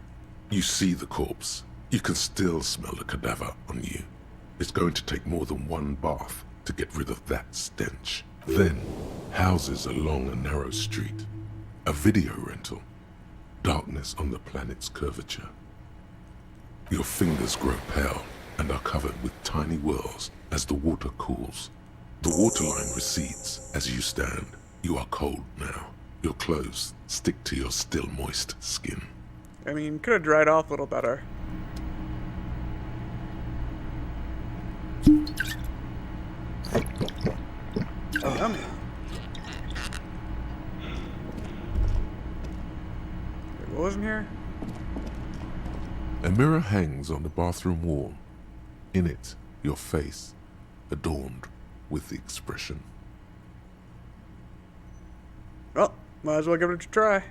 You see the corpse. You can still smell the cadaver on you. It's going to take more than one bath to get rid of that stench. Then, houses along a narrow street. A video rental. Darkness on the planet's curvature. Your fingers grow pale and are covered with tiny whirls as the water cools. The waterline recedes as you stand. You are cold now. Your clothes stick to your still moist skin. I mean, could have dried off a little better. Oh, yummy. Wait, what was in here? A mirror hangs on the bathroom wall. In it, your face, adorned with the expression. Well, might as well give it a try.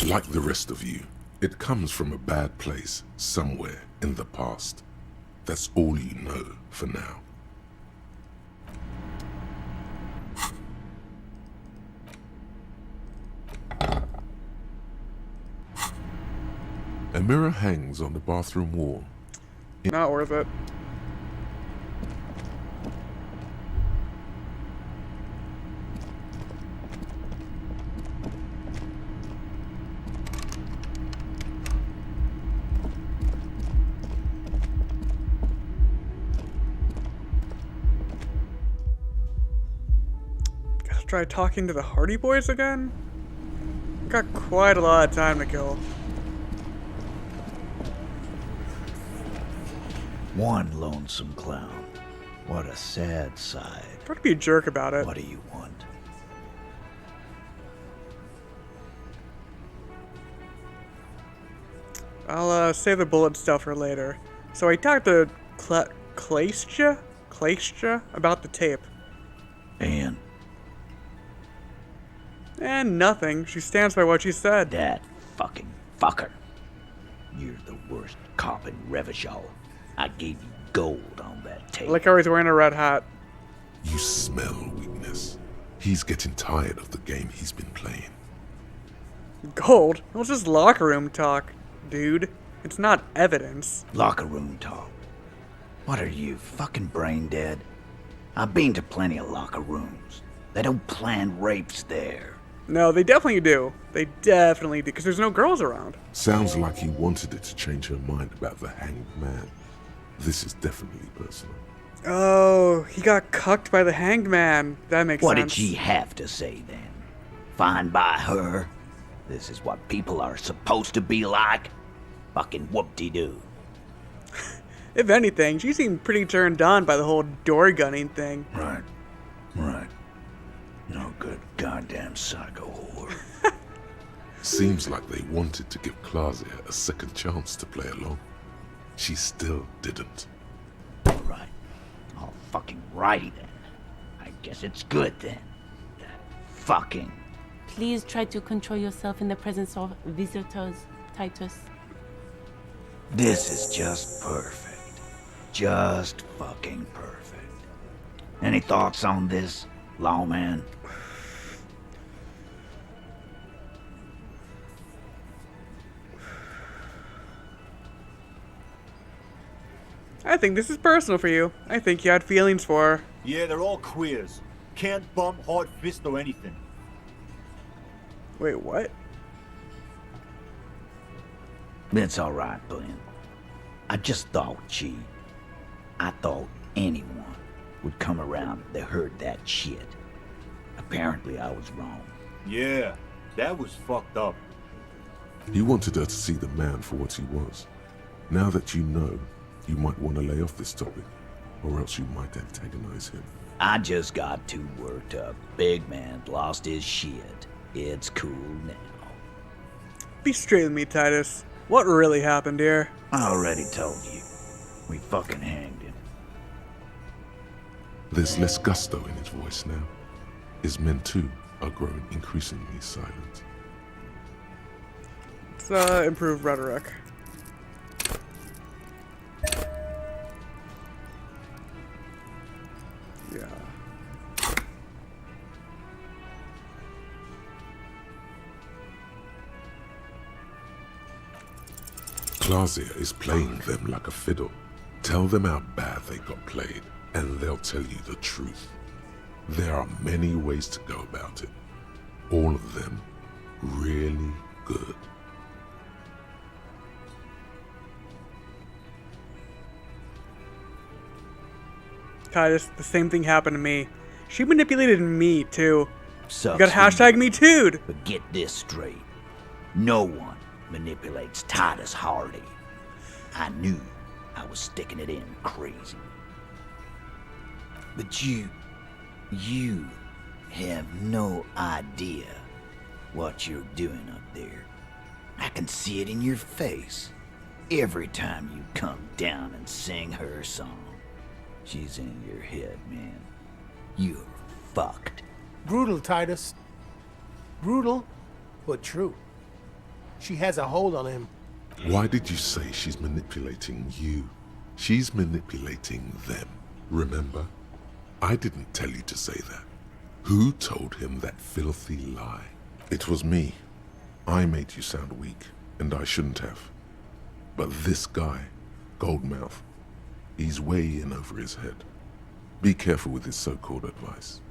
Like the rest of you, it comes from a bad place somewhere in the past. That's all you know for now. A mirror hangs on the bathroom wall. Not worth it. Gotta try talking to the Hardy Boys again? Got quite a lot of time to kill. One lonesome clown. What a sad sight. Try to be a jerk about it. What do you want? I'll save the bullet stuff for later. So I talked to Claystia about the tape. And? And nothing. She stands by what she said. That fucking fucker. You're the worst cop in Revachol. I gave you gold on that tape. I like how he's wearing a red hat. You smell weakness. He's getting tired of the game he's been playing. Gold? It was just locker room talk, dude. It's not evidence. Locker room talk. What are you, fucking brain dead? I've been to plenty of locker rooms. They don't plan rapes there. No, they definitely do. They definitely do, because there's no girls around. Sounds like he wanted it to change her mind about the hanged man. This is definitely personal. Oh, he got cucked by the hanged man. That makes sense. What did she have to say then? Fine by her. This is what people are supposed to be like. Fucking whoop-de-doo. If anything, she seemed pretty turned on by the whole door gunning thing. Right. No good goddamn psycho whore. Seems like they wanted to give Claudia a second chance to play along. She still didn't. Right. All fucking righty then. I guess it's good then. Fucking. Please try to control yourself in the presence of visitors, Titus. This is just perfect. Just fucking perfect. Any thoughts on this, lawman? I think this is personal for you. I think you had feelings for her. Yeah, they're all queers. Can't bump, hard fist, or anything. Wait, what? It's alright, Glenn. I just thought, I thought anyone would come around if they heard that shit. Apparently I was wrong. Yeah, that was fucked up. You wanted her to see the man for what he was. Now that you know, you might want to lay off this topic, or else you might antagonize him. I just got too worked up. Big man lost his shit. It's cool now. Be straight with me, Titus. What really happened here? I already told you. We fucking hanged him. There's less gusto in his voice now. His men too are growing increasingly silent. Let's improve rhetoric. Yeah. Claudia is playing them like a fiddle. Tell them how bad they got played, and they'll tell you the truth. There are many ways to go about it. All of them really good. Titus, the same thing happened to me. She manipulated me, too. Sucks You gotta hashtag me too. But get this straight. No one manipulates Titus Hardy. I knew I was sticking it in crazy. But you have no idea what you're doing up there. I can see it in your face every time you come down and sing her song. She's in your head, man. You're fucked. Brutal, Titus. Brutal, but true. She has a hold on him. Why did you say she's manipulating you? She's manipulating them, remember? I didn't tell you to say that. Who told him that filthy lie? It was me. I made you sound weak, and I shouldn't have. But this guy, Goldmouth, he's way in over his head. Be careful with his so-called advice.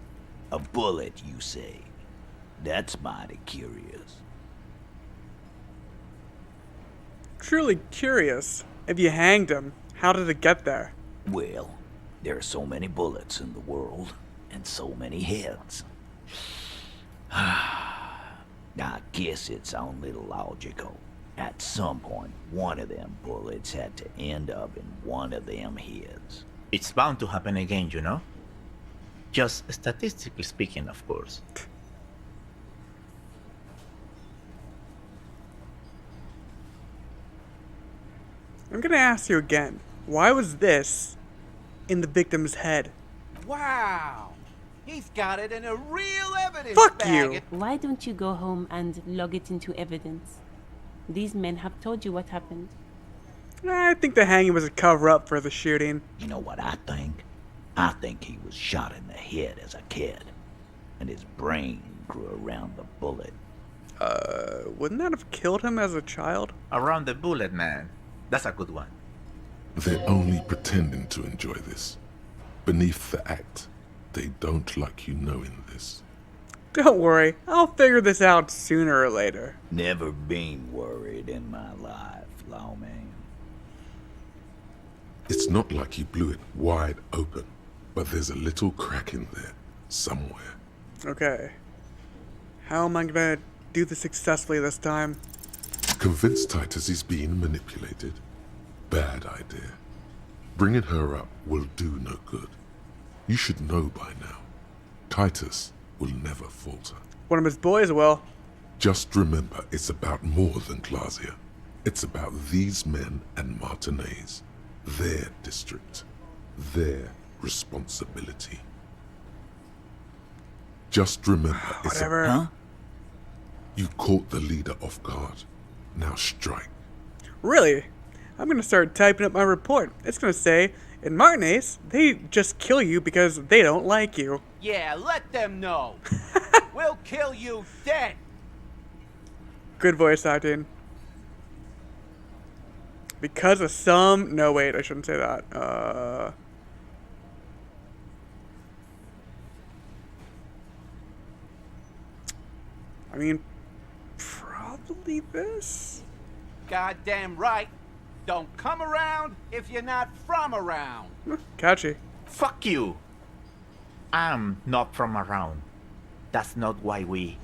A bullet, you say? That's mighty curious. Truly curious. If you hanged him, how did it get there? Well, there are so many bullets in the world, and so many heads. I guess it's only logical. At some point, one of them bullets had to end up in one of them heads. It's bound to happen again, you know? Just statistically speaking, of course. I'm gonna ask you again. Why was this in the victim's head? Wow! He's got it in a real evidence Fuck bag. you! Why don't you go home and log it into evidence? These men have told you what happened. I think the hanging was a cover-up for the shooting. You know what I think? I think he was shot in the head as a kid, and his brain grew around the bullet. Wouldn't that have killed him as a child? Around the bullet, man. That's a good one. They're only pretending to enjoy this. Beneath the act, they don't like you knowing this. Don't worry, I'll figure this out sooner or later. Never been worried in my life, lawman. It's not like you blew it wide open, but there's a little crack in there, somewhere. Okay. How am I gonna do this successfully this time? Convince Titus he's being manipulated. Bad idea. Bringing her up will do no good. You should know by now. Titus will never falter. One of his boys will. Just remember, it's about more than Glasia. It's about these men and Martinez. Their district. Their responsibility. Just remember, it's Whatever. Huh? You caught the leader off guard. Now strike. Really? I'm gonna start typing up my report. It's gonna say, in Martinez, they just kill you because they don't like you. Yeah, let them know. We'll kill you dead. Good voice acting. Because of some... No, wait, I shouldn't say that. I mean, probably this? Goddamn right. Don't come around if you're not from around. Catchy. Fuck you. I'm not from around. That's not why we...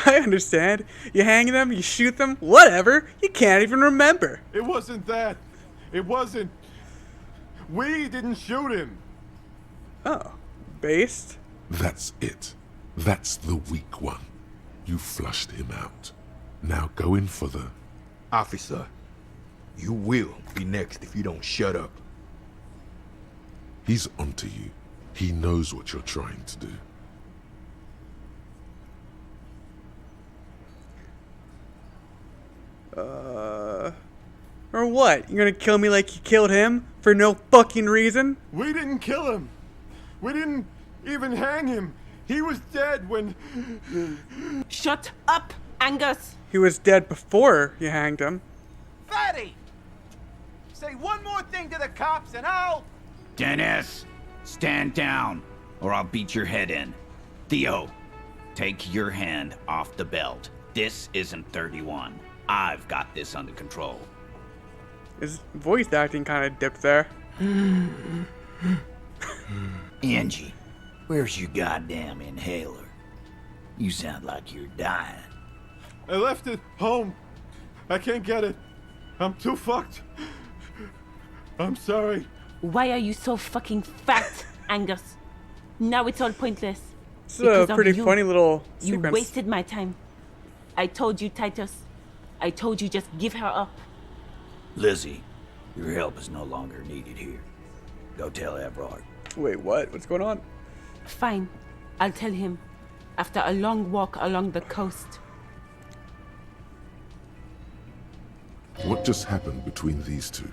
I understand. You hang them, you shoot them, whatever. You can't even remember. It wasn't that. It wasn't. We didn't shoot him. Oh. Based? That's it. That's the weak one. You flushed him out. Now go in for the... Officer, you will be next if you don't shut up. He's onto you. He knows what you're trying to do. Or what? You're gonna kill me like you killed him? For no fucking reason? We didn't kill him. We didn't even hang him. He was dead when... Shut up, Angus! He was dead before you hanged him. Fatty! Say one more thing to the cops and I'll... Dennis, stand down, or I'll beat your head in. Theo, take your hand off the belt. This isn't 31. I've got this under control. His voice acting kind of dipped there. Angie, where's your goddamn inhaler? You sound like you're dying. I left it home. I can't get it. I'm too fucked. I'm sorry. Why are you so fucking fat, Angus? Now it's all pointless. It's a pretty funny little You sequence. wasted my time. I told you, Titus. I told you just give her up. Lizzie, your help is no longer needed here. Go tell Everard. Wait, what? What's going on? Fine. I'll tell him. After a long walk along the coast. What just happened between these two?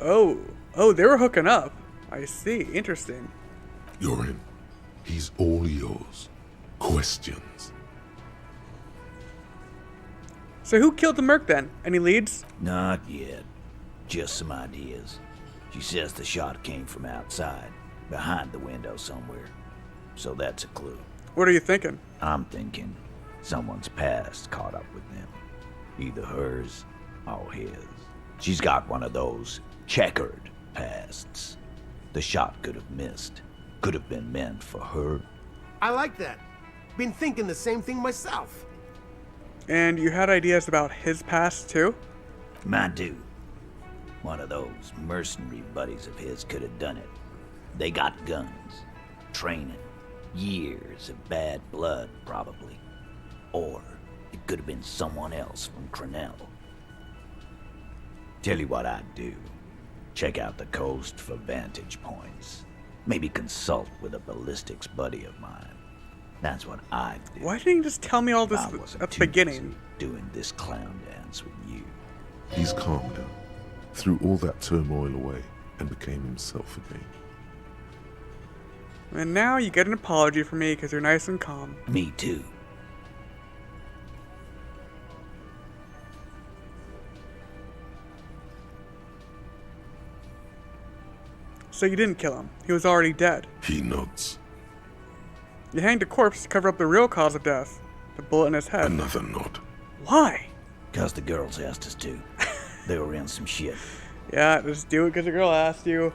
Oh, they were hooking up. I see. Interesting. You're in. He's all yours. Questions. So who killed the merc then? Any leads? Not yet. Just some ideas. She says the shot came from outside, behind the window somewhere. So that's a clue. What are you thinking? I'm thinking someone's past caught up with them. Either hers or his. She's got one of those checkered pasts. The shot could have missed. Could have been meant for her. I like that. Been thinking the same thing myself. And you had ideas about his past too? I do. One of those mercenary buddies of his could have done it. They got guns, training, years of bad blood, probably. Or it could have been someone else from Crenell. Tell you what I'd do. Check out the coast for vantage points. Maybe consult with a ballistics buddy of mine. That's what I'd do. Why didn't you just tell me all this I wasn't at the too beginning? busy doing this clown dance with you. He's calm now. Threw all that turmoil away and became himself again. And now you get an apology from me because you're nice and calm. Me too. So you didn't kill him. He was already dead. He nods. You hanged a corpse to cover up the real cause of death. The bullet in his head. Another nod. Why? Cause the girls asked us to. They were in some shit. Yeah, just do it because a girl asked you.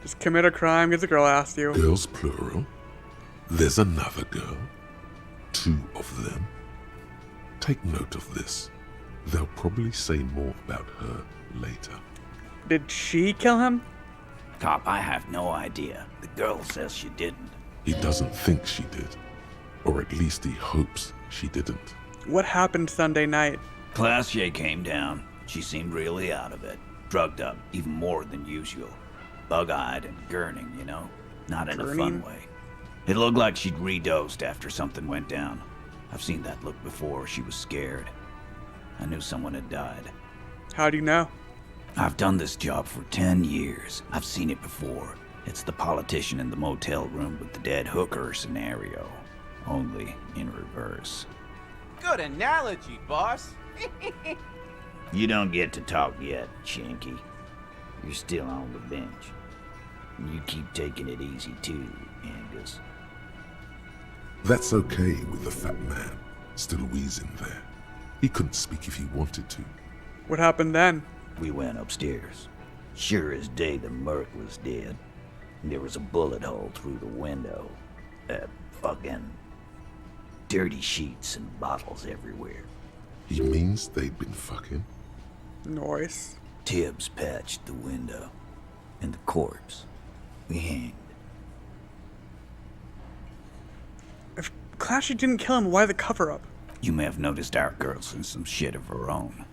Just commit a crime because a girl asked you. Girls plural. There's another girl. 2 of them. Take note of this. They'll probably say more about her later. Did she kill him? Cop, I have no idea. The girl says she didn't. He doesn't think she did. Or at least he hopes she didn't. What happened Sunday night? Classier came down. She seemed really out of it. Drugged up, even more than usual. Bug-eyed and gurning, you know? Not in a fun way. It looked like she'd redosed after something went down. I've seen that look before. She was scared. I knew someone had died. How do you know? I've done this job for 10 years. I've seen it before. It's the politician in the motel room with the dead hooker scenario. Only in reverse. Good analogy, boss. You don't get to talk yet, Shanky. You're still on the bench. You keep taking it easy too, Angus. That's okay with the fat man, still wheezing there. He couldn't speak if he wanted to. What happened then? We went upstairs. Sure as day the Merc was dead. There was a bullet hole through the window. Fucking dirty sheets and bottles everywhere. He means they'd been fucking? Nice. Tibbs patched the window. And the corpse. We hanged. If Clashy didn't kill him, why the cover-up? You may have noticed our girl's in some shit of her own.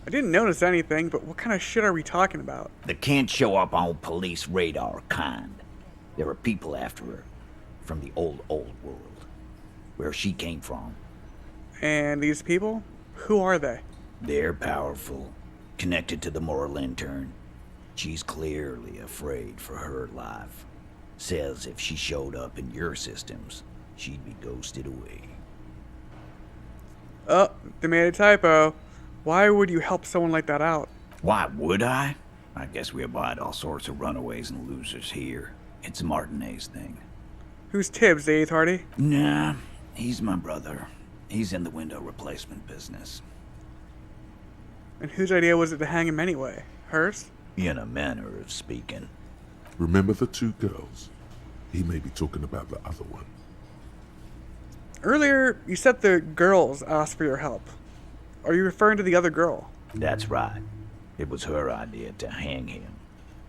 I didn't notice anything, but what kind of shit are we talking about? The can't show up on police radar kind. There are people after her. From the old world. Where she came from. And these people? Who are they? They're powerful. Connected to the moral intern. She's clearly afraid for her life. Says if she showed up in your systems, she'd be ghosted away. Oh, they made a typo. Why would you help someone like that out? Why would I? I guess we abide all sorts of runaways and losers here. It's a Martinez thing. Who's Tibbs, the 8th Hardy? Nah, he's my brother. He's in the window replacement business. And whose idea was it to hang him anyway? Hers? In a manner of speaking. Remember the 2 girls? He may be talking about the other one. Earlier, you said the girls asked for your help. Are you referring to the other girl? That's right. It was her idea to hang him.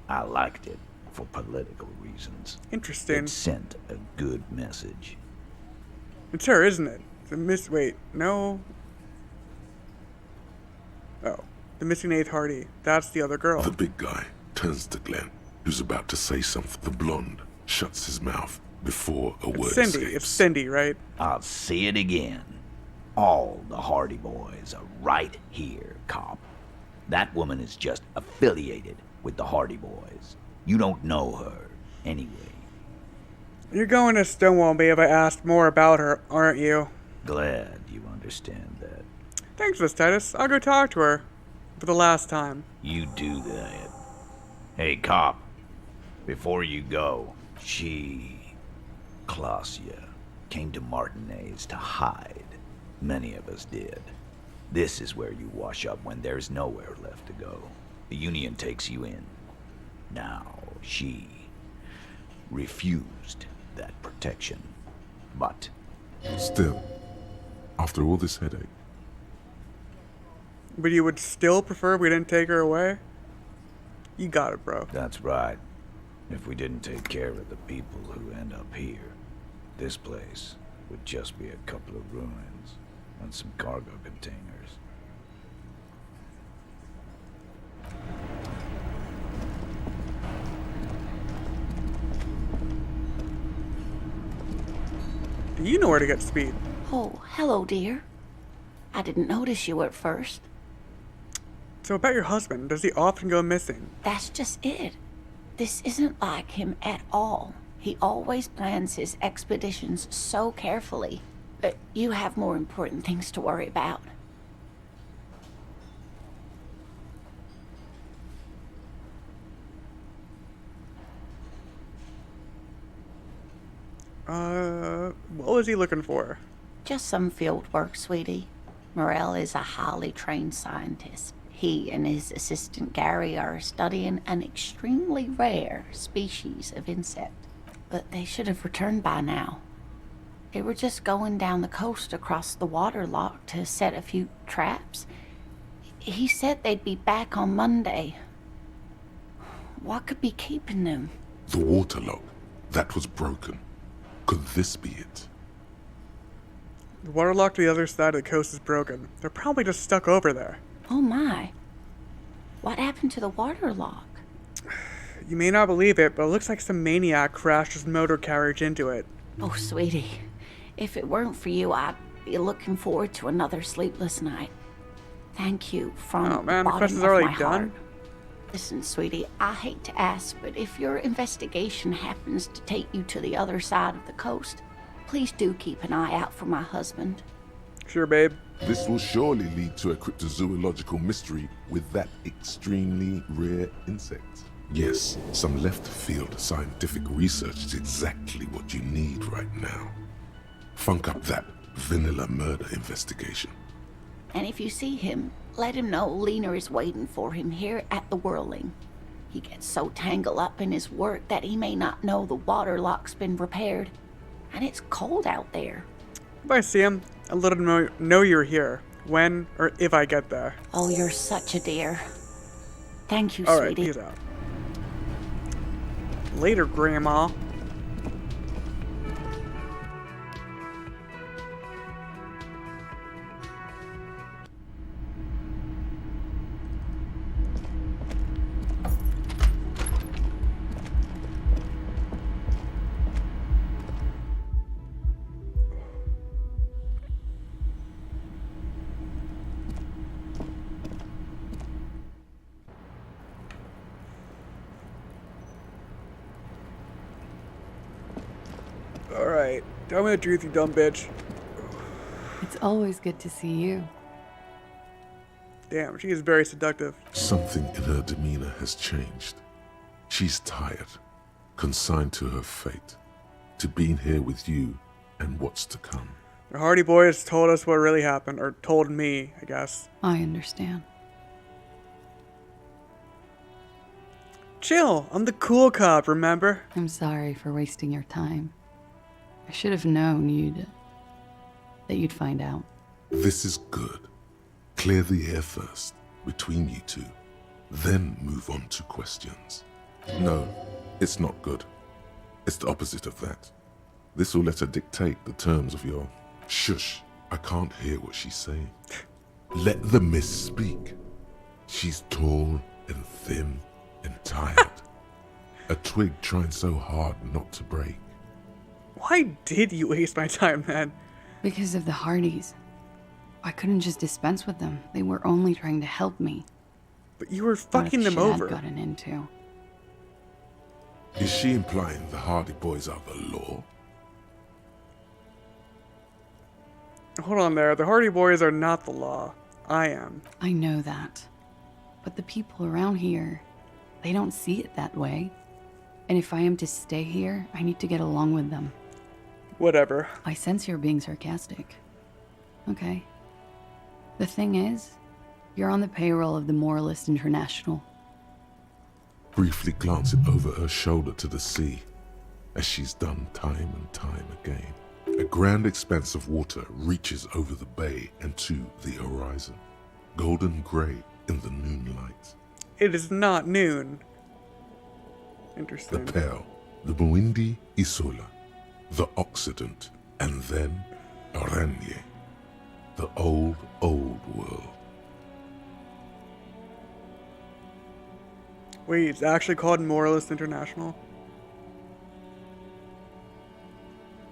I liked it for political reasons. Interesting. It sent a good message. It's her, isn't it? Wait, no. Oh, the missing 8th Hardy. That's the other girl. The big guy turns to Glenn, who's about to say something. The blonde shuts his mouth before a word Cindy. escapes. It's Cindy, right? I'll say it again. All the Hardy Boys are right here, cop. That woman is just affiliated with the Hardy Boys. You don't know her, anyway. You're going to stonewall me if I asked more about her, aren't you? Glad you understand that. Thanks, Miss Titus. I'll go talk to her. For the last time. You do that. Hey, cop. Before you go, Clausia, came to Martinez to hide. Many of us did. This is where you wash up when there's nowhere left to go. The Union takes you in. Now, she refused that protection. But... Still, after all this headache. But you would still prefer we didn't take her away? You got it, bro. That's right. If we didn't take care of the people who end up here, this place would just be a couple of ruins and some cargo containers. Do you know where to get speed? Oh, hello, dear. I didn't notice you at first. So about your husband, does he often go missing? That's just it. This isn't like him at all. He always plans his expeditions so carefully. But you have more important things to worry about. What was he looking for? Just some field work, sweetie. Morel is a highly trained scientist. He and his assistant Gary are studying an extremely rare species of insect. But they should have returned by now. They were just going down the coast across the waterlock to set a few traps. He said they'd be back on Monday. What could be keeping them? The waterlock. That was broken. Could this be it? The waterlock to the other side of the coast is broken. They're probably just stuck over there. Oh my. What happened to the waterlock? You may not believe it, but it looks like some maniac crashed his motor carriage into it. Oh, sweetie. If it weren't for you, I'd be looking forward to another sleepless night. Thank you from Oh man, the the quest bottom is of already my done? heart. Listen, sweetie, I hate to ask, but if your investigation happens to take you to the other side of the coast, please do keep an eye out for my husband. Sure, babe. This will surely lead to a cryptozoological mystery with that extremely rare insect. Yes, some left-field scientific research is exactly what you need right now. Funk up that vanilla murder investigation. And if you see him, let him know Lena is waiting for him here at the Whirling. He gets so tangled up in his work that he may not know the waterlock's been repaired. And it's cold out there. If I see him, I'll let him know you're here. When or if I get there. Oh, you're such a dear. Thank you, Alright, sweetie. peace out. Later, Grandma. Alright, tell me the truth, you dumb bitch. It's always good to see you. Damn, she is very seductive. Something in her demeanor has changed. She's tired, consigned to her fate, to being here with you and what's to come. The Hardy Boys told us what really happened, or told me, I guess. I understand. Chill, I'm the cool cop, remember? I'm sorry for wasting your time. I should have known that you'd find out. This is good. Clear the air first, between you two. Then move on to questions. No, it's not good. It's the opposite of that. This will let her dictate the terms of your... Shush, I can't hear what she's saying. Let the miss speak. She's tall and thin and tired. A twig trying so hard not to break. Why did you waste my time, man? Because of the Hardys. I couldn't just dispense with them. They were only trying to help me. But you were fucking them over. I'd gotten into. Is she implying the Hardy Boys are the law? Hold on there. The Hardy Boys are not the law. I am. I know that. But the people around here, they don't see it that way. And if I am to stay here, I need to get along with them. Whatever. I sense you're being sarcastic. Okay. The thing is, you're on the payroll of the Moralist International. Briefly glancing over her shoulder to the sea, as she's done time and time again. A grand expanse of water reaches over the bay and to the horizon, golden grey in the noonlight. It is not noon. Interesting. The Pale, the Muindi Isola, the Occident, and then Oranje, the old world. Wait, it's actually called Moralist International?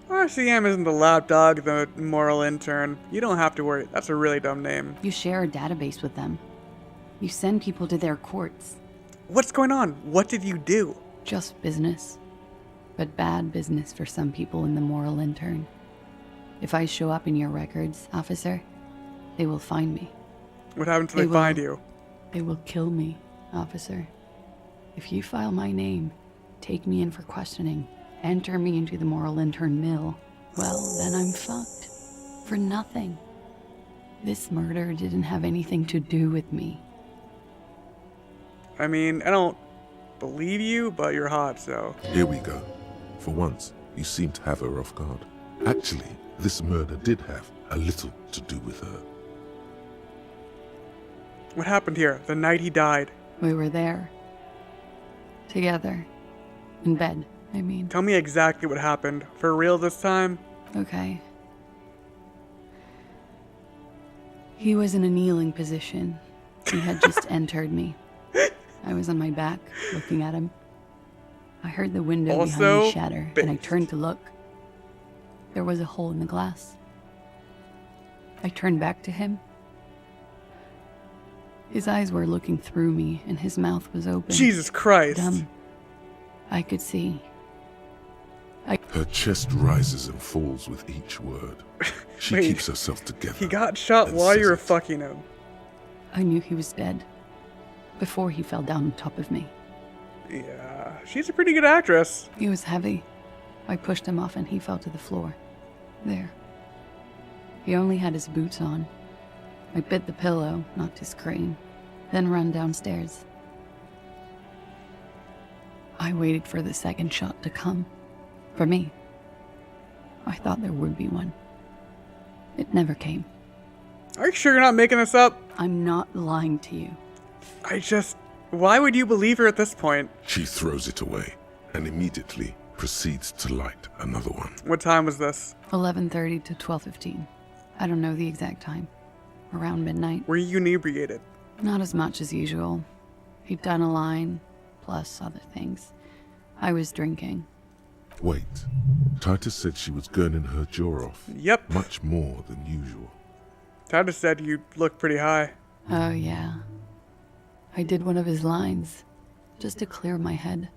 RCM isn't the lapdog, the moral intern. You don't have to worry. That's a really dumb name. You share a database with them. You send people to their courts. What's going on? What did you do? Just business. But bad business for some people in the moral intern. If I show up in your records, officer, they will find me. What happens if they find you? They will kill me, officer. If you file my name, take me in for questioning, enter me into the moral intern mill, well, then I'm fucked. For nothing. This murder didn't have anything to do with me. I mean, I don't believe you, but you're hot, so. Here we go. For once, you seem to have her off guard. Actually, this murder did have a little to do with her. What happened here the night he died? We were there. Together. In bed, I mean. Tell me exactly what happened. For real this time? Okay. He was in a kneeling position. He had just entered me. I was on my back, looking at him. I heard the window behind me shatter, and I turned to look. There was a hole in the glass. I turned back to him. His eyes were looking through me, and his mouth was open. Jesus Christ. Dumb. I could see. Her chest rises and falls with each word. She Wait, keeps herself together. He got shot while you were fucking him. I knew he was dead. Before he fell down on top of me. Yeah, she's a pretty good actress. He was heavy. I pushed him off and he fell to the floor. There. He only had his boots on. I bit the pillow, knocked his crane, then ran downstairs. I waited for the second shot to come. For me. I thought there would be one. It never came. Are you sure you're not making this up? I'm not lying to you. Why would you believe her at this point? She throws it away and immediately proceeds to light another one. What time was this? 11:30 to 12:15. I don't know the exact time. Around midnight. Were you inebriated? Not as much as usual. He'd done a line, plus other things. I was drinking. Wait. Titus said she was gurning her jaw off. Yep. Much more than usual. Titus said you look pretty high. Oh, yeah. I did one of his lines, just to clear my head.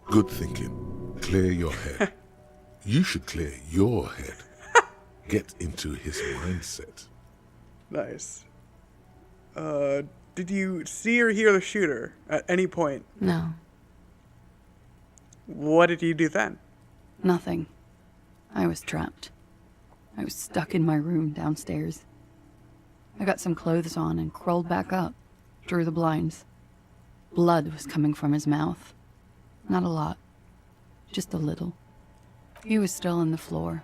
Good thinking. Clear your head. You should clear your head. Get into his mindset. Nice. Did you see or hear the shooter at any point? No. What did you do then? Nothing. I was trapped. I was stuck in my room downstairs. I got some clothes on and crawled back up, drew the blinds. Blood was coming from his mouth. Not a lot. Just a little. He was still on the floor,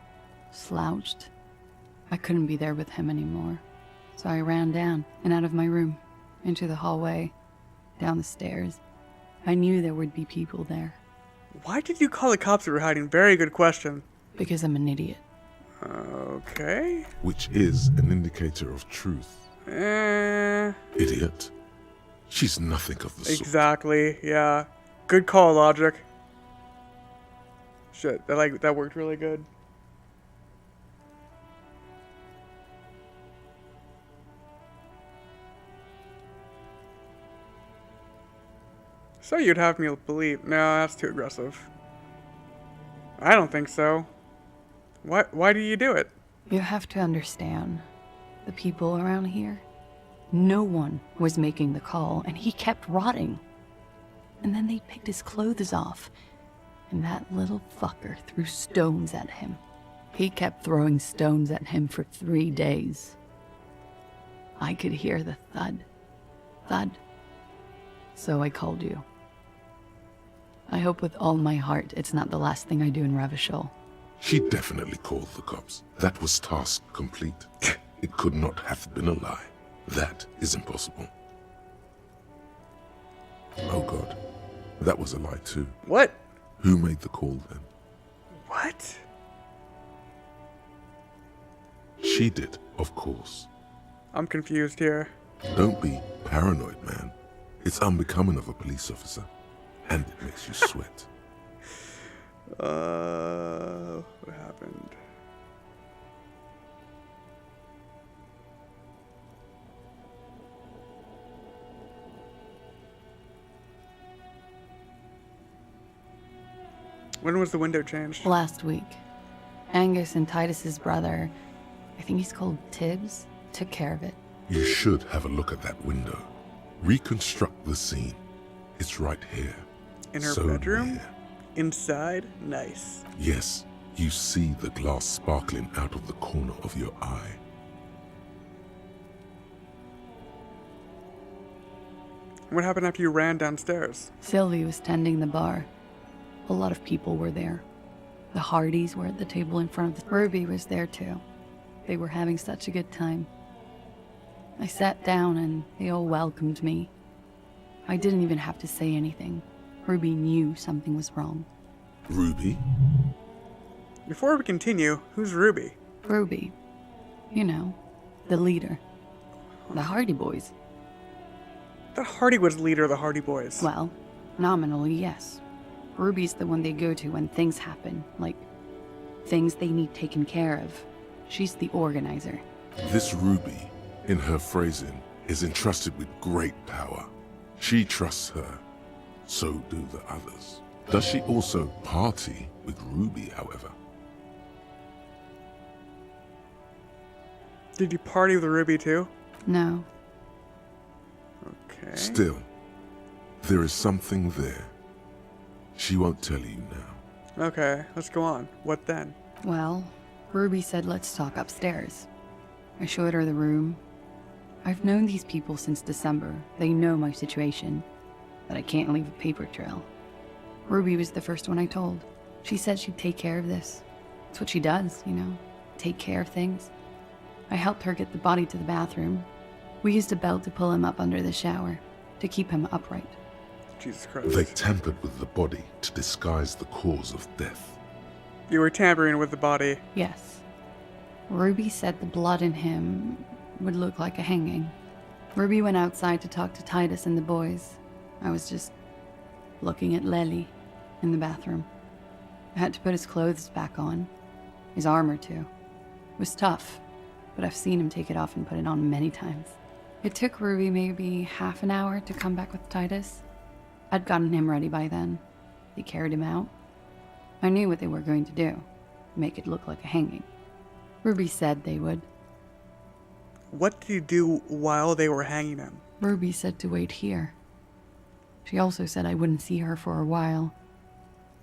slouched. I couldn't be there with him anymore. So I ran down and out of my room, into the hallway, down the stairs. I knew there would be people there. Why did you call the cops that were hiding? Very good question. Because I'm an idiot. Okay. Which is an indicator of truth. Idiot. She's nothing of the sort. Exactly, yeah. Good call, Logic. Shit, that worked really good. So you'd have me believe. No, that's too aggressive. I don't think so. Why do you do it? You have to understand, the people around here, no one was making the call, and he kept rotting. And then they picked his clothes off, and that little fucker threw stones at him. He kept throwing stones at him for 3 days. I could hear the thud. Thud. So I called you. I hope with all my heart it's not the last thing I do in Ravishol. She definitely called the cops. That was task complete. It could not have been a lie. That is impossible. Oh God, that was a lie too. What? Who made the call then? What? She did, of course. I'm confused here. Don't be paranoid, man. It's unbecoming of a police officer. And it makes you sweat. What happened? When was the window changed? Last week. Angus and Titus's brother, I think he's called Tibbs, took care of it. You should have a look at that window. Reconstruct the scene. It's right here. In her So bedroom? near. Inside? Nice. Yes, you see the glass sparkling out of the corner of your eye. What happened after you ran downstairs? Sylvie was tending the bar. A lot of people were there. The Hardys were at the table in front of the... Ruby was there too. They were having such a good time. I sat down and they all welcomed me. I didn't even have to say anything. Ruby knew something was wrong. Ruby? Before we continue, who's Ruby? Ruby. You know, the leader. The Hardy Boys. I thought Hardy was the leader of the Hardy Boys. Well, nominally, yes. Ruby's the one they go to when things happen, like things they need taken care of. She's the organizer. This Ruby, in her phrasing, is entrusted with great power. She trusts her. So do the others. Does she also party with Ruby, however? Did you party with Ruby too? No. Okay. Still, there is something there. She won't tell you now. Okay, let's go on. What then? Well, Ruby said let's talk upstairs. I showed her the room. I've known these people since December. They know my situation, that I can't leave a paper trail. Ruby was the first one I told. She said she'd take care of this. It's what she does, you know, take care of things. I helped her get the body to the bathroom. We used a belt to pull him up under the shower, to keep him upright. Jesus Christ. They tampered with the body to disguise the cause of death. You were tampering with the body. Yes. Ruby said the blood in him would look like a hanging. Ruby went outside to talk to Titus and the boys. I was just looking at Lely in the bathroom. I had to put his clothes back on. His armor, too. It was tough, but I've seen him take it off and put it on many times. It took Ruby maybe half an hour to come back with Titus. I'd gotten him ready by then. They carried him out. I knew what they were going to do. Make it look like a hanging. Ruby said they would. What did you do while they were hanging him? Ruby said to wait here. She also said I wouldn't see her for a while.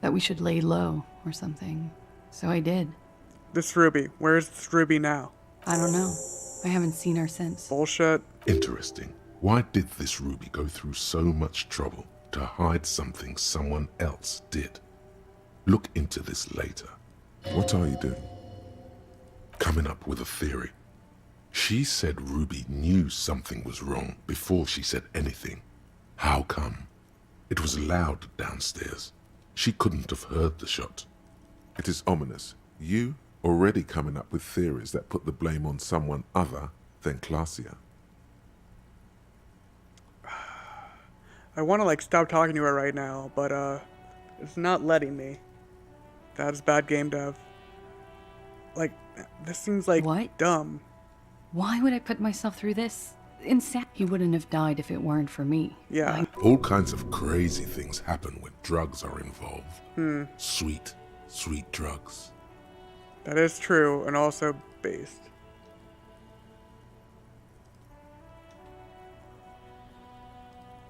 That we should lay low or something. So I did. This Ruby. Where's this Ruby now? I don't know. I haven't seen her since. Bullshit. Interesting. Why did this Ruby go through so much trouble to hide something someone else did? Look into this later. What are you doing? Coming up with a theory. She said Ruby knew something was wrong before she said anything. How come? It was loud downstairs. She couldn't have heard the shot. It is ominous. You already coming up with theories that put the blame on someone other than Claudia. I want to stop talking to her right now, but it's not letting me. That is bad game dev. This seems What? dumb. Why would I put myself through this? Insane. He wouldn't have died if it weren't for me. Yeah. All kinds of crazy things happen when drugs are involved. Sweet, sweet drugs. That is true, and also based.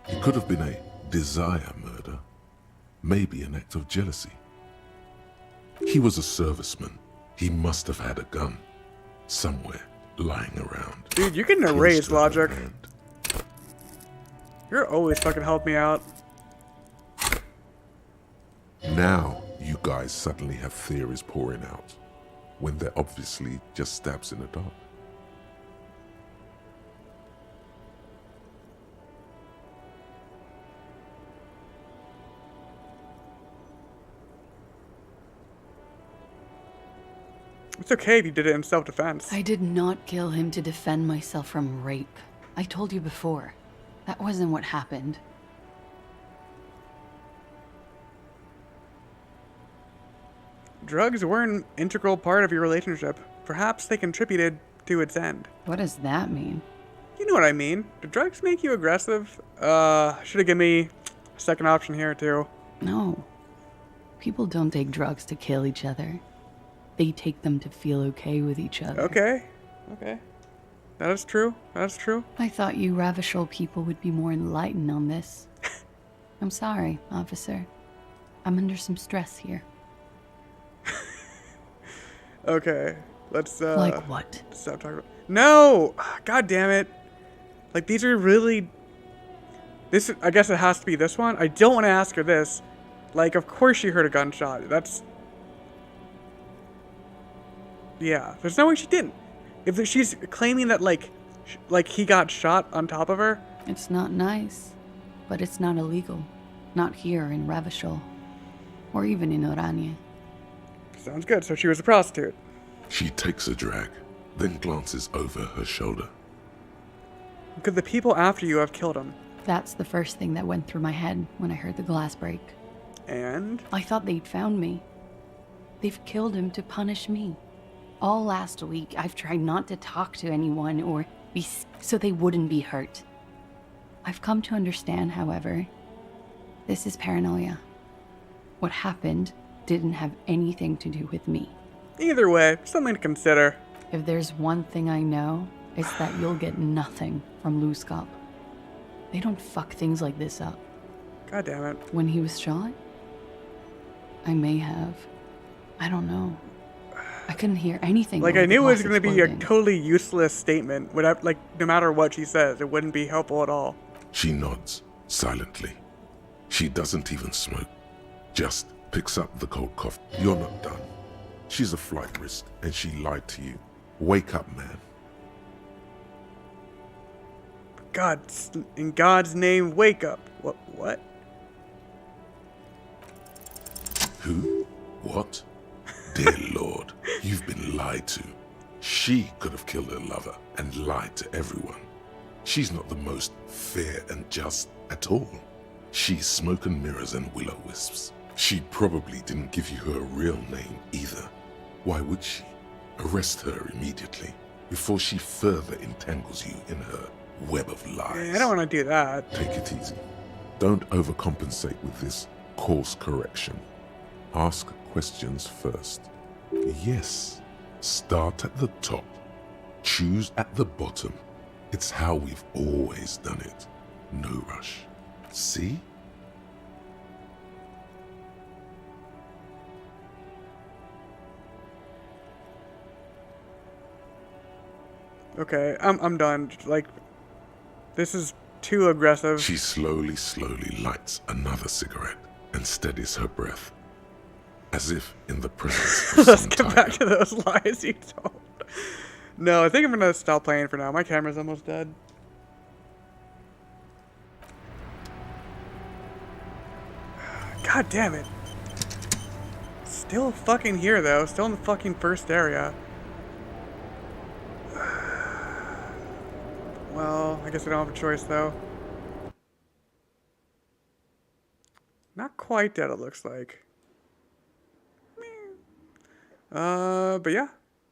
It could have been a desire murder. Maybe an act of jealousy. He was a serviceman. He must have had a gun. Somewhere, lying around. Dude, you can erase logic. You're always fucking help me out. Now, you guys suddenly have theories pouring out, when they're obviously just stabs in the dark. It's okay if you did it in self-defense. I did not kill him to defend myself from rape. I told you before. That wasn't what happened. Drugs were an integral part of your relationship. Perhaps they contributed to its end. What does that mean? You know what I mean. Do drugs make you aggressive? Should have given me a second option here, too. No. People don't take drugs to kill each other. They take them to feel okay with each other. Okay. That is true. I thought you Ravishol people would be more enlightened on this. I'm sorry, officer. I'm under some stress here. Okay. Let's, Like what? Stop talking about... No! God damn it. These are really... This, I guess it has to be this one. I don't want to ask her this. Like, of course she heard a gunshot. That's... Yeah, there's no way she didn't. If she's claiming that, like he got shot on top of her. It's not nice, but it's not illegal. Not here in Ravishol. Or even in Oranje. Sounds good, so she was a prostitute. She takes a drag, then glances over her shoulder. Could the people after you have killed him? That's the first thing that went through my head when I heard the glass break. And? I thought they'd found me. They've killed him to punish me. All last week, I've tried not to talk to anyone or be so they wouldn't be hurt. I've come to understand, however, this is paranoia. What happened didn't have anything to do with me. Either way, something to consider. If there's one thing I know, it's that you'll get nothing from Luskop. They don't fuck things like this up. God damn it. When he was shot, I may have. I don't know. I couldn't hear anything. Like, I knew it was going to be a totally useless statement. Without, like, no matter what she says, it wouldn't be helpful at all. She nods, silently. She doesn't even smoke. Just picks up the cold coffee. You're not done. She's a flight risk, and she lied to you. Wake up, man. God, in God's name, wake up. What? Who? What? Dear Lord, you've been lied to. She could have killed her lover and lied to everyone. She's not the most fair and just at all. She's smoke and mirrors and will-o-wisps. She probably didn't give you her real name either. Why would she? Arrest her immediately before she further entangles you in her web of lies. I don't want to do that. Take it easy. Don't overcompensate with this course correction. Ask questions first. Yes, start at the top. Choose at the bottom. It's how we've always done it. No rush. See? Okay, I'm done. Like, this is too aggressive. She slowly lights another cigarette and steadies her breath, as if in the presence of Let's some get tiger. back to those lies you told. No, I think I'm gonna stop playing for now. My camera's almost dead. God damn it. Still fucking here though. Still in the fucking first area. Well, I guess I don't have a choice though. Not quite dead, it looks like. But yeah.